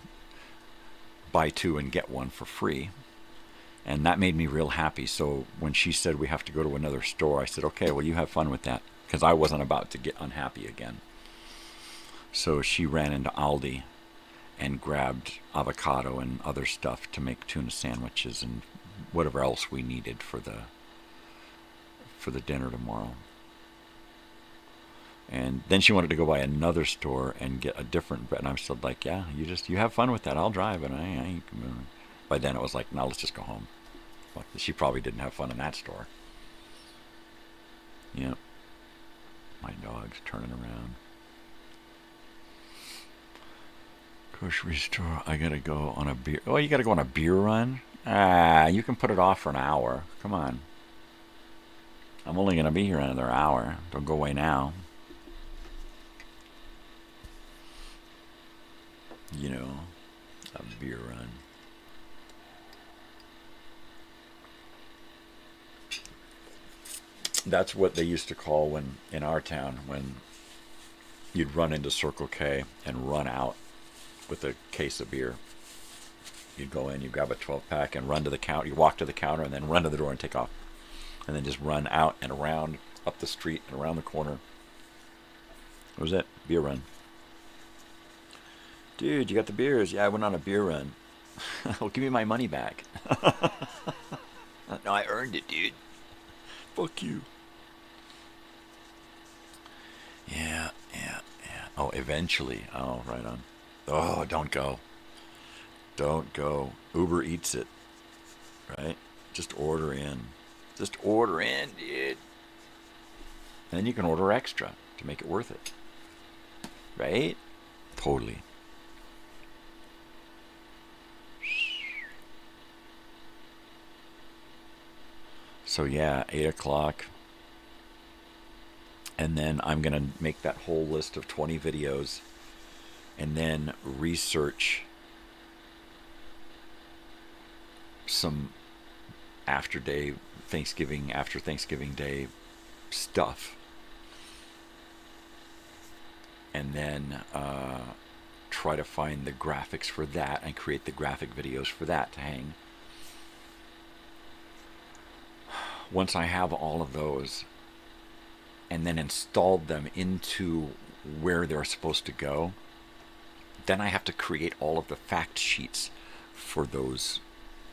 buy 2 and get 1 for free. And that made me real happy. So when she said we have to go to another store, I said, okay, well, you have fun with that. Because I wasn't about to get unhappy again. So she ran into Aldi and grabbed avocado and other stuff to make tuna sandwiches and whatever else we needed for the dinner tomorrow. And then she wanted to go by another store and get a different bread. And I said, like, yeah, you have fun with that. I'll drive. And I ain't... By then it was like, no, let's just go home. She probably didn't have fun in that store. Yep. My dog's turning around. Grocery store. I gotta go on a beer... Oh, you gotta go on a beer run? You can put it off for an hour. Come on. I'm only gonna be here another hour. Don't go away now. You know, a beer run. That's what they used to call when, in our town, when you'd run into Circle K and run out with a case of beer. You'd go in, you grab a 12-pack and run to the counter. You walk to the counter and then run to the door and take off. And then just run out and around, up the street and around the corner. What was that? Beer run. Dude, you got the beers. Yeah, I went on a beer run. Well, give me my money back. No, I earned it, dude. Fuck you. Yeah. Oh, eventually. Oh, right on. Oh, don't go. Don't go. Uber Eats it. Right? Just order in. Just order in, dude. And then you can order extra to make it worth it. Right? Totally. So yeah, 8 o'clock. And then I'm going to make that whole list of 20 videos and then research some after Thanksgiving Day stuff. And then try to find the graphics for that and create the graphic videos for that to hang. Once I have all of those and then installed them into where they're supposed to go, then I have to create all of the fact sheets for those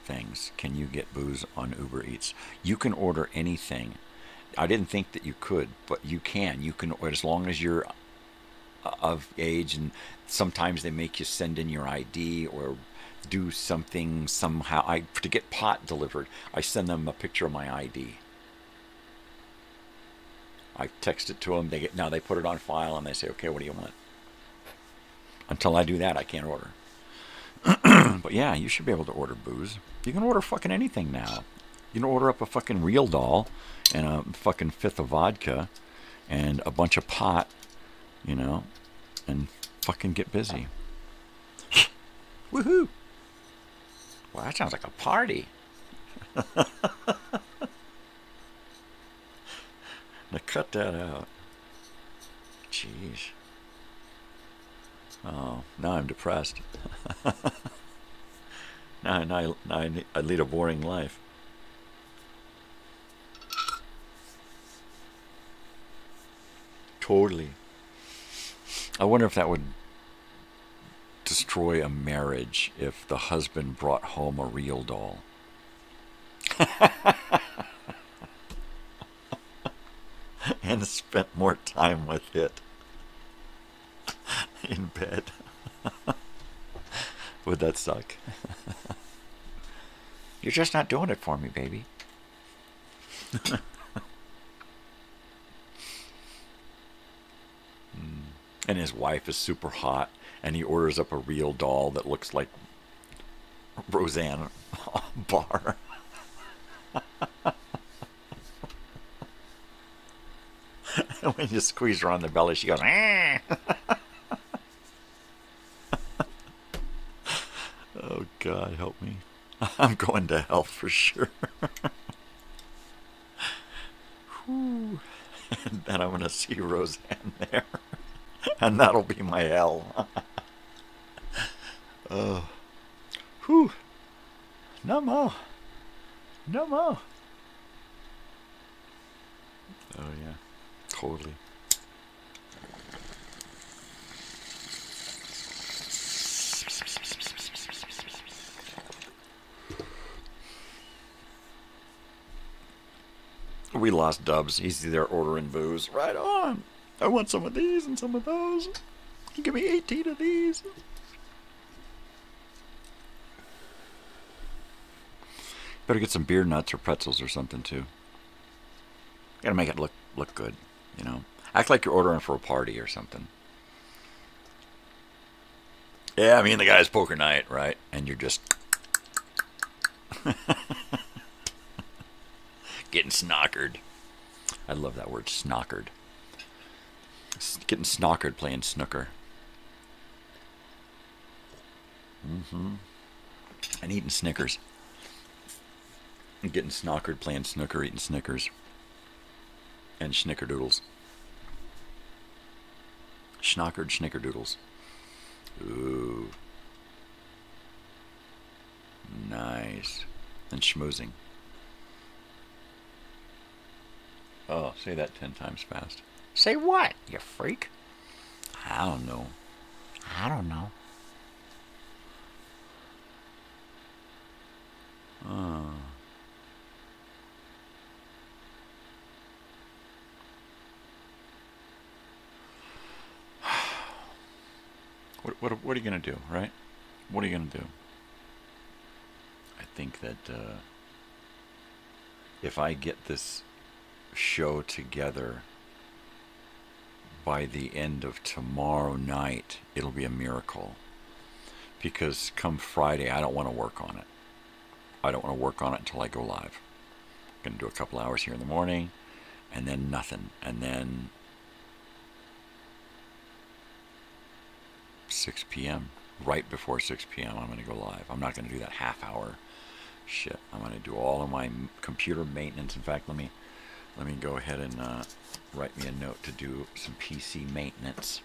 things. Can you get booze on Uber Eats? You can order anything. I didn't think that you could, but you can. You can, as long as you're of age, and sometimes they make you send in your ID or do something somehow. To get pot delivered, I send them a picture of my ID. I text it to them. They put it on file and they say, okay, what do you want? Until I do that, I can't order. But yeah, you should be able to order booze. You can order fucking anything now. You can order up a fucking real doll and a fucking fifth of vodka and a bunch of pot, you know, and fucking get busy. Woohoo! Well, that sounds like a party. Now cut that out. Jeez. Oh, now I'm depressed. now I lead a boring life. Totally. I wonder if that would destroy a marriage if the husband brought home a real doll. And spent more time with it in bed. Would that suck? You're just not doing it for me, baby. And his wife is super hot, and he orders up a real doll that looks like Roseanne Barr. And when you squeeze her on the belly, she goes, "Ah!" Oh, God, help me. I'm going to hell for sure. Whew. And then I'm going to see Roseanne there. And that'll be my hell. Oh. Whew. No more. No more. Oh, yeah. Totally. We lost Dubs. He's there ordering booze. Right on. I want some of these and some of those. You give me 18 of these. Better get some beer nuts or pretzels or something too. Gotta make it look good, you know. Act like you're ordering for a party or something. Yeah, me and the guy's poker night, right? And you're just getting snockered. I love that word, snockered. Getting snockered playing snooker. And eating Snickers. And getting snockered playing snooker, eating Snickers. And Schnickerdoodles. Schnockered Schnickerdoodles. Ooh. Nice. And schmoozing. Oh, say that 10 times fast. Say what, you freak? I don't know. I don't know. Oh. What are you going to do, right? What are you going to do? I think that if I get this show together by the end of tomorrow night, it'll be a miracle. Because come Friday, I don't want to work on it. I don't want to work on it until I go live. I'm going to do a couple hours here in the morning, and then nothing. And then 6 p.m., right before 6 p.m., I'm going to go live. I'm not going to do that half-hour shit. I'm going to do all of my computer maintenance. In fact, let me go ahead and write me a note to do some PC maintenance.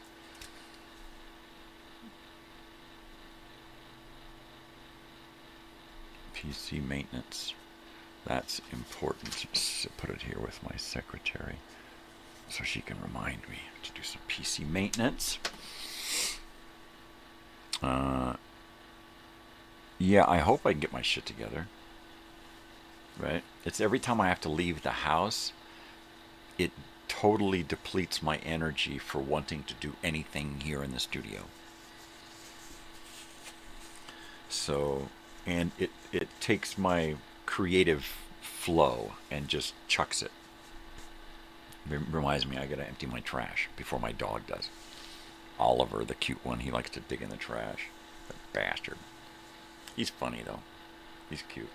PC maintenance. That's important. Just put it here with my secretary so she can remind me to do some PC maintenance. Yeah, I hope I can get my shit together. Right? It's every time I have to leave the house, it totally depletes my energy for wanting to do anything here in the studio. So, and it takes my creative flow and just chucks it. Reminds me I gotta empty my trash before my dog does. Oliver, the cute one, he likes to dig in the trash. That bastard. He's funny though. He's cute.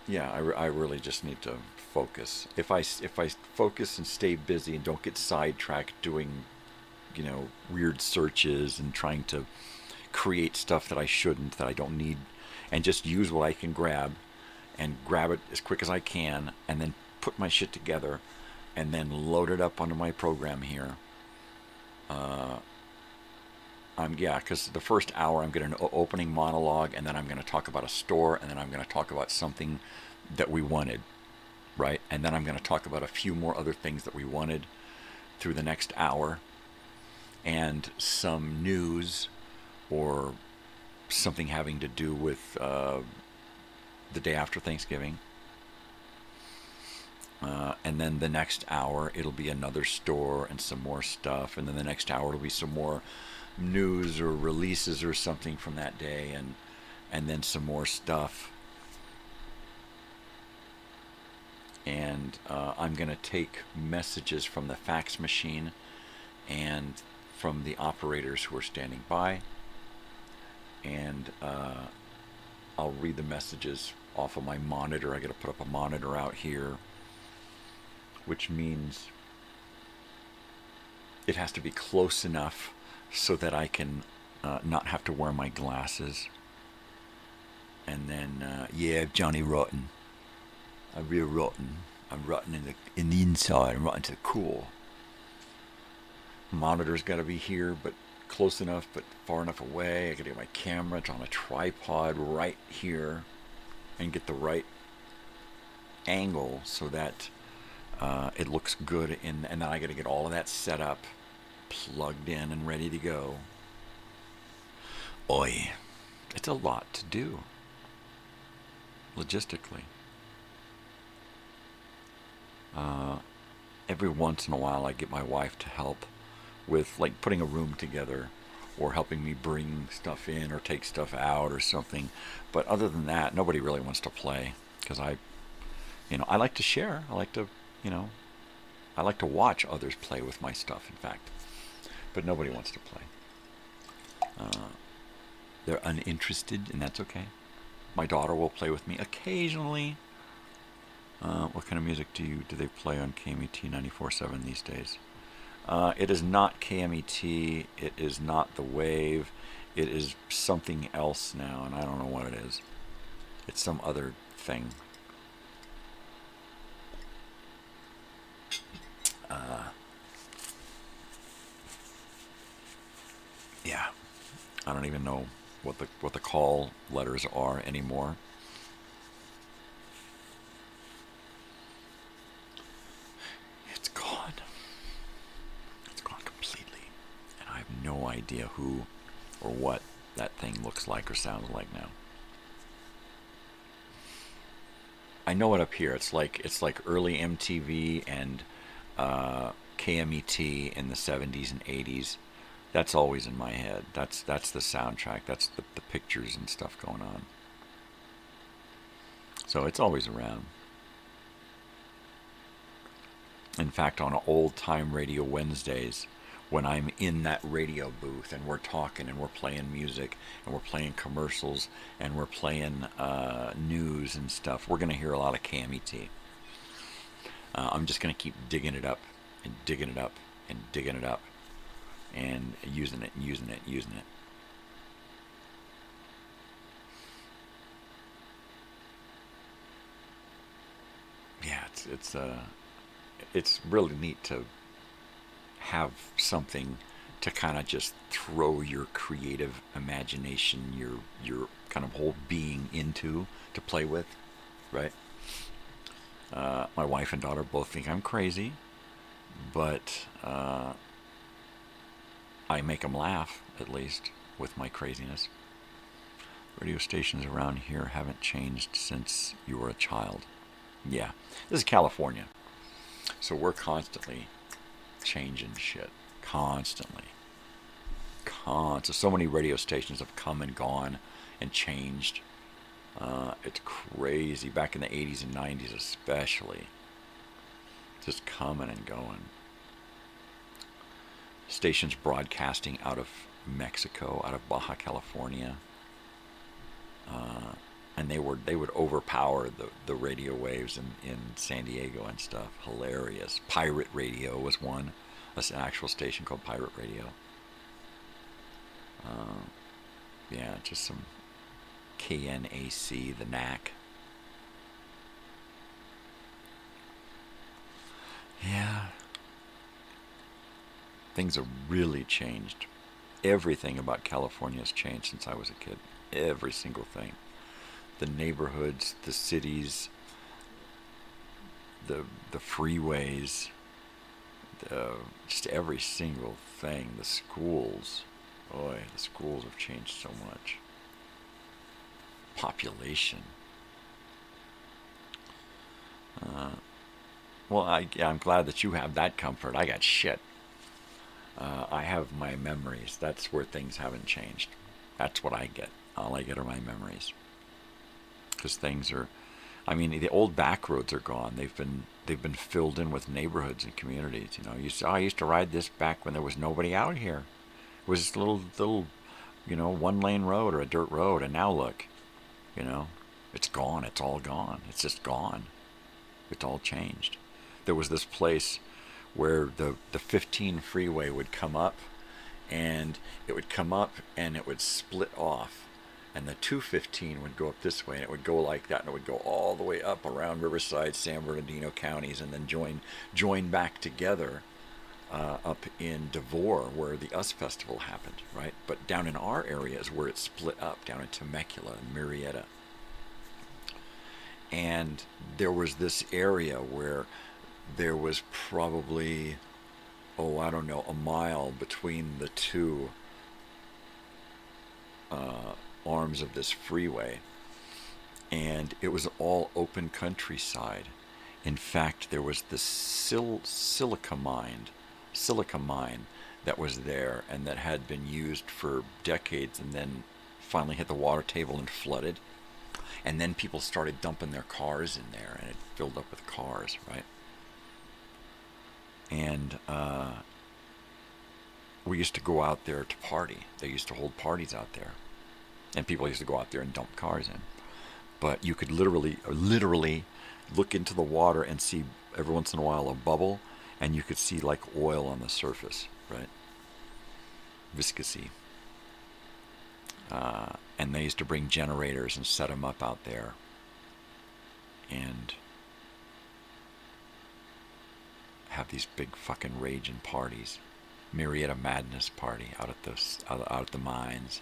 Yeah, I really just need to focus. If I focus and stay busy and don't get sidetracked doing, you know, weird searches and trying to create stuff that I shouldn't, that I don't need, and just use what I can grab and grab it as quick as I can and then put my shit together and then load it up onto my program here. Because the first hour I'm going to an opening monologue, and then I'm going to talk about a store, and then I'm going to talk about something that we wanted, right? And then I'm going to talk about a few more other things that we wanted through the next hour, and some news or something having to do with the day after Thanksgiving. And then the next hour, it'll be another store and some more stuff. And then the next hour, it'll be some more news or releases or something from that day. And then some more stuff. And I'm going to take messages from the fax machine and from the operators who are standing by. And I'll read the messages off of my monitor. I got to put up a monitor out here, which means it has to be close enough so that I can not have to wear my glasses. And then, yeah, Johnny Rotten. I'm real rotten. I'm rotten in the inside. I'm rotten to the core. Monitor's got to be here, but close enough, but far enough away. I got to get my camera. It's on a tripod right here, and get the right angle so that it looks good. And then I got to get all of that set up, plugged in, and ready to go. Oi, it's a lot to do, logistically. Every once in a while I get my wife to help with like putting a room together or helping me bring stuff in or take stuff out or something. But other than that, nobody really wants to play because I like to share. I like to, I like to watch others play with my stuff, in fact. But nobody wants to play. They're uninterested, and that's okay. My daughter will play with me occasionally. What kind of music do they play on KMET 94.7 these days? It is not KMET. It is not the Wave. It is something else now, and I don't know what it is. It's some other thing. Yeah, I don't even know what the call letters are anymore. It's gone. It's gone completely, and I have no idea who or what that thing looks like or sounds like now. I know it up here. It's like early MTV and KMET in the 70s and 80s. That's always in my head. That's the soundtrack. That's the pictures and stuff going on. So it's always around. In fact, on old time radio Wednesdays, when I'm in that radio booth and we're talking and we're playing music and we're playing commercials and we're playing news and stuff, we're going to hear a lot of KMET. I'm just going to keep digging it up and digging it up and digging it up and using it and using it and using it. Yeah, it's really neat to have something to kind of just throw your creative imagination, your kind of whole being into, to play with, right? My wife and daughter both think I'm crazy, but I make them laugh, at least, with my craziness. Radio stations around here haven't changed since you were a child. Yeah, this is California, so we're constantly changing shit. Constantly. So many radio stations have come and gone and changed. It's crazy. Back in the 80s and 90s especially. Just coming and going. Stations broadcasting out of Mexico, out of Baja California. And they would overpower the radio waves in San Diego and stuff. Hilarious. Pirate Radio was one. That's an actual station called Pirate Radio. Yeah, just some KNAC, the knack. Yeah. Things have really changed. Everything about California has changed since I was a kid. Every single thing. The neighborhoods, the cities, the freeways, just every single thing. The schools. Boy, the schools have changed so much. population. Well, I'm glad that you have that comfort. I got shit. I have my memories. That's where things haven't changed. That's what I get. All I get are my memories. Because things are, I mean, the old back roads are gone. They've been filled in with neighborhoods and communities. You know, I used to ride this back when there was nobody out here. It was just a little, you know, one-lane road or a dirt road. And now look, you know, it's gone. It's all gone. It's just gone. It's all changed. There was this place where the 15 freeway would come up, and it would come up and it would split off, and the 215 would go up this way, and it would go like that, and it would go all the way up around Riverside, San Bernardino counties, and then join back together up in Devore, where the US Festival happened, right? But down in our area is where it split up, down in Temecula and Murrieta. And there was this area where there was probably, I don't know, a mile between the two arms of this freeway. And it was all open countryside. In fact, there was this silica mine that was there and that had been used for decades and then finally hit the water table and flooded. And then people started dumping their cars in there, and it filled up with cars, right? And we used to go out there to party. They used to hold parties out there. And people used to go out there and dump cars in. But you could literally look into the water and see every once in a while a bubble, and you could see like oil on the surface, right? Viscosity. And they used to bring generators and set them up out there. And have these big fucking raging parties. Murrieta Madness party out at the mines.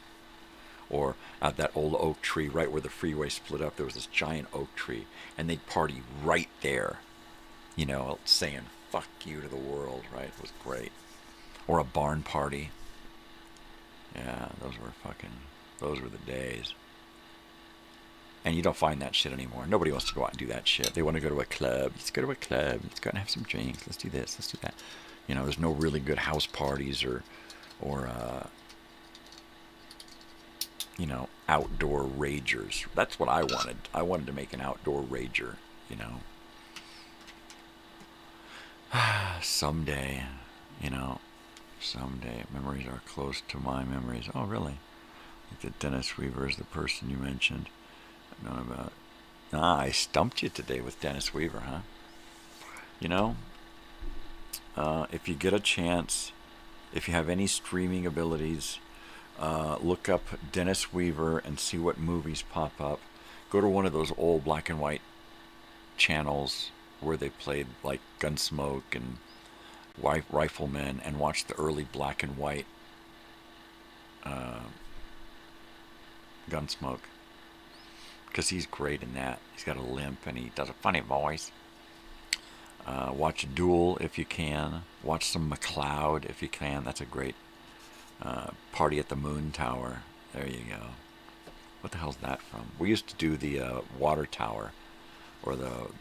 Or at that old oak tree right where the freeway split up, there was this giant oak tree. And they'd party right there. You know, saying fuck you to the world, right? It was great. Or a barn party. Yeah, those were the days. And you don't find that shit anymore. Nobody wants to go out and do that shit. They want to go to a club. Let's go to a club. Let's go out and have some drinks. Let's do this. Let's do that. You know, there's no really good house parties or you know, outdoor ragers. That's what I wanted. I wanted to make an outdoor rager, you know. Someday, you know, someday. Memories are close to my memories. Oh, really? That Dennis Weaver is the person you mentioned. I've known about. I stumped you today with Dennis Weaver, huh? You know, if you get a chance, if you have any streaming abilities, look up Dennis Weaver and see what movies pop up. Go to one of those old black and white channels where they played like Gunsmoke and Rifleman, and watch the early black and white Gunsmoke, because he's great in that. He's got a limp and he does a funny voice. Watch Duel if you can. Watch some McCloud if you can. That's a great Party at the Moon Tower. There you go. What the hell's that from? We used to do the water tower or the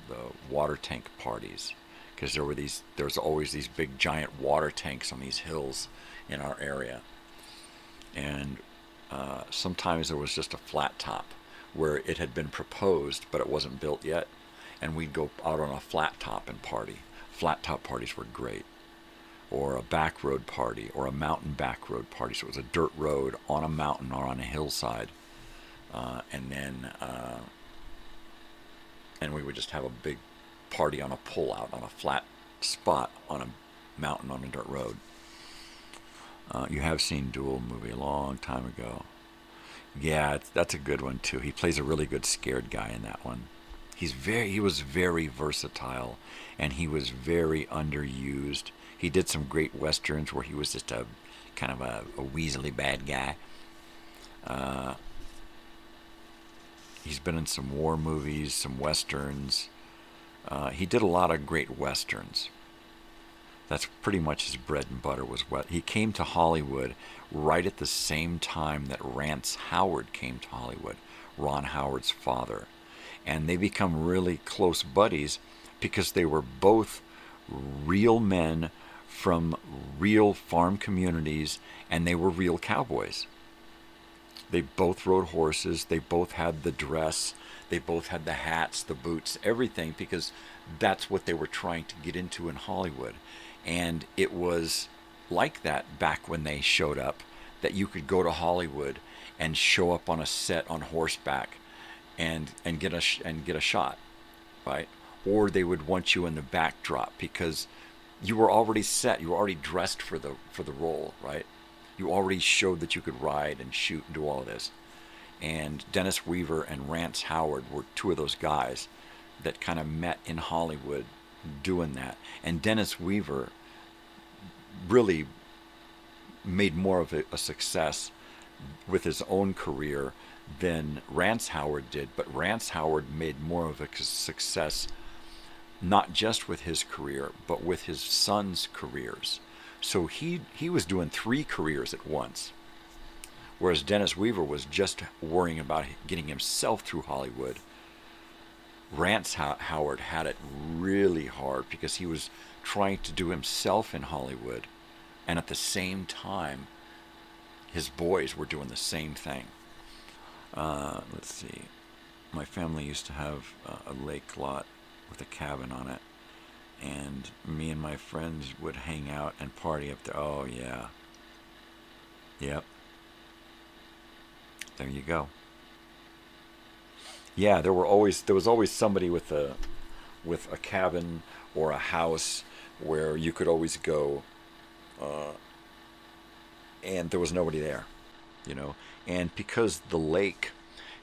water tank parties, because there's always these big giant water tanks on these hills in our area. And sometimes there was just a flat top where it had been proposed, but it wasn't built yet. And we'd go out on a flat top and party. Flat top parties were great. Or a back road party, or a mountain back road party. So it was a dirt road on a mountain or on a hillside. And we would just have a big party on a pull-out, on a flat spot on a mountain on a dirt road. You have seen Duel movie a long time ago. Yeah, that's a good one too. He plays a really good scared guy in that one. He was very versatile, and he was very underused. He did some great westerns where he was just a kind of a weaselly bad guy. He's been in some war movies, some westerns. He did a lot of great westerns. That's pretty much his bread and butter was what he came to Hollywood right at the same time that Rance Howard came to Hollywood. Ron Howard's father. And they become really close buddies because they were both real men from real farm communities, and they were real cowboys. They both rode horses, they both had the dress, they both had the hats, the boots, everything, because that's what they were trying to get into in Hollywood. And it was like that back when they showed up, that you could go to Hollywood and show up on a set on horseback and get a shot, right? Or they would want you in the backdrop because you were already set, you were already dressed for the role, right? You already showed that you could ride and shoot and do all of this. And Dennis Weaver and Rance Howard were two of those guys that kind of met in Hollywood doing that. And Dennis Weaver really made more of a success with his own career than Rance Howard did. But Rance Howard made more of a success not just with his career, but with his sons' careers. So he was doing 3 careers at once, whereas Dennis Weaver was just worrying about getting himself through Hollywood. Rance Howard had it really hard because he was trying to do himself in Hollywood, and at the same time, his boys were doing the same thing. Let's see. My family used to have a lake lot with a cabin on it, and me and my friends would hang out and party up there. Oh, yeah. Yep. There you go. Yeah, there was always somebody with a cabin or a house where you could always go, and there was nobody there, you know. And because the lake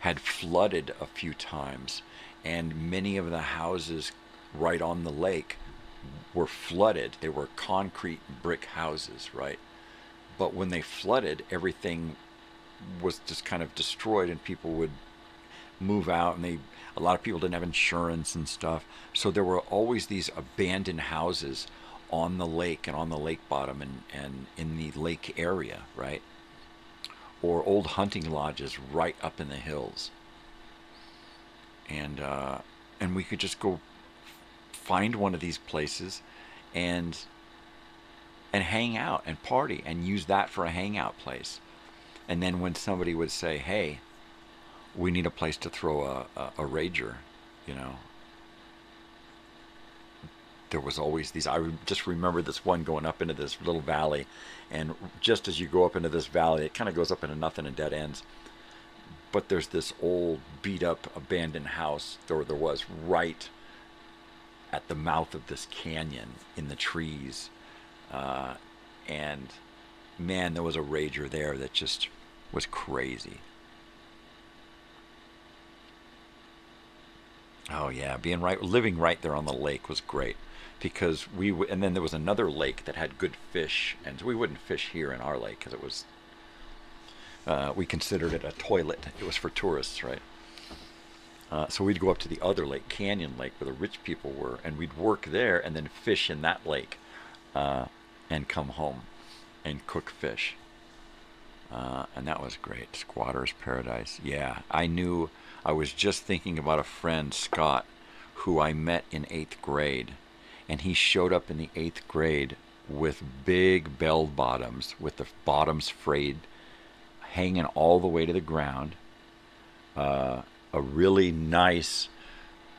had flooded a few times, and many of the houses right on the lake were flooded. They were concrete brick houses, right? But when they flooded, everything was just kind of destroyed, and people would move out, and a lot of people didn't have insurance and stuff. So there were always these abandoned houses on the lake and on the lake bottom and in the lake area, right? Or old hunting lodges right up in the hills. And we could just go find one of these places and hang out and party and use that for a hangout place. And then when somebody would say, hey, we need a place to throw a rager, you know, there was always these. I just remember this one going up into this little valley, and just as you go up into this valley, it kind of goes up into nothing and dead ends. But there's this old, beat-up, abandoned house, there was right at the mouth of this canyon in the trees. And, man, there was a rager there that just was crazy. Oh, yeah, living right there on the lake was great. Because and then there was another lake that had good fish, and we wouldn't fish here in our lake because it was, we considered it a toilet. It was for tourists, right? So we'd go up to the other lake, Canyon Lake, where the rich people were, and we'd work there and then fish in that lake, and come home and cook fish. And that was great. Squatter's Paradise. Yeah, I was just thinking about a friend, Scott, who I met in 8th grade. And he showed up in the 8th grade with big bell bottoms, with the bottoms frayed, hanging all the way to the ground. A really nice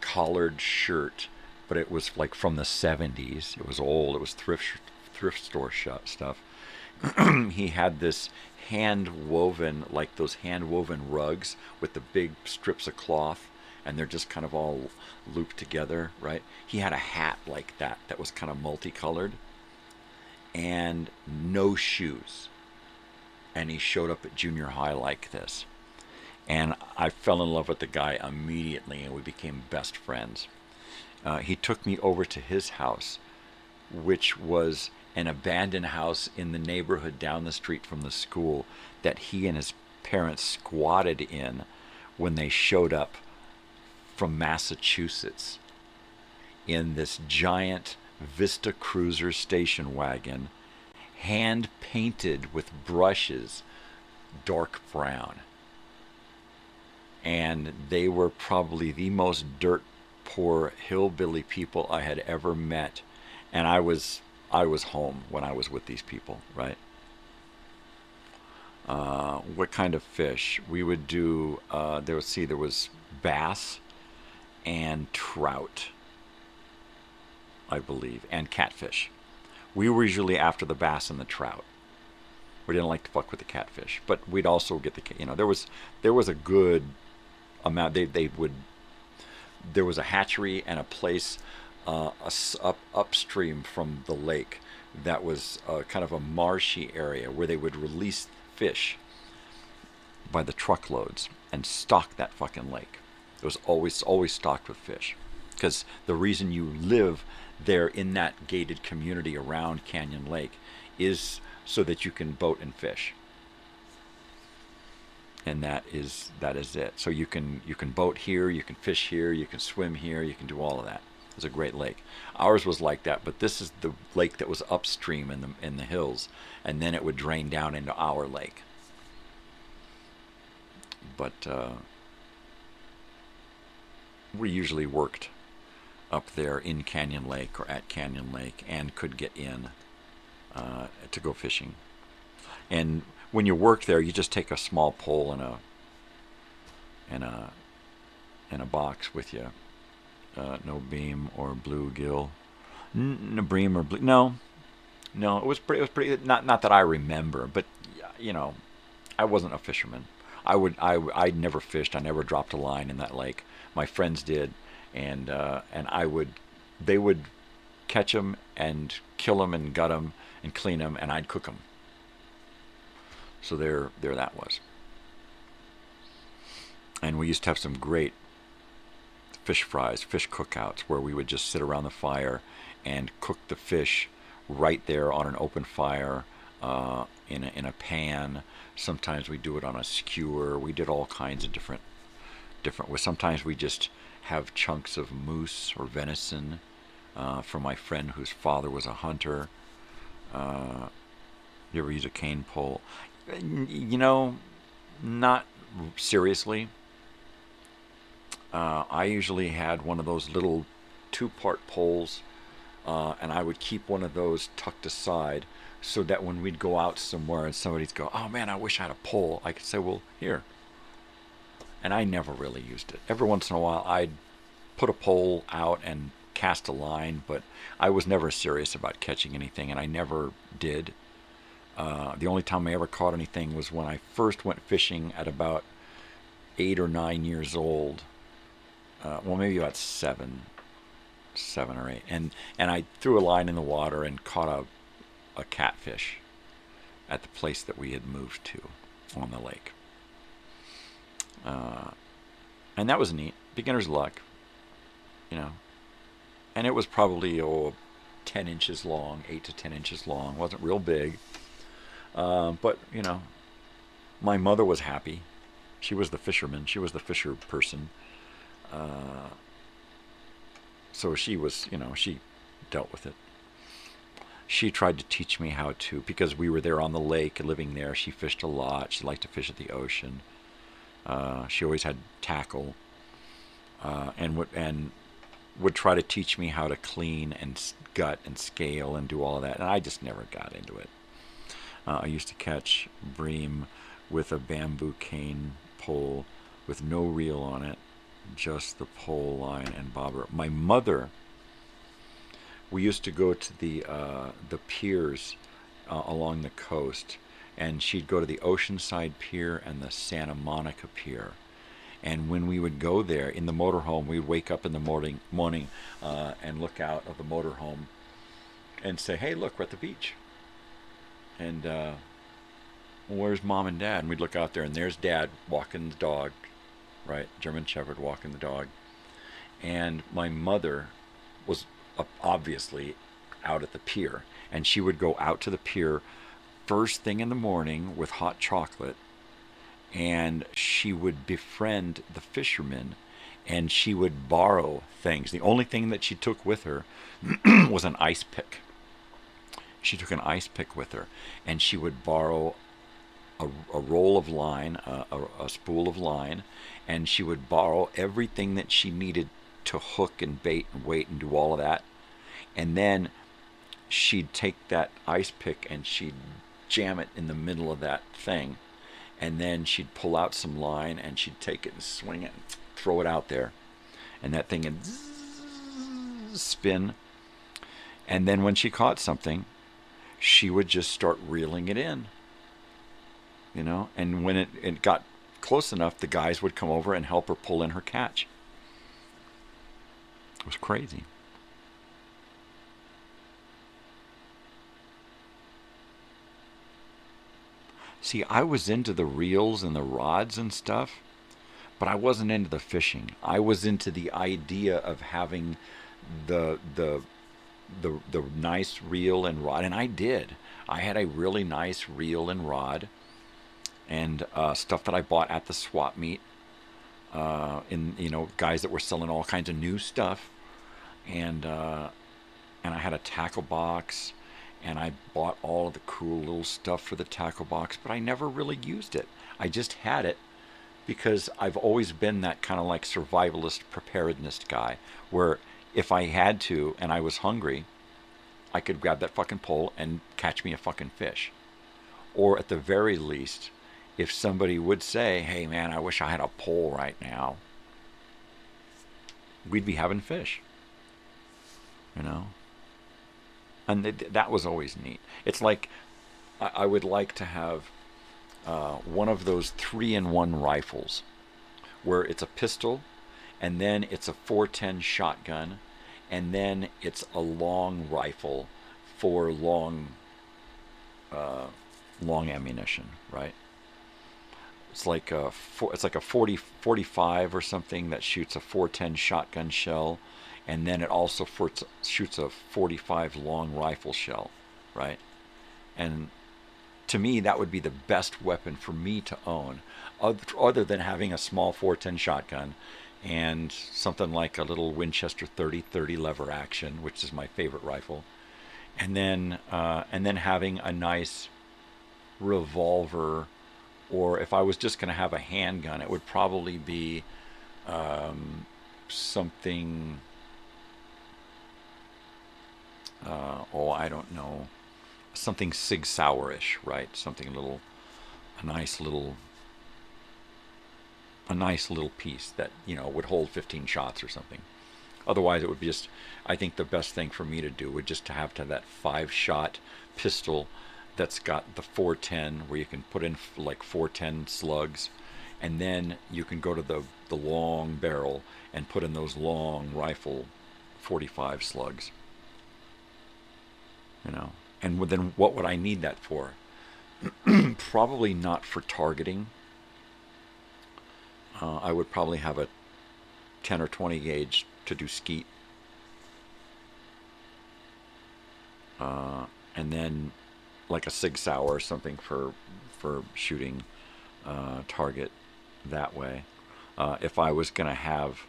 collared shirt, but it was like from the 70s. It was old. It was thrift store stuff. He had this hand-woven, like those hand-woven rugs with the big strips of cloth, and they're just kind of all looped together, right? He had a hat like that was kind of multicolored, and no shoes. And he showed up at junior high like this. And I fell in love with the guy immediately, and we became best friends. He took me over to his house, which was an abandoned house in the neighborhood down the street from the school that he and his parents squatted in when they showed up from Massachusetts in this giant Vista Cruiser station wagon, hand painted with brushes dark brown. and they were probably the most dirt poor hillbilly people I had ever met, and I was home when I was with these people, right? What kind of fish we would do? There was bass and trout, I believe, and catfish. We were usually after the bass and the trout. We didn't like to fuck with the catfish, but we'd also get there was a good amount. There was a hatchery and a place upstream from the lake that was kind of a marshy area where they would release fish by the truckloads and stock that fucking lake. It was always stocked with fish, because the reason you live there in that gated community around Canyon Lake is so that you can boat and fish. And that is it. So you can boat here, you can fish here, you can swim here, you can do all of that. It's a great lake. Ours was like that, but this is the lake that was upstream in the hills, and then it would drain down into our lake. But we usually worked up there in Canyon Lake or at Canyon Lake and could get in to go fishing. And when you work there, you just take a small pole and a box with you. No beam or bluegill. No bream or blue. No, it was pretty. Not that I remember, but I wasn't a fisherman. I never fished. I never dropped a line in that lake. My friends did, and they would catch them and kill them and gut them and clean them, and I'd cook them. So there that was. And we used to have some great fish fries, fish cookouts, where we would just sit around the fire and cook the fish right there on an open fire in a pan. Sometimes we do it on a skewer. We did all kinds of different. Sometimes we just have chunks of moose or venison from my friend whose father was a hunter. You ever use a cane pole? Not seriously. I usually had one of those little 2-part poles, and I would keep one of those tucked aside so that when we'd go out somewhere and somebody'd go, "Oh man, I wish I had a pole," I could say, "Well, here." And I never really used it. Every once in a while, I'd put a pole out and cast a line, but I was never serious about catching anything, and I never did. The only time I ever caught anything was when I first went fishing at about 8 or 9 years old. Well, maybe about 7 or 8, and I threw a line in the water and caught a catfish at the place that we had moved to on the lake. And that was neat. Beginner's luck, and it was probably 10 inches long, 8 to 10 inches long. It wasn't real big, but my mother was happy. She was the fisherman. She was the fisher person. So she was, she dealt with it. She tried to teach me how to, because we were there on the lake, living there. She fished a lot. She liked to fish at the ocean. She always had tackle, and would try to teach me how to clean and gut and scale and do all of that. And I just never got into it. I used to catch bream with a bamboo cane pole with no reel on it, just the pole line and bobber. My mother, we used to go to the piers along the coast, and she'd go to the Oceanside Pier and the Santa Monica Pier. And when we would go there in the motorhome, we'd wake up in the morning and look out of the motorhome and say, "Hey, look, we're at the beach." And where's Mom and Dad? And we'd look out there, and there's Dad walking the dog, right? German Shepherd walking the dog. And my mother was obviously out at the pier, and she would go out to the pier first thing in the morning with hot chocolate, and she would befriend the fishermen, and she would borrow things. The only thing that she took with her was an ice pick. She took an ice pick with her, and she would borrow a roll of line, a spool of line, and she would borrow everything that she needed to hook and bait and weight and do all of that. And then she'd take that ice pick and she'd jam it in the middle of that thing. And then she'd pull out some line and she'd take it and swing it and throw it out there. And that thing would spin. And then when she caught something, she would just start reeling it in. You know, and when it got close enough, the guys would come over and help her pull in her catch. It was crazy. See, I was into the reels and the rods and stuff, but I wasn't into the fishing. I was into the idea of having the nice reel and rod, and I did. I had a really nice reel and rod, and stuff that I bought at the swap meet. Guys that were selling all kinds of new stuff, and I had a tackle box. And I bought all of the cool little stuff for the tackle box, but I never really used it. I just had it because I've always been that kind of like survivalist preparedness guy, where if I had to and I was hungry, I could grab that fucking pole and catch me a fucking fish. Or at the very least, if somebody would say, hey man, I wish I had a pole right now, we'd be having fish, you know? And that was always neat. It's like I would like to have one of those 3-in-1 rifles where it's a pistol, and then it's a .410 shotgun, and then it's a long rifle for long ammunition, right? It's like a 45 or something that shoots a .410 shotgun shell. And then it also shoots a .45 long rifle shell, right? And to me, that would be the best weapon for me to own, other than having a small .410 shotgun and something like a little Winchester 30-30 lever action, which is my favorite rifle, and then having a nice revolver, or if I was just going to have a handgun, it would probably be something. I don't know, something Sig Sauer-ish, right? Something a nice little piece that, would hold 15 shots or something. Otherwise, it would be just, I think the best thing for me to do would just to have that 5-shot pistol that's got the .410, where you can put in like .410 slugs, and then you can go to the long barrel and put in those long rifle 45 slugs. And then what would I need that for? Probably not for targeting. I would probably have a 10 or 20 gauge to do skeet. And then like a Sig Sauer or something for shooting target that way. If I was going to have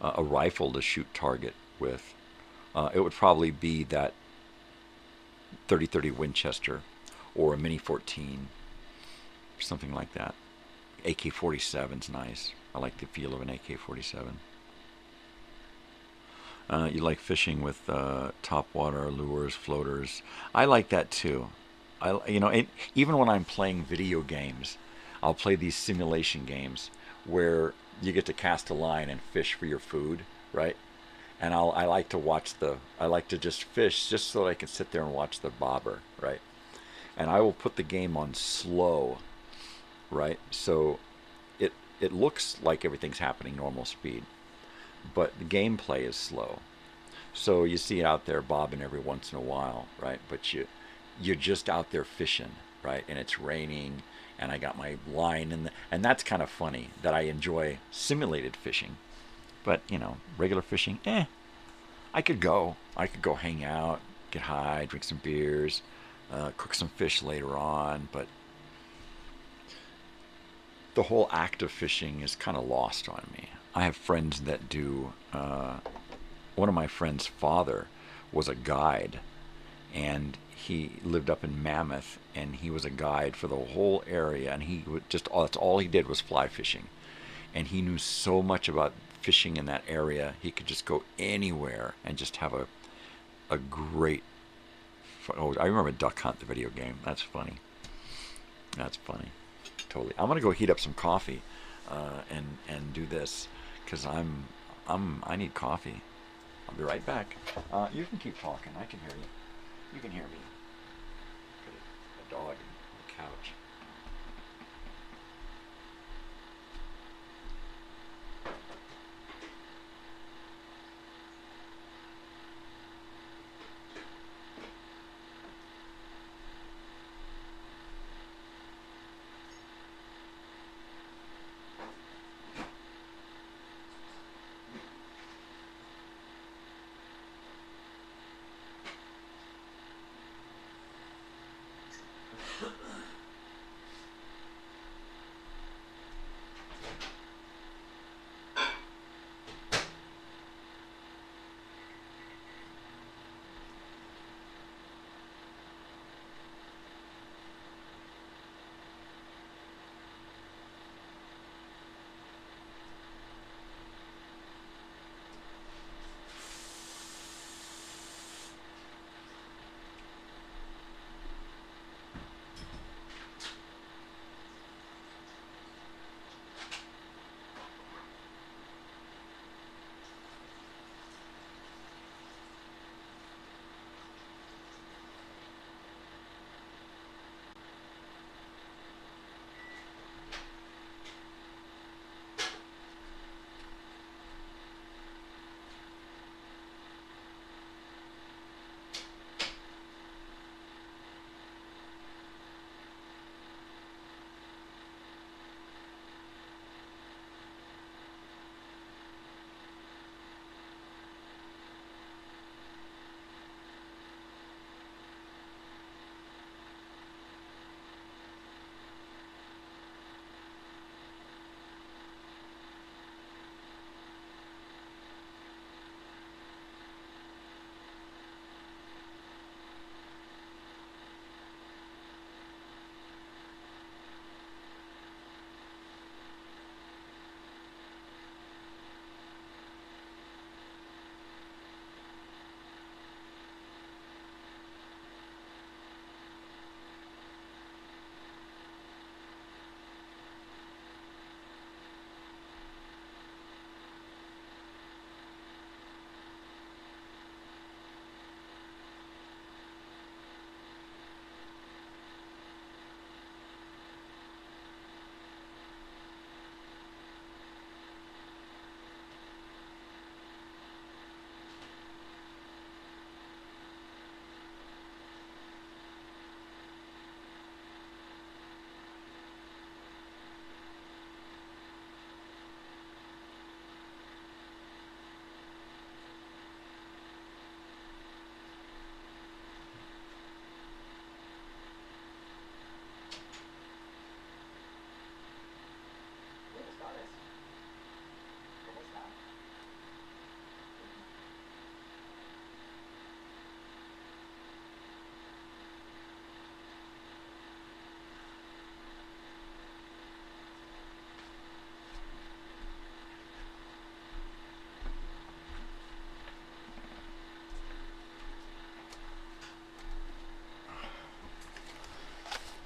a rifle to shoot target with, it would probably be that 30-30 Winchester or a Mini 14, something like that. AK-47's nice. I like the feel of an AK-47. You like fishing with topwater lures, floaters. I like that too. Even when I'm playing video games, I'll play these simulation games where you get to cast a line and fish for your food, right? And I like to just fish just so I can sit there and watch the bobber, right? And I will put the game on slow, right? So it looks like everything's happening normal speed, but the gameplay is slow. So you see it out there bobbing every once in a while, right? But you're just out there fishing, right? And it's raining, and I got my line and that's kind of funny that I enjoy simulated fishing. But, regular fishing, I could go hang out, get high, drink some beers, cook some fish later on, but the whole act of fishing is kind of lost on me. I have friends that do, one of my friend's father was a guide, and he lived up in Mammoth, and he was a guide for the whole area, and he would just, that's all he did was fly fishing. And he knew so much about fishing in that area. He could just go anywhere and just have a great, oh, I remember Duck Hunt, the video game. That's funny. That's funny. Totally. I'm gonna go heat up some coffee and do this, because I need coffee. I'll be right back. You can keep talking. I can hear you. You can hear me. Got a dog on the couch.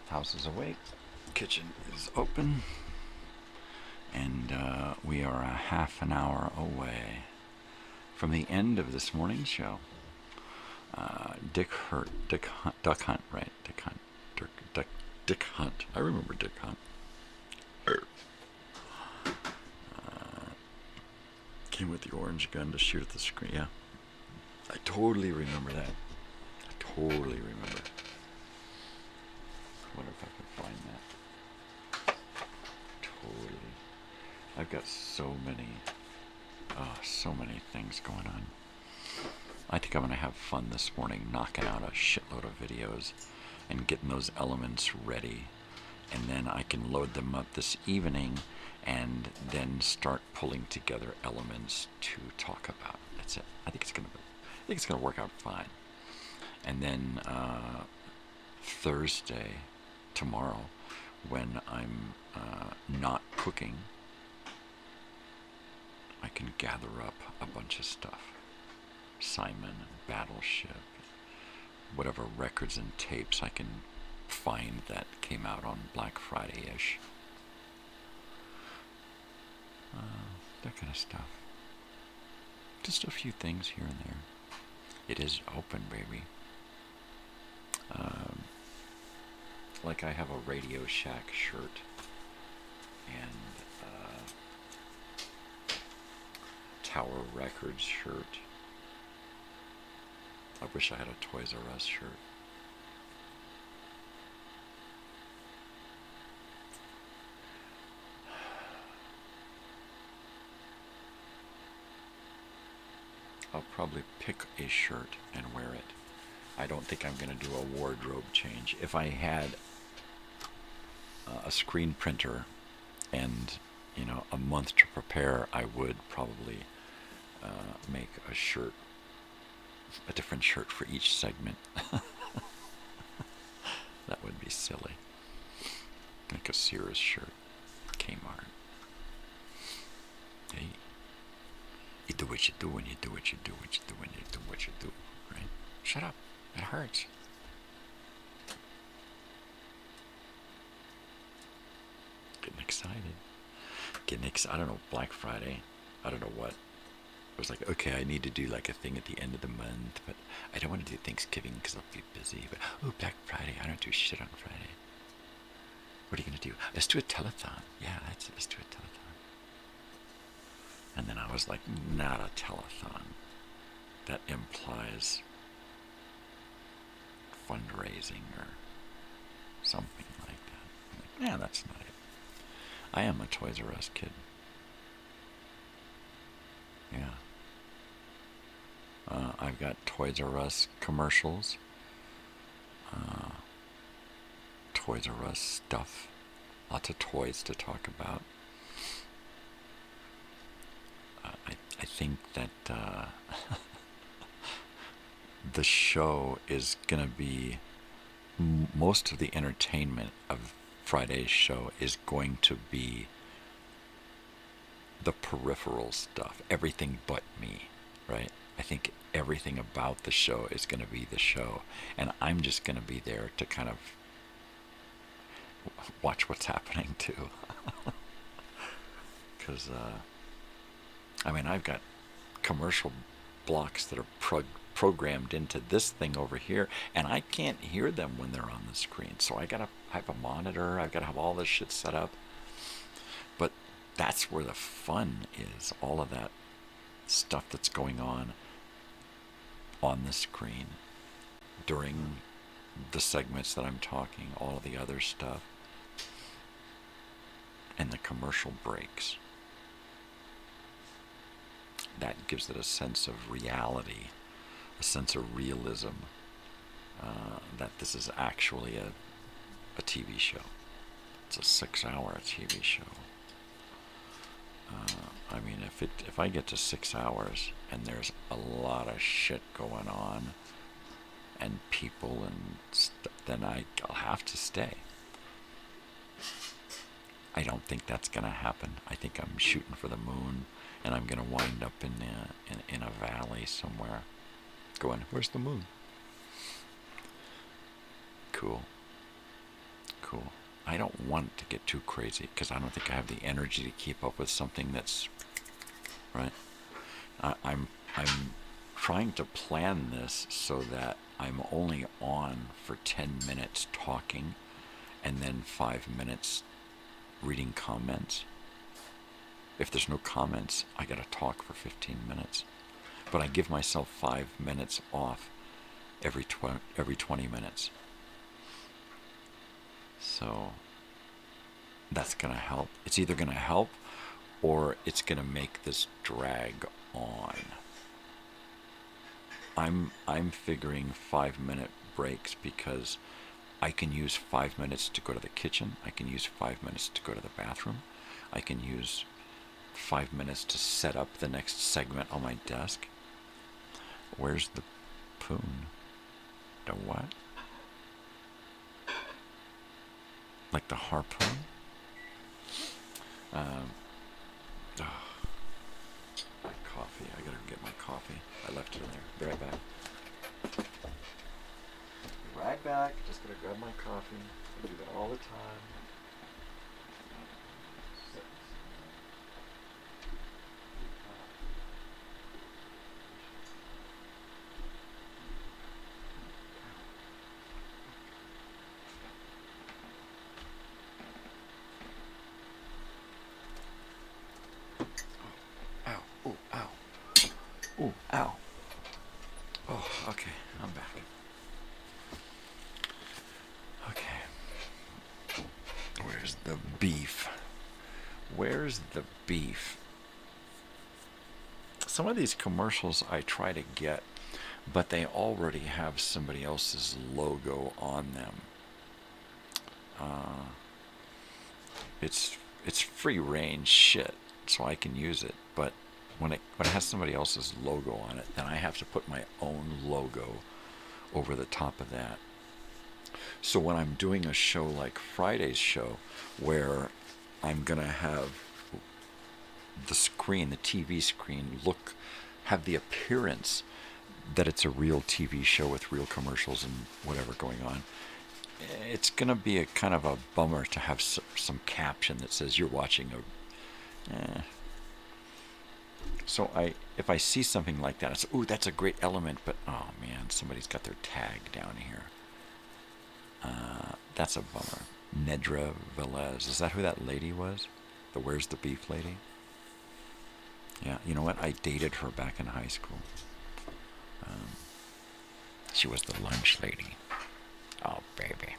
House is awake, kitchen is open, and we are a half an hour away from the end of this morning's show. Dick Hunt, right? Dick Hunt. I remember Dick Hunt. Came with the orange gun to shoot at the screen. Yeah, I totally remember that. I totally remember. I wonder if I can find that. Totally. I've got so many things going on. I think I'm going to have fun this morning knocking out a shitload of videos and getting those elements ready. And then I can load them up this evening and then start pulling together elements to talk about. That's it. I think it's going to work out fine. And then Thursday, tomorrow, when I'm not cooking, I can gather up a bunch of stuff. Simon, Battleship, whatever records and tapes I can find that came out on Black Friday-ish. That kind of stuff. Just a few things here and there. It is open, baby. Like I have a Radio Shack shirt and Tower Records shirt. I wish I had a Toys R Us shirt. I'll probably pick a shirt and wear it. I don't think I'm going to do a wardrobe change. If I had a screen printer and, you know, a month to prepare, I would probably make a shirt, a different shirt for each segment. That would be silly. Like a Sears shirt. Kmart. Hey. You do what you do when you do what you do what you do when you do what you do, right? Shut up. It hurts. Getting excited. I don't know, Black Friday. I don't know what. I was like, okay, I need to do like a thing at the end of the month, but I don't want to do Thanksgiving because I'll be busy. But, oh, Black Friday. I don't do shit on Friday. What are you going to do? Let's do a telethon. Yeah, that's it. Let's do a telethon. And then I was like, not a telethon. That implies fundraising or something like that. I'm like, yeah, that's not it. I am a Toys R Us kid. Yeah. I've got Toys R Us commercials. Toys R Us stuff. Lots of toys to talk about. I think that the show is going to be, most of the entertainment of Friday's show is going to be the peripheral stuff, everything but me, right? I think everything about the show is going to be the show, and I'm just going to be there to kind of watch what's happening too. Because, I mean, I've got commercial blocks that are programmed into this thing over here, and I can't hear them when they're on the screen. So I gotta have a monitor. I've got to have all this shit set up. But that's where the fun is. All of that stuff that's going on the screen during the segments that I'm talking, all of the other stuff, and the commercial breaks. That gives it a sense of reality, a sense of realism, that this is actually a TV show. It's a 6-hour TV show. I mean, if I get to 6 hours and there's a lot of shit going on and people and then I'll have to stay. I don't think that's going to happen. I think I'm shooting for the moon, and I'm going to wind up in a valley somewhere going, where's the moon? Cool. I don't want to get too crazy because I don't think I have the energy to keep up with something that's right. I'm trying to plan this so that I'm only on for 10 minutes talking and then 5 minutes reading comments. If there's no comments, I gotta talk for 15 minutes. But I give myself 5 minutes off every 20 minutes. So that's gonna help. It's either gonna help or it's gonna make this drag on. I'm figuring 5-minute breaks because I can use 5 minutes to go to the kitchen. I can use 5 minutes to go to the bathroom. I can use 5 minutes to set up the next segment on my desk. Where's the poon? The what? Like the harpoon? My coffee. I gotta get my coffee. I left it in there. Be right back. Be right back. Just gonna grab my coffee. I do that all the time. Ooh, ow. Oh, okay, I'm back. Okay. Where's the beef? Where's the beef? Some of these commercials I try to get, but they already have somebody else's logo on them. It's free range shit, so I can use it, but when it has somebody else's logo on it, then I have to put my own logo over the top of that. So when I'm doing a show like Friday's show, where I'm gonna have the screen, the TV screen, have the appearance that it's a real TV show with real commercials and whatever going on, it's gonna be a kind of a bummer to have some caption that says you're watching a. So if I see something like that, I say, ooh, that's a great element, but oh man, somebody's got their tag down here. That's a bummer. Nedra Velez. Is that who that lady was? The Where's the Beef lady? Yeah, you know what? I dated her back in high school. She was the lunch lady. Oh, baby.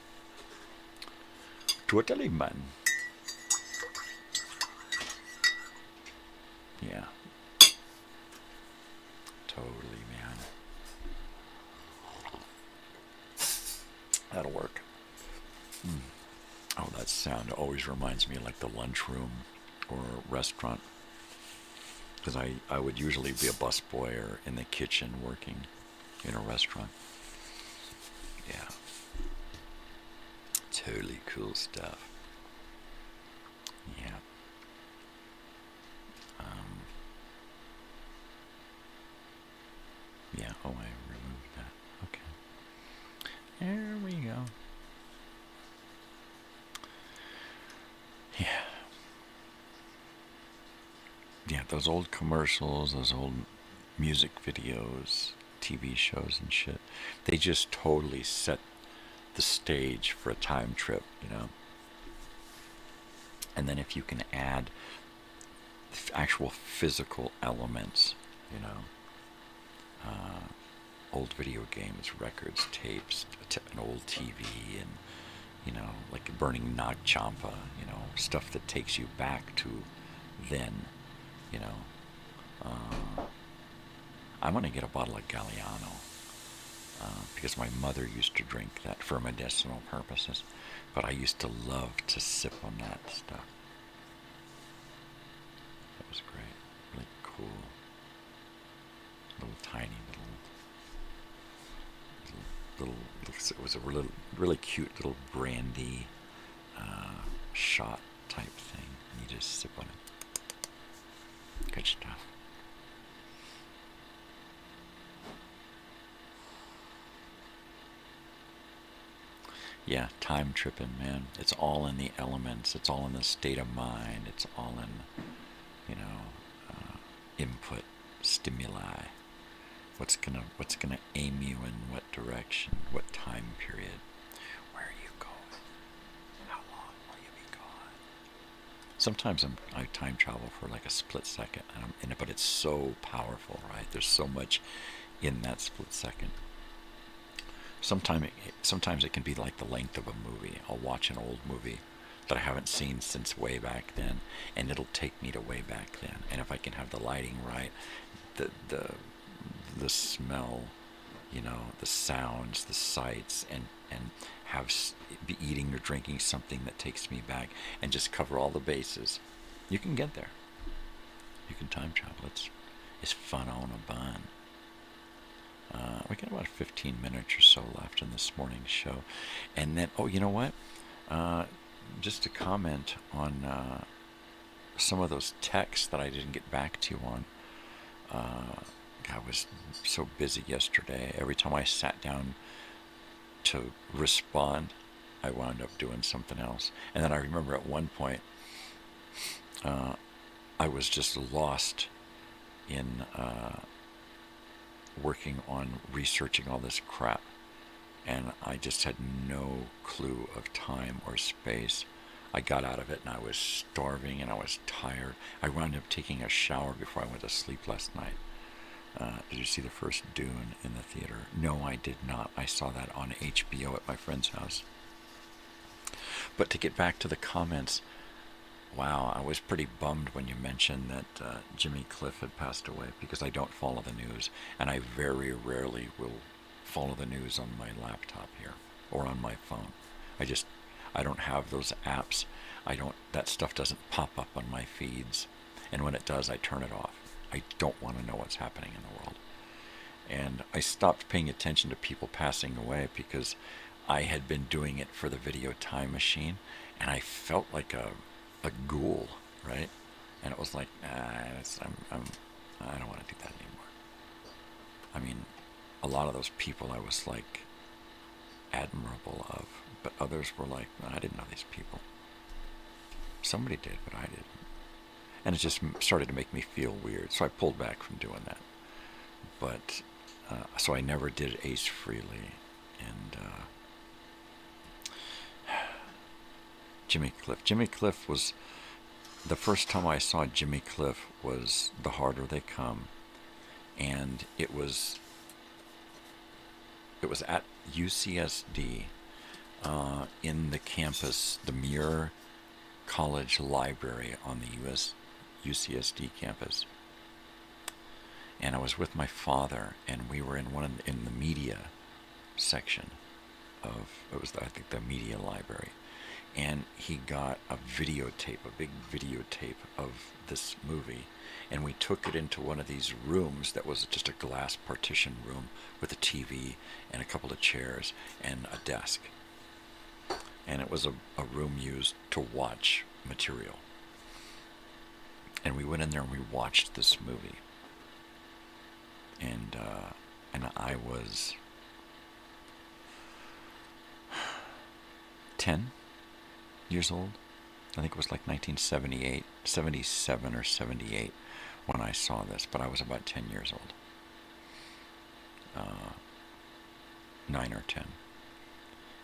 Totally, man. Yeah. Totally, man. That'll work. Oh, that sound always reminds me of like the lunchroom or restaurant. Because I would usually be a busboy or in the kitchen working in a restaurant. Yeah. Totally cool stuff. Yeah. Yeah, oh, I removed that. Okay. There we go. Yeah. Yeah, those old commercials, those old music videos, TV shows and shit, they just totally set the stage for a time trip, you know? And then if you can add actual physical elements, you know, old video games, records, tapes, an old TV, and, you know, like burning Nag Champa, you know, stuff that takes you back to then, you know. I'm going to get a bottle of Galliano because my mother used to drink that for medicinal purposes, but I used to love to sip on that stuff. That was great, really cool. Little tiny it was a really cute little brandy shot type thing. You just sip on it. Good stuff. Yeah, time tripping, man. It's all in the elements. It's all in the state of mind. It's all in, you know, input, stimuli. What's gonna aim you in what direction, what time period, where are you going, how long will you be gone? Sometimes I time travel for like a split second, but it's so powerful, right? There's so much in that split second. Sometimes it can be like the length of a movie. I'll watch an old movie that I haven't seen since way back then, and it'll take me to way back then. And if I can have the lighting right, the smell, you know, the sounds, the sights, and be eating or drinking something that takes me back, and just cover all the bases, you can get there. You can time travel. It's fun on a bun. We got about 15 minutes or so left in this morning's show. And then, oh, you know what? Just to comment on some of those texts that I didn't get back to you on. I was so busy yesterday. Every time I sat down to respond, I wound up doing something else. And then I remember at one point, I was just lost in working on researching all this crap. And I just had no clue of time or space. I got out of it and I was starving and I was tired. I wound up taking a shower before I went to sleep last night. Did you see the first Dune in the theater? No, I did not. I saw that on HBO at my friend's house. But to get back to the comments, wow, I was pretty bummed when you mentioned that Jimmy Cliff had passed away, because I don't follow the news, and I very rarely will follow the news on my laptop here or on my phone. I don't have those apps. That stuff doesn't pop up on my feeds, and when it does, I turn it off. I don't want to know what's happening in the world. And I stopped paying attention to people passing away because I had been doing it for the Video Time Machine, and I felt like a ghoul, right? And it was like, I don't want to do that anymore. I mean, a lot of those people I was like admirable of, but others were like, I didn't know these people. Somebody did, but I didn't. And it just started to make me feel weird, so I pulled back from doing that. But, so I never did Ace Frehley, and Jimmy Cliff. Jimmy Cliff was, the first time I saw Jimmy Cliff was The Harder They Come, and it was at UCSD, in the campus, the Muir College Library on the UCSD campus. And I was with my father, and we were in in the media section of, I think the media library. And he got a videotape, a big videotape of this movie. And we took it into one of these rooms that was just a glass partition room with a TV and a couple of chairs and a desk. And it was a room used to watch material. And we went in there and we watched this movie. And I was 10 years old. I think it was like 1978, 77 or 78 when I saw this, but I was about 10 years old. 9 or 10.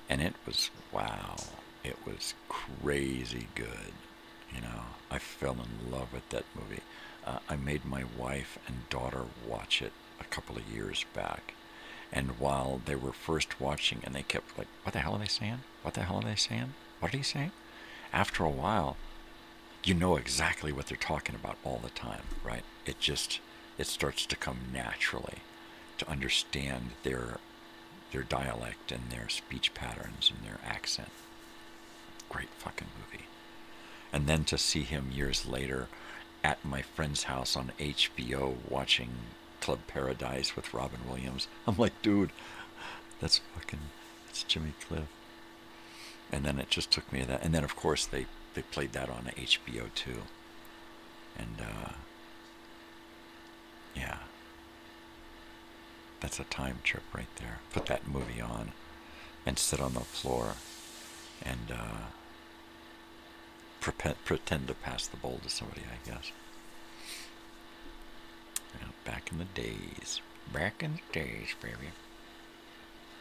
And it was, wow, it was crazy good. You know, I fell in love with that movie. I made my wife and daughter watch it a couple of years back. And while they were first watching, and they kept like, what the hell are they saying? What the hell are they saying? What are they saying? After a while, you know exactly what they're talking about all the time, right? It starts to come naturally to understand their dialect and their speech patterns and their accent. Great fucking movie. And then to see him years later at my friend's house on HBO watching Club Paradise with Robin Williams, I'm like, dude, that's Jimmy Cliff. And then it just took me to that. And then, of course, they played that on HBO, too. And, yeah. That's a time trip right there. Put that movie on and sit on the floor and pretend to pass the bowl to somebody, I guess. Yeah, back in the days. Back in the days, baby.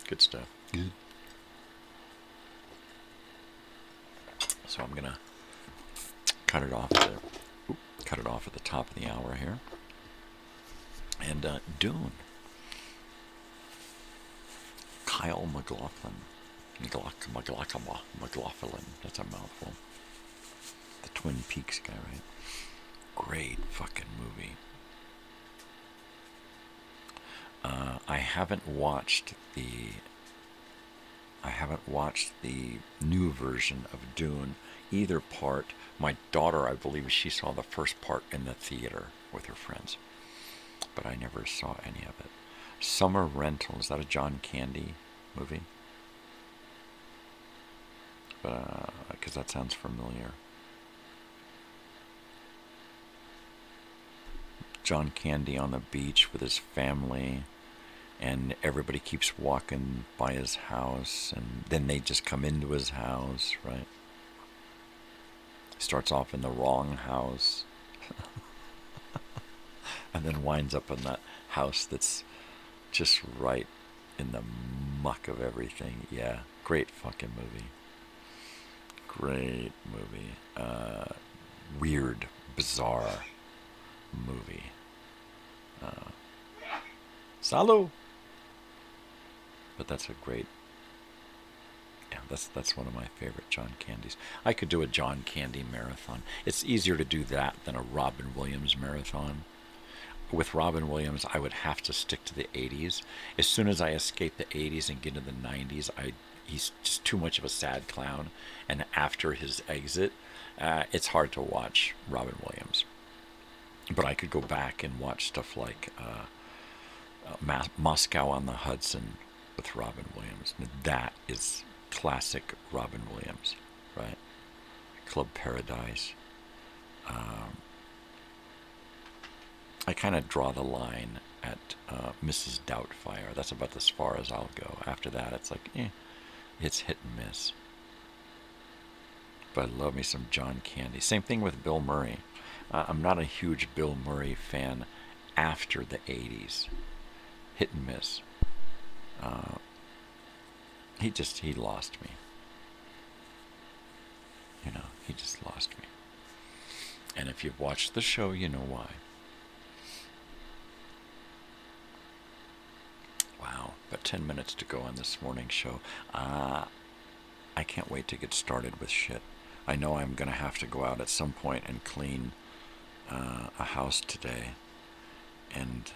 Good stuff. Good. So I'm gonna cut it off at the top of the hour here. And Dune. Kyle MacLachlan. MacLachlan. That's a mouthful. The Twin Peaks guy, right? Great fucking movie. I haven't watched the new version of Dune, either part. My daughter, I believe, she saw the first part in the theater with her friends, but I never saw any of it. Summer Rental. Is that a John Candy movie? Because that sounds familiar. John Candy on the beach with his family, and everybody keeps walking by his house, and then they just come into his house, right? Starts off in the wrong house, and then winds up in that house that's just right in the muck of everything. Yeah, great fucking movie. Great movie. Weird, bizarre movie. Salut! But that's a great... Yeah, that's one of my favorite John Candys. I could do a John Candy marathon. It's easier to do that than a Robin Williams marathon. With Robin Williams, I would have to stick to the 80s. As soon as I escape the 80s and get into the 90s, he's just too much of a sad clown. And after his exit, it's hard to watch Robin Williams. But I could go back and watch stuff like Moscow on the Hudson with Robin Williams. That is classic Robin Williams, right? Club Paradise. I kind of draw the line at Mrs. Doubtfire. That's about as far as I'll go. After that, it's like, it's hit and miss. But I love me some John Candy. Same thing with Bill Murray. I'm not a huge Bill Murray fan after the 80s. Hit and miss. He lost me. You know, he just lost me. And if you've watched the show, you know why. Wow, but 10 minutes to go on this morning's show. I can't wait to get started with shit. I know I'm going to have to go out at some point and clean a house today. And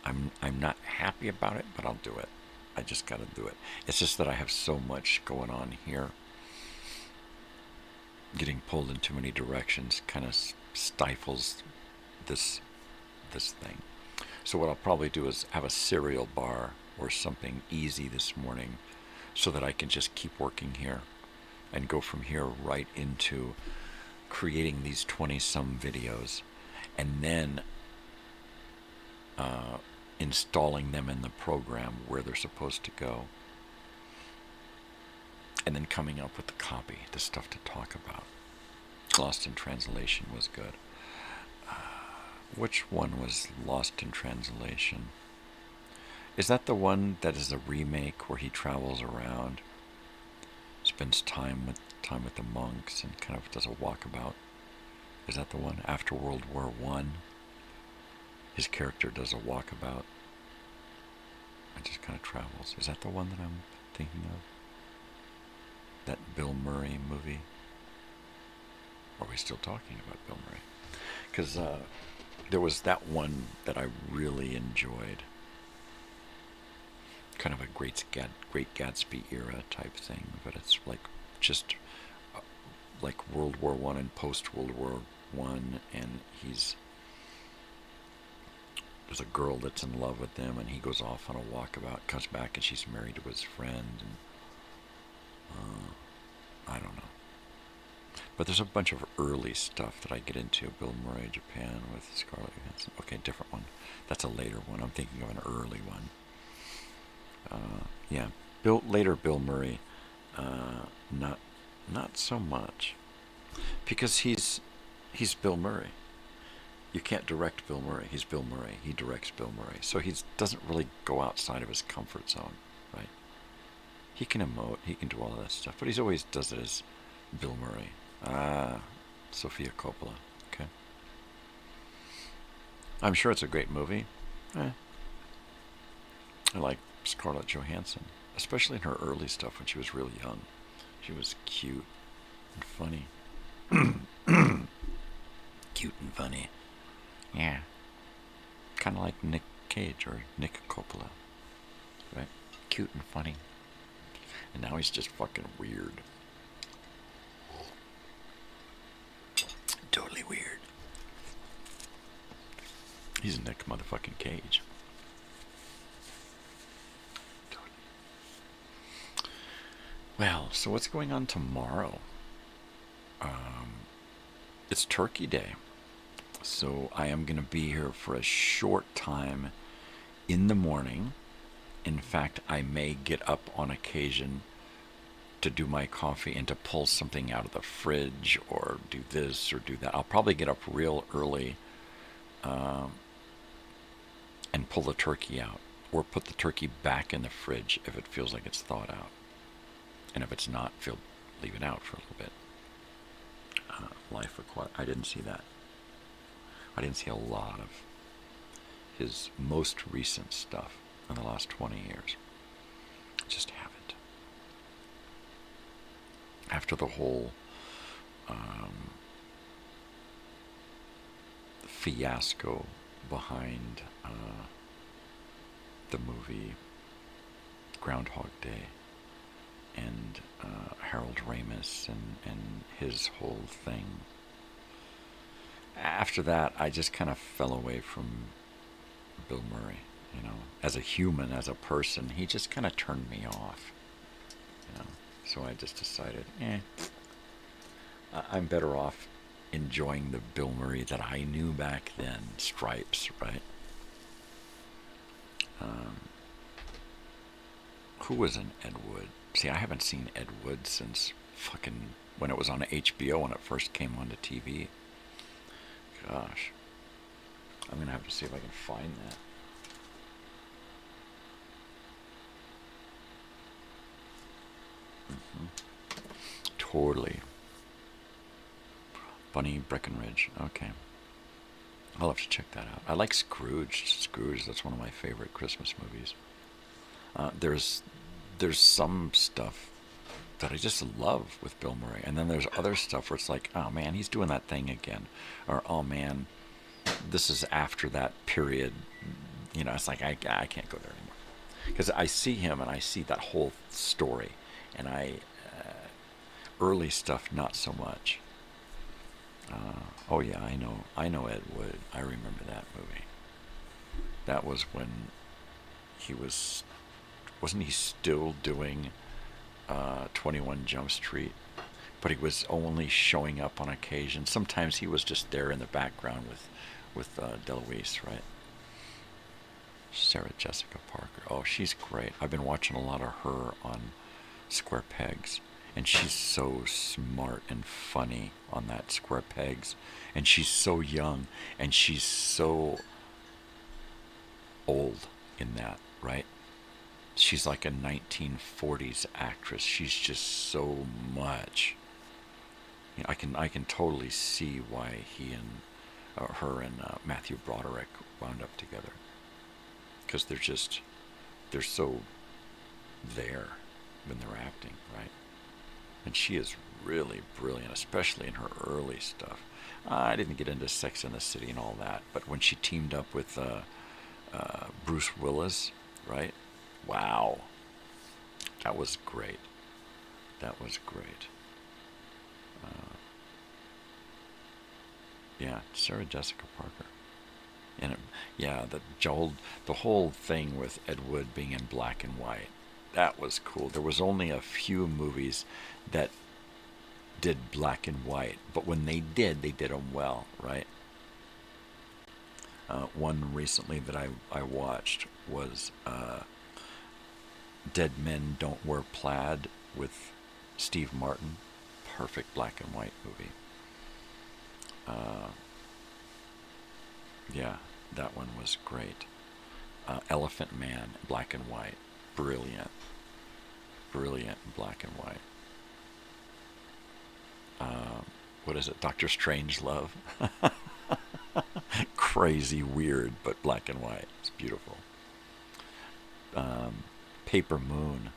I'm not happy about it, but I'll do it. I just got to do it. It's just that I have so much going on here. Getting pulled in too many directions kind of stifles this thing. So what I'll probably do is have a cereal bar or something easy this morning so that I can just keep working here and go from here right into creating these 20-some videos and then installing them in the program where they're supposed to go, and then coming up with the copy, the stuff to talk about. Lost in Translation was good. Which one was Lost in Translation? Is that the one that is a remake where he travels around, spends time with the monks, and kind of does a walkabout? Is that the one? After World War I, his character does a walkabout and just kind of travels. Is that the one that I'm thinking of? That Bill Murray movie? Are we still talking about Bill Murray? Because there was that one that I really enjoyed. Kind of a Great Gatsby era type thing, but it's like just like World War I and post-World War I, and there's a girl that's in love with him, and he goes off on a walkabout, comes back, and she's married to his friend, and I don't know. But there's a bunch of early stuff that I get into. Bill Murray, Japan with Scarlett Johansson. Okay, different one. That's a later one. I'm thinking of an early one. Yeah, later Bill Murray, not so much, because he's Bill Murray. You can't direct Bill Murray. He's Bill Murray. He directs Bill Murray. So he doesn't really go outside of his comfort zone, right? He can emote. He can do all of that stuff, but he always does it as Bill Murray. Sofia Coppola. Okay. I'm sure it's a great movie. I like Scarlett Johansson, especially in her early stuff when she was real young. She was cute and funny. Cute and funny. Yeah. Kind of like Nick Cage or Nick Coppola. Right? Cute and funny. And now he's just fucking weird. Totally weird. He's Nick motherfucking Cage. Well, so what's going on tomorrow? It's Turkey Day. So I am going to be here for a short time in the morning. In fact, I may get up on occasion to do my coffee and to pull something out of the fridge or do this or do that. I'll probably get up real early and pull the turkey out, or put the turkey back in the fridge if it feels like it's thawed out. And if it's not, leave it out for a little bit. Life requires. I didn't see that. I didn't see a lot of his most recent stuff in the last 20 years. Just haven't. After the whole fiasco behind the movie Groundhog Day and Harold Ramis and his whole thing. After that, I just kind of fell away from Bill Murray, you know. As a human, as a person, he just kind of turned me off, you know. So I just decided, I'm better off enjoying the Bill Murray that I knew back then. Stripes, right? Who was in Ed Wood? See, I haven't seen Ed Wood since fucking when it was on HBO when it first came onto TV. Gosh. I'm going to have to see if I can find that. Totally. Bunny Breckenridge. Okay. I'll have to check that out. I like Scrooge. Scrooge, that's one of my favorite Christmas movies. There's some stuff that I just love with Bill Murray. And then there's other stuff where it's like, oh man, he's doing that thing again. Or, oh man, this is after that period. You know, it's like, I can't go there anymore. Because I see him and I see that whole story. And early stuff, not so much. Oh yeah, I know Ed Wood. I remember that movie. That was when he wasn't he still doing 21 Jump Street? But he was only showing up on occasion. Sometimes he was just there in the background with DeLuise, right? Sarah Jessica Parker. Oh, she's great. I've been watching a lot of her on Square Pegs. And she's so smart and funny on that Square Pegs. And she's so young. And she's so old in that, right? She's like a 1940s actress. She's just so much. You know, I can totally see why he and her and Matthew Broderick wound up together. Because they're so there when they're acting, right? And she is really brilliant, especially in her early stuff. I didn't get into Sex and the City and all that, but when she teamed up with Bruce Willis, right? Wow. That was great. That was great. Yeah, Sarah Jessica Parker. And the whole thing with Ed Wood being in black and white, that was cool. There was only a few movies that did black and white, but when they did them well, right? One recently that I watched was Dead Men Don't Wear Plaid with Steve Martin. Perfect black and white movie. Yeah, that one was great. Elephant Man, black and white. Brilliant in black and white. What is it? Dr. Strangelove. Crazy, weird, but black and white. It's beautiful. Paper Moon,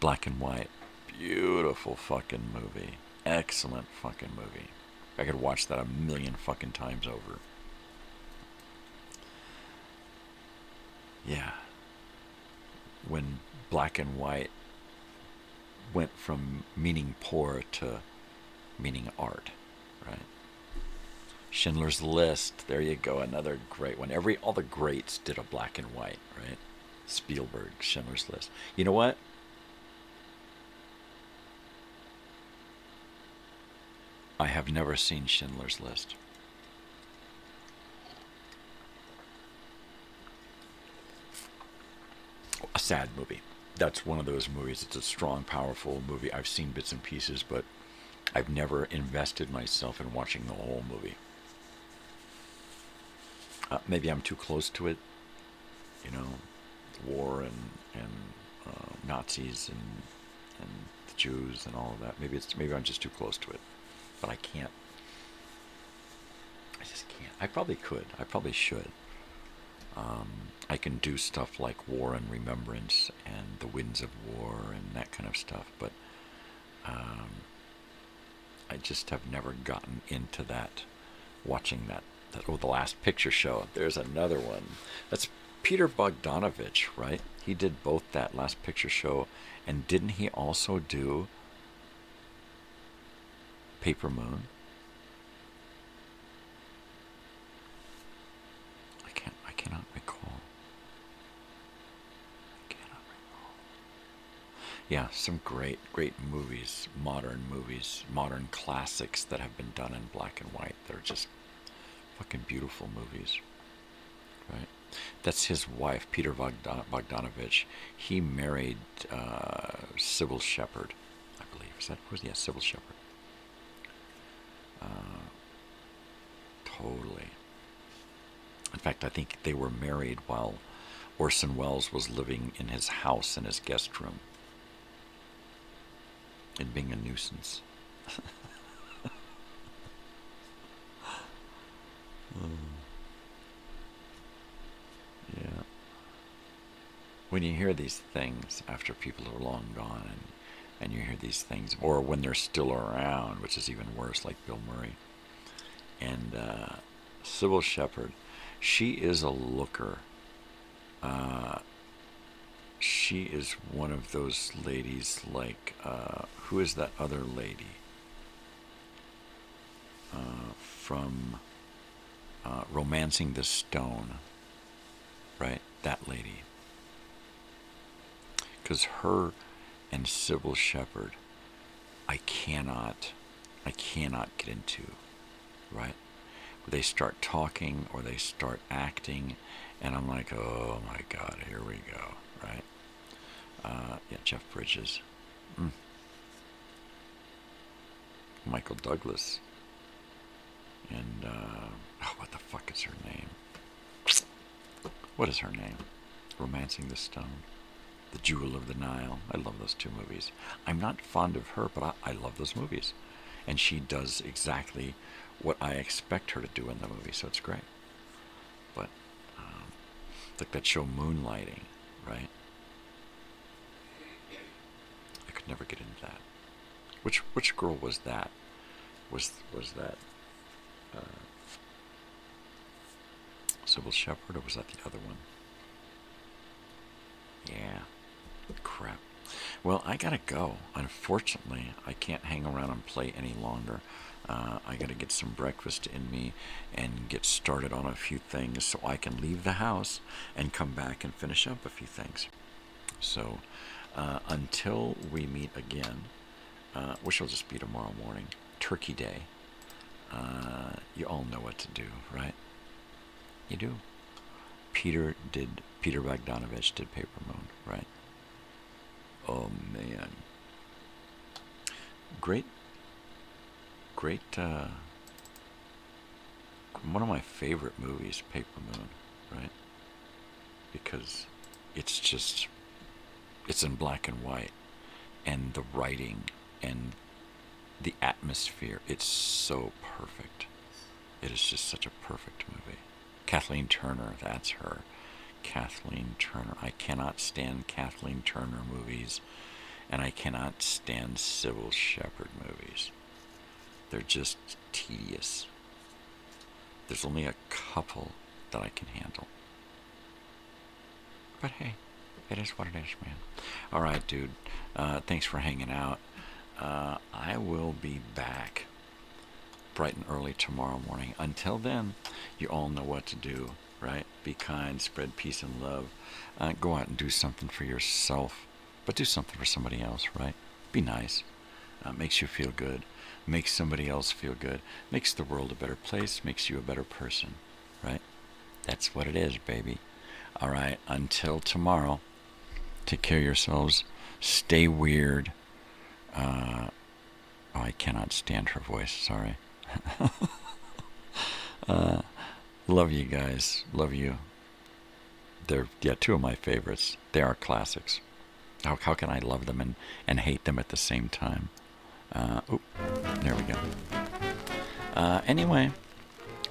black and white. Beautiful fucking movie. Excellent fucking movie. I could watch that a million fucking times over. Yeah. When black and white went from meaning poor to meaning art, right? Schindler's List, there you go, another great one. All the greats did a black and white, right? Spielberg, Schindler's List. You know what? I have never seen Schindler's List. A sad movie. That's one of those movies. It's a strong, powerful movie. I've seen bits and pieces, but I've never invested myself in watching the whole movie. Maybe I'm too close to it. You know, war and Nazis and the Jews and all of that. Maybe I'm just too close to it. But I can't. I just can't. I probably could. I probably should. I can do stuff like War and Remembrance and The Winds of War and that kind of stuff, but I just have never gotten into that, watching that The Last Picture Show. There's another one. That's Peter Bogdanovich, right? He did both that Last Picture Show, and didn't he also do Paper Moon? I cannot recall. Yeah, some great movies, modern classics that have been done in black and white that are just fucking beautiful movies, right? That's his wife, Peter Bogdanovich. He married Sybil Shepherd, I believe. Sybil Shepherd. Totally. In fact, I think they were married while Orson Welles was living in his house in his guest room and being a nuisance. Yeah. When you hear these things after people are long gone, and you hear these things, or when they're still around, which is even worse, like Bill Murray. And Sybil Shepherd, she is a looker. She is one of those ladies like, who is that other lady? From Romancing the Stone, right? That lady. Because her and Sybil Shepherd, I cannot get into, right? They start talking or they start acting, and I'm like, oh my God, here we go, right? Yeah, Jeff Bridges. Michael Douglas. And, what the fuck is her name? What is her name? Romancing the Stone. The Jewel of the Nile. I love those two movies. I'm not fond of her, but I love those movies. And she does exactly what I expect her to do in the movie, so it's great. But, like that show Moonlighting, right? I could never get into that. Which girl was that? Was that Sybil Shepherd, or was that the other one? Yeah. Crap. Well, I gotta go. Unfortunately, I can't hang around and play any longer. I gotta get some breakfast in me and get started on a few things so I can leave the house and come back and finish up a few things. So, until we meet again, which will just be tomorrow morning, Turkey Day, you all know what to do, right? You do. Peter Bogdanovich did Paper Moon, right? Oh, man. Great, one of my favorite movies, Paper Moon, right? Because it's in black and white, and the writing and the atmosphere, it's so perfect. It is just such a perfect movie. Kathleen Turner, that's her. Kathleen Turner. I cannot stand Kathleen Turner movies, and I cannot stand Sybil Shepherd movies. They're just tedious. There's only a couple that I can handle. But hey, it is what it is, man. All right, dude. Thanks for hanging out. I will be back bright and early tomorrow morning. Until then, you all know what to do, right? Be kind, spread peace and love. Go out and do something for yourself, but do something for somebody else, right? Be nice. makes you feel good, makes somebody else feel good, makes the world a better place, makes you a better person, right? That's what it is, baby. All right, until tomorrow, take care of yourselves. Stay weird. Oh, I cannot stand her voice. Sorry. Love you guys. Love you. They're two of my favorites. They are classics. How can I love them and hate them at the same time? There we go. Anyway,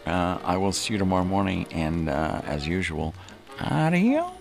I will see you tomorrow morning, and as usual, adios.